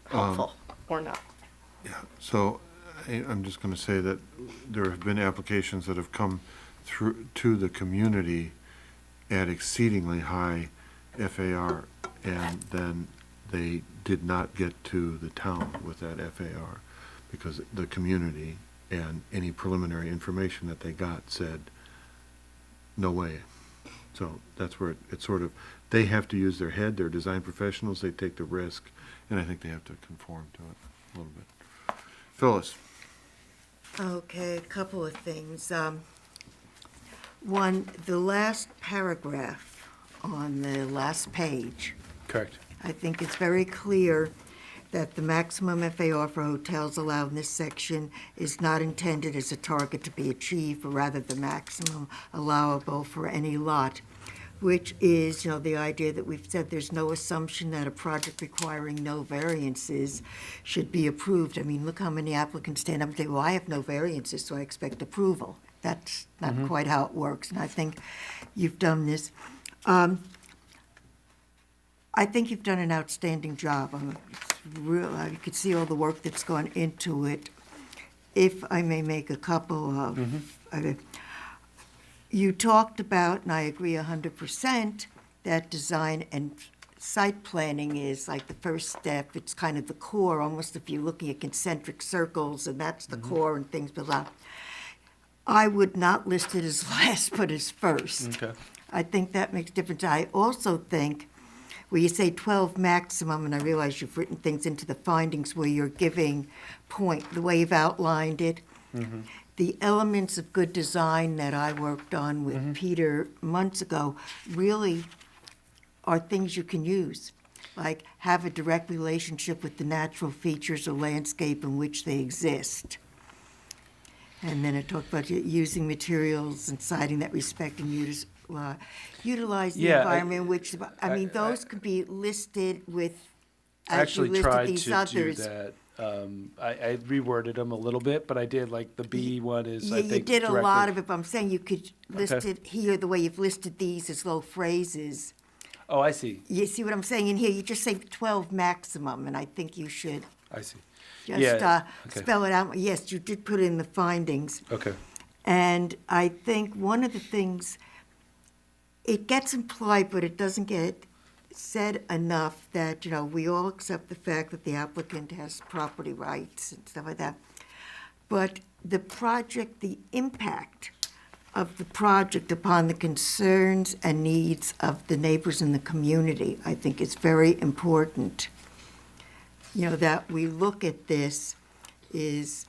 helpful or not. Yeah, so I'm just going to say that there have been applications that have come through to the community at exceedingly high FAR, and then they did not get to the town with that FAR because the community and any preliminary information that they got said, no way. So that's where it's sort of, they have to use their head, they're design professionals, they take the risk, and I think they have to conform to it a little bit. Phyllis. Okay, a couple of things. One, the last paragraph on the last page, Correct. I think it's very clear that the maximum FAR for hotels allowed in this section is not intended as a target to be achieved, but rather the maximum allowable for any lot, which is, the idea that we've said there's no assumption that a project requiring no variances should be approved. I mean, look how many applicants stand up and say, well, I have no variances, so I expect approval. That's not quite how it works, and I think you've done this. I think you've done an outstanding job. You could see all the work that's gone into it. If I may make a couple of, you talked about, and I agree 100%, that design and site planning is like the first step. It's kind of the core, almost if you're looking at concentric circles, and that's the core and things, blah, blah. I would not list it as last, but as first. Okay. I think that makes a difference. I also think, where you say 12 maximum, and I realize you've written things into the findings where you're giving point, the way you've outlined it, the elements of good design that I worked on with Peter months ago really are things you can use, like have a direct relationship with the natural features or landscape in which they exist. And then it talked about using materials and siding that respect and utilize the Yeah, environment, which, I mean, I- those could be listed with, I as you actually listed tried these to do others. that. I reworded them a little bit, but I did like the B one is, I Yeah, think, you did a lot directly- of it, but I'm saying you could list Okay. it here, the way you've listed these as little phrases. Oh, I see. You see what I'm saying in here? You just say 12 maximum, and I think you should I see. just Yeah, okay. spell it out. Yes, you did put it in the findings. Okay. And I think one of the things, it gets implied, but it doesn't get said enough that, you know, we all accept the fact that the applicant has property rights and stuff like that. But the project, the impact of the project upon the concerns and needs of the neighbors in the community, I think is very important. You know, that we look at this is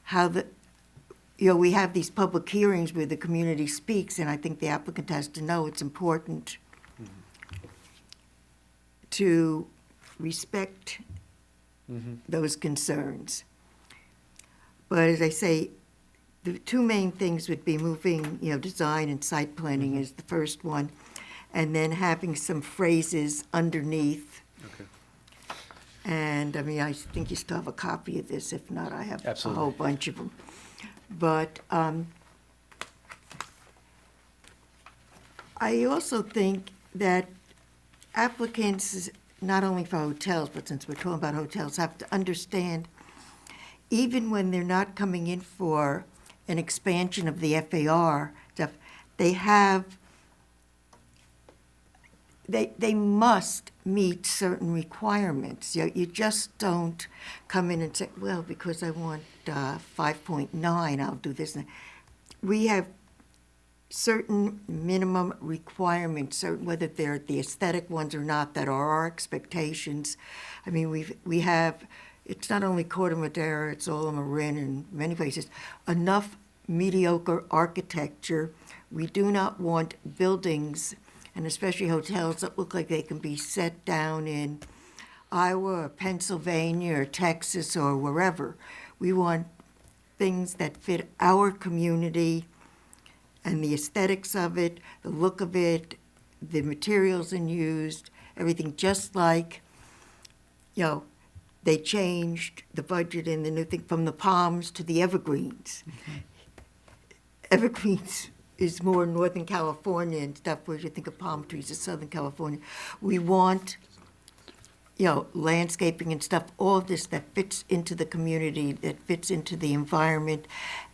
how the, you know, we have these public hearings where the community speaks, and I think the applicant has to know it's important to respect those concerns. But as I say, the two main things would be moving, you know, design and site planning is the first one, and then having some phrases underneath. Okay. And, I mean, I think you still have a copy of this. If not, I have a Absolutely. whole bunch of them. But I also think that applicants, not only for hotels, but since we're talking about hotels, have to understand, even when they're not coming in for an expansion of the FAR stuff, they must meet certain requirements. You just don't come in and say, well, because I want 5.9, I'll do this. We have certain minimum requirements, whether they're the aesthetic ones or not, that are our expectations. I mean, we have, it's not only Corte Madera, it's all Marin in many places, enough mediocre architecture. We do not want buildings, and especially hotels, that look like they can be set down in Iowa or Pennsylvania or Texas or wherever. We want things that fit our community and the aesthetics of it, the look of it, the materials in used, everything, just like, you know, they changed the budget in the new thing from the palms to the evergreens. Evergreens is more Northern California and stuff, where you think of palm trees is Southern California. We want, you know, landscaping and stuff, all this that fits into the community, that fits into the environment,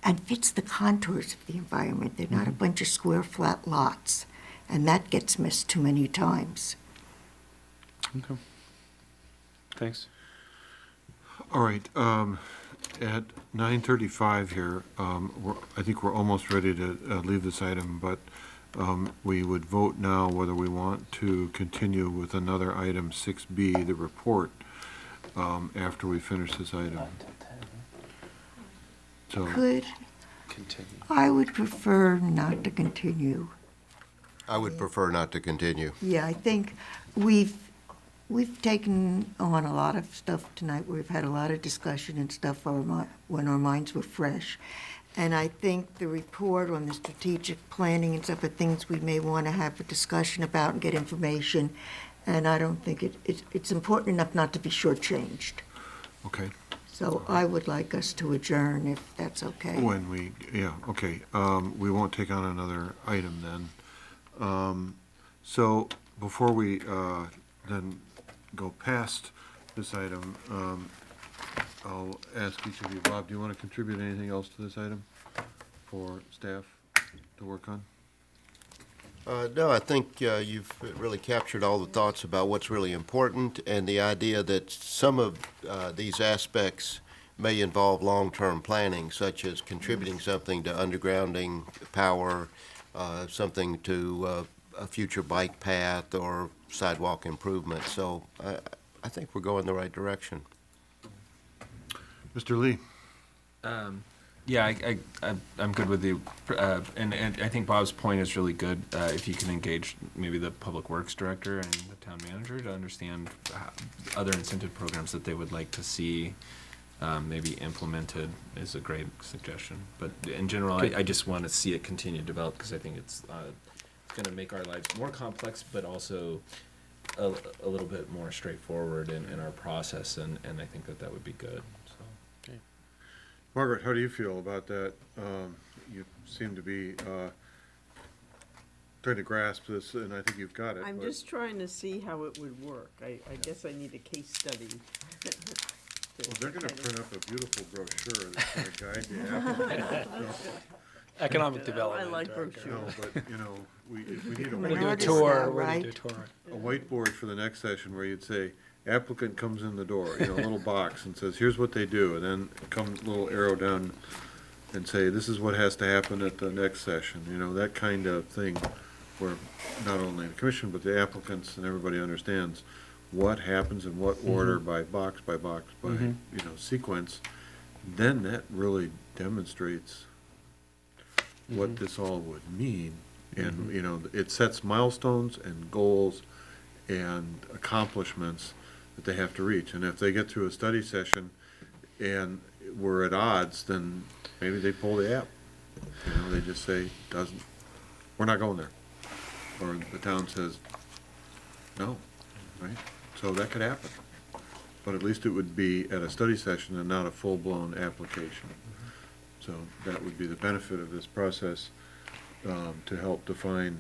and fits the contours of the environment. They're not a bunch of square, flat lots, and that gets missed too many times. Okay. Thanks. All right, at 9:35 here, I think we're almost ready to leave this item, but we would vote now whether we want to continue with another item, 6B, the report, after we finish this item. So, Could, Continue. I would prefer not to continue. I would prefer not to continue. Yeah, I think we've taken on a lot of stuff tonight. We've had a lot of discussion and stuff when our minds were fresh. And I think the report on the strategic planning and stuff are things we may want to have a discussion about and get information. And I don't think it's important enough not to be shortchanged. okay. So I would like us to adjourn if that's okay. Okay, we won't take on another item then. So before we then go past this item, I'll ask each of you, Bob, do you want to contribute anything else to this item for staff to work on? No, I think you've really captured all the thoughts about what's really important and the idea that some of these aspects may involve long-term planning, such as contributing something to undergrounding power, something to a future bike path or sidewalk improvement. So I think we're going the right direction. Mr. Lee? Yeah, I'm good with you, and I think Bob's point is really good. If you can engage maybe the public works director and the town manager to understand other incentive programs that they would like to see maybe implemented is a great suggestion. But in general, I just want to see it continue to develop because I think it's going to make our lives more complex, but also a little bit more straightforward in our process, and I think that would be good. So. Margaret, how do you feel about that? You seem to be trying to grasp this, and I think you've got it. I'm but- just trying to see how it would work. I guess I need a case study. Well, they're gonna print up a beautiful brochure that's gonna guide the applicant. Economic development. I like director. No, brochures. but, we need We're a gonna do a Artist tour, now, we're gonna right? do a tour. whiteboard for the next session where you'd say, applicant comes in the door, a little box and says, here's what they do, and then comes a little arrow down and say, this is what has to happen at the next session, that kind of thing, where not only the commission, but the applicants and everybody understands what happens in what order by box, by sequence. Then that really demonstrates what this all would mean. And, it sets milestones and goals and accomplishments that they have to reach. And if they get through a study session and we're at odds, then maybe they pull the app. They just say, we're not going there. Or the town says, no, right? So that could happen. But at least it would be at a study session and not a full-blown application. So that would be the benefit of this process, to help define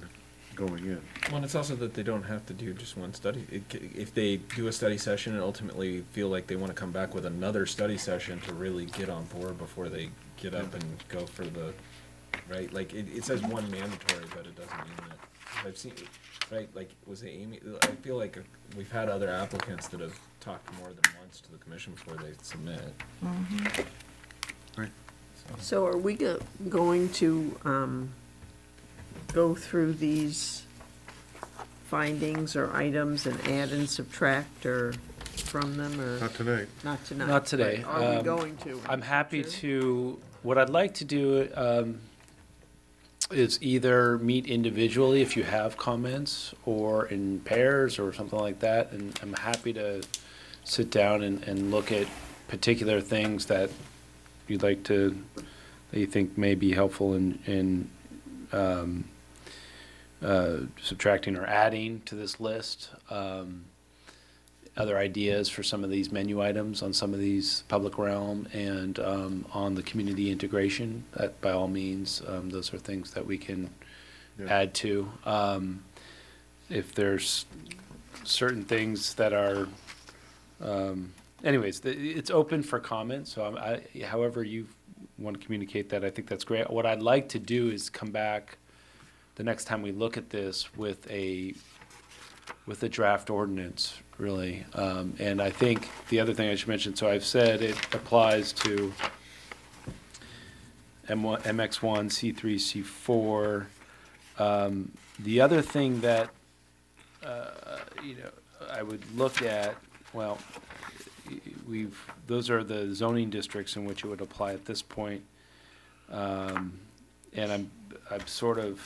going in. Well, and it's also that they don't have to do just one study. If they do a study session and ultimately feel like they want to come back with another study session to really get on board before they get up and go for the, right? Like, it says one mandatory, but it doesn't mean that. I've seen, right, like, was it Amy? I feel like we've had other applicants that have talked more than once to the commission before they submit. Right. So are we going to go through these findings or items and add and subtract or from them, or Not tonight. not tonight? Not today. But are we going to? I'm happy to, what I'd like to do is either meet individually if you have comments, or in pairs or something like that, and I'm happy to sit down and look at particular things that you'd like to, that you think may be helpful in subtracting or adding to this list. Other ideas for some of these menu items on some of these public realm, and on the community integration, that by all means, those are things that we can add to. If there's certain things that are, anyways, it's open for comment, so however you want to communicate that, I think that's great. What I'd like to do is come back the next time we look at this with a draft ordinance, really. And I think the other thing I should mention, so I've said it applies to MX1, C3, C4. The other thing that, I would look at, well, those are the zoning districts in which it would apply at this point. And I'm sort of,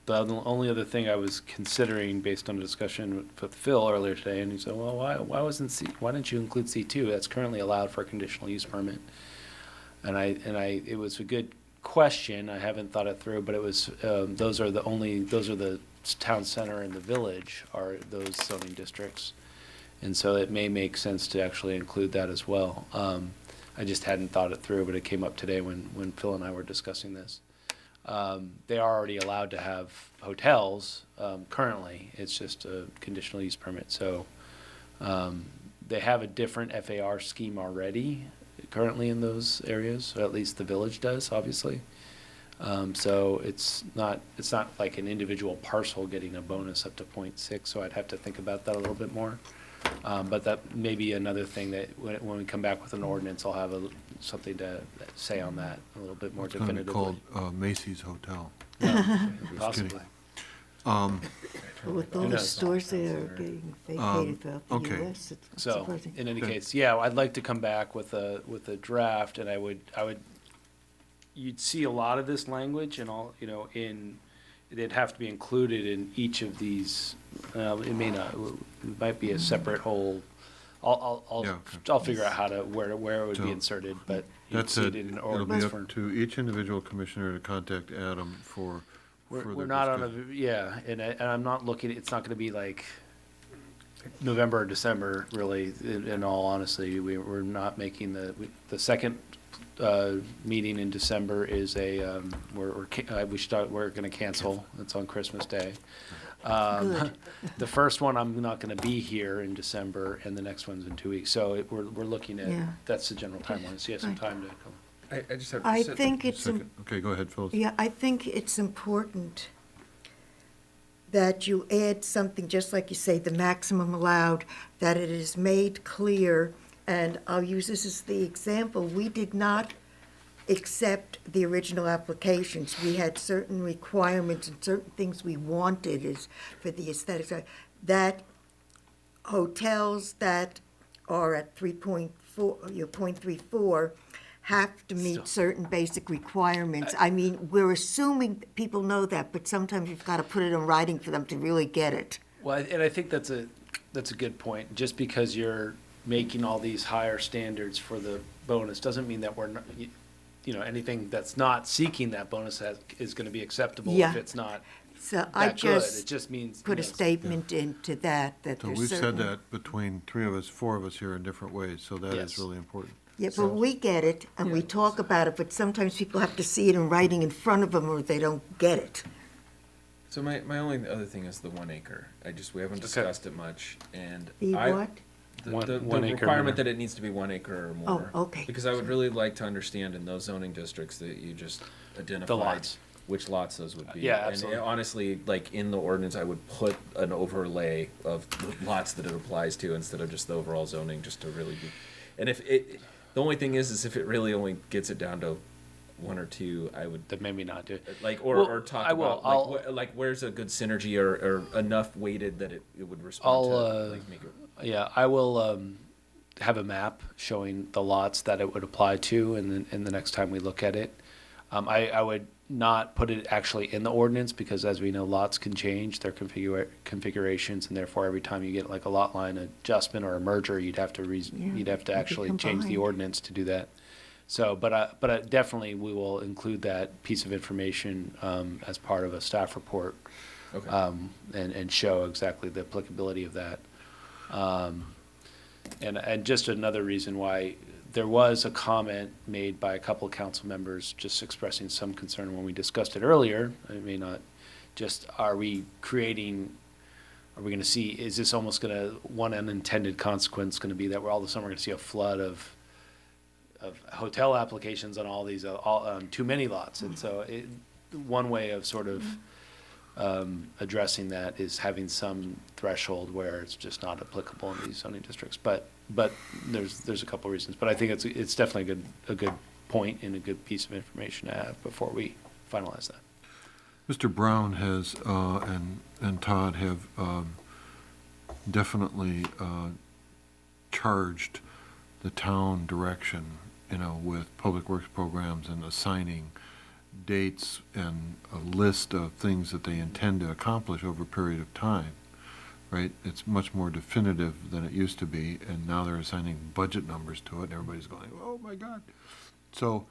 the only other thing I was considering, based on a discussion with Phil earlier today, and he said, well, why didn't you include C2? That's currently allowed for a conditional use permit. And it was a good question. I haven't thought it through, but it was, those are the town center and the village are those zoning districts. And so it may make sense to actually include that as well. I just hadn't thought it through, but it came up today when Phil and I were discussing this. They are already allowed to have hotels currently. It's just a conditional use permit. So they have a different FAR scheme already currently in those areas, or at least the village does, obviously. So it's not like an individual parcel getting a bonus up to 0.6, so I'd have to think about that a little bit more. But that may be another thing that when we come back with an ordinance, I'll have something to say on that a little bit more It's going to be definitively. called Macy's Hotel. Possibly. With all the knows? stores that are getting vacated throughout the okay. US, it's So, surprising. in any Good. case, yeah, I'd like to come back with a draft, and you'd see a lot of this language and all, it'd have to be included in each of these, it may not, it might be a separate whole, Yeah, okay. I'll figure out where it would So, be inserted, but you'd That's see it. it in an It'll be ordinance up form. to each individual commissioner to contact Adam for further We're not on discussion. yeah, and I'm not looking, it's not gonna be like November or December, really, in all honesty. We're not making the second, meeting in December is we're gonna cancel. It's on Christmas Day. Good. The first one, I'm not gonna be here in December, and the next one's in 2 weeks. So we're looking Yeah. at, that's the general timeline, so you have some time to come. I just have. I think it's, Second. Okay, go ahead, Phyllis. yeah, I think it's important that you add something, just like you say, the maximum allowed, that it is made clear, and I'll use this as the example, we did not accept the original applications. We had certain requirements and certain things we wanted is for the aesthetics, that hotels that are at 3.4, 0.34 have to meet certain basic requirements. I mean, we're assuming that people know that, but sometimes you've got to put it in writing for them to really get it. Well, and I think that's a good point. Just because you're making all these higher standards for the bonus doesn't mean that we're not, anything that's not seeking that bonus is going to be acceptable Yeah. if it's not So I that good. It just just means. put a statement into that So there's we've said certain. that between four of us here in different ways, so that is Yes. really important. Yeah, but we get it, and we talk about it, but sometimes people have to see it in writing in front of them, or they don't get it. So my only other thing is the 1 acre. We haven't discussed it much, and The I. what? The, One- the, one the acre requirement minimum. that it needs to be 1 acre or more. Oh, okay. Because I would really like to understand in those zoning districts that you just identified. lots. Which lots those would be. Yeah, absolutely. And honestly, like in the ordinance, I would put an overlay of the lots that it applies to instead of just the overall zoning, just to really be. And the only thing is if it really only gets it down to 1 or 2, I would. That maybe not do. Or talk I will. about like where's a good synergy or enough weighted that it would respond to make it. Yeah, I will have a map showing the lots that it would apply to, and then the next time we look at it, I would not put it actually in the ordinance, because as we know, lots can change their configurations, and therefore every time you get like a lot line adjustment or a merger, you'd have to actually change the combined. ordinance to do that. So, but definitely we will include that piece of information as part of a staff report, Okay. and show exactly the applicability of that. And just another reason why there was a comment made by a couple of council members just expressing some concern when we discussed it earlier. I mean, just are we going to see, is this almost going to, one unintended consequence going to be that all of a sudden we're going to see a flood of hotel applications on all these, too many lots? And so one way of sort of addressing that is having some threshold where it's just not applicable in these zoning districts. But there's a couple reasons. But I think it's definitely a good point and a good piece of information to have before we finalize that. Mr. Brown has, and Todd have definitely charged the town direction, with public works programs and assigning dates and a list of things that they intend to accomplish over a period of time, right? It's much more definitive than it used to be, and now they're assigning budget numbers to it, and everybody's going, oh my God. So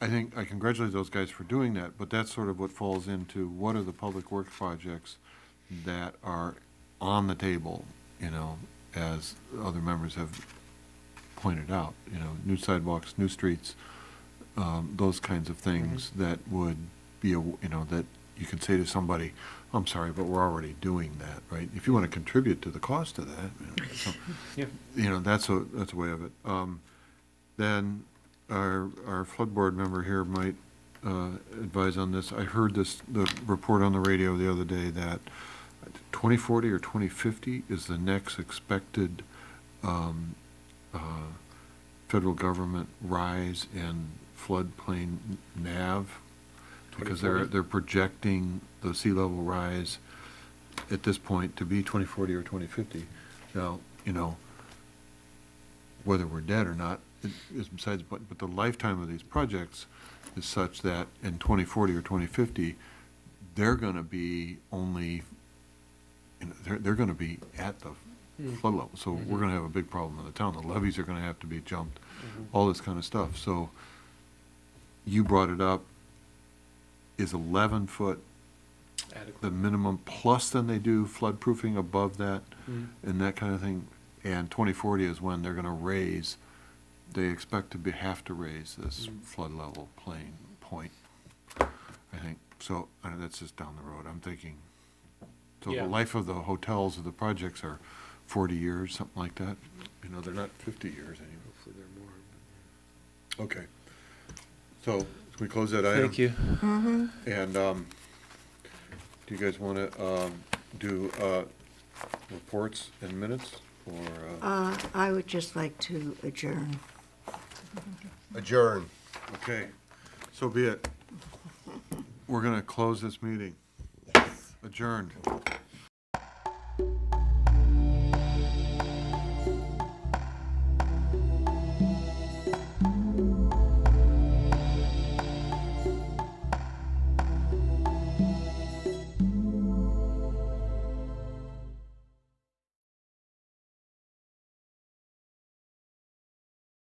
I think I congratulate those guys for doing that, but that's sort of what falls into what are the public works projects that are on the table, as other members have pointed out, new sidewalks, new streets, those kinds of things that would be, that you can say to somebody, I'm sorry, but we're already doing that, right? If you want to contribute to the cost of that, so, Yeah. that's a way of it. Then our flood board member here might advise on this. I heard the report on the radio the other day that 2040 or 2050 is the next expected federal government rise in floodplain nav, because they're projecting the sea level rise at this point to be 2040 or 2050. Now, whether we're dead or not is besides, but the lifetime of these projects is such that in 2040 or 2050, they're going to be only, they're going to be at the flood level. So we're going to have a big problem in the town. The levees are going to have to be jumped, all this kind of stuff. So you brought it up. Is 11 foot the minimum, plus then they do flood proofing above that and that kind of thing? And 2040 is when they're going to raise, they expect to have to raise this flood level plain point, I think. So that's just down the road. I'm thinking, so Yeah. the life of the hotels or the projects are 40 years, something like that. They're not 50 years anymore. Hopefully they're more. Okay. So, can we close that item? Thank you. And do you guys want to do reports and minutes, or? I would just like to adjourn. Adjourn. Okay, so be it. We're going to close this meeting. Adjourned.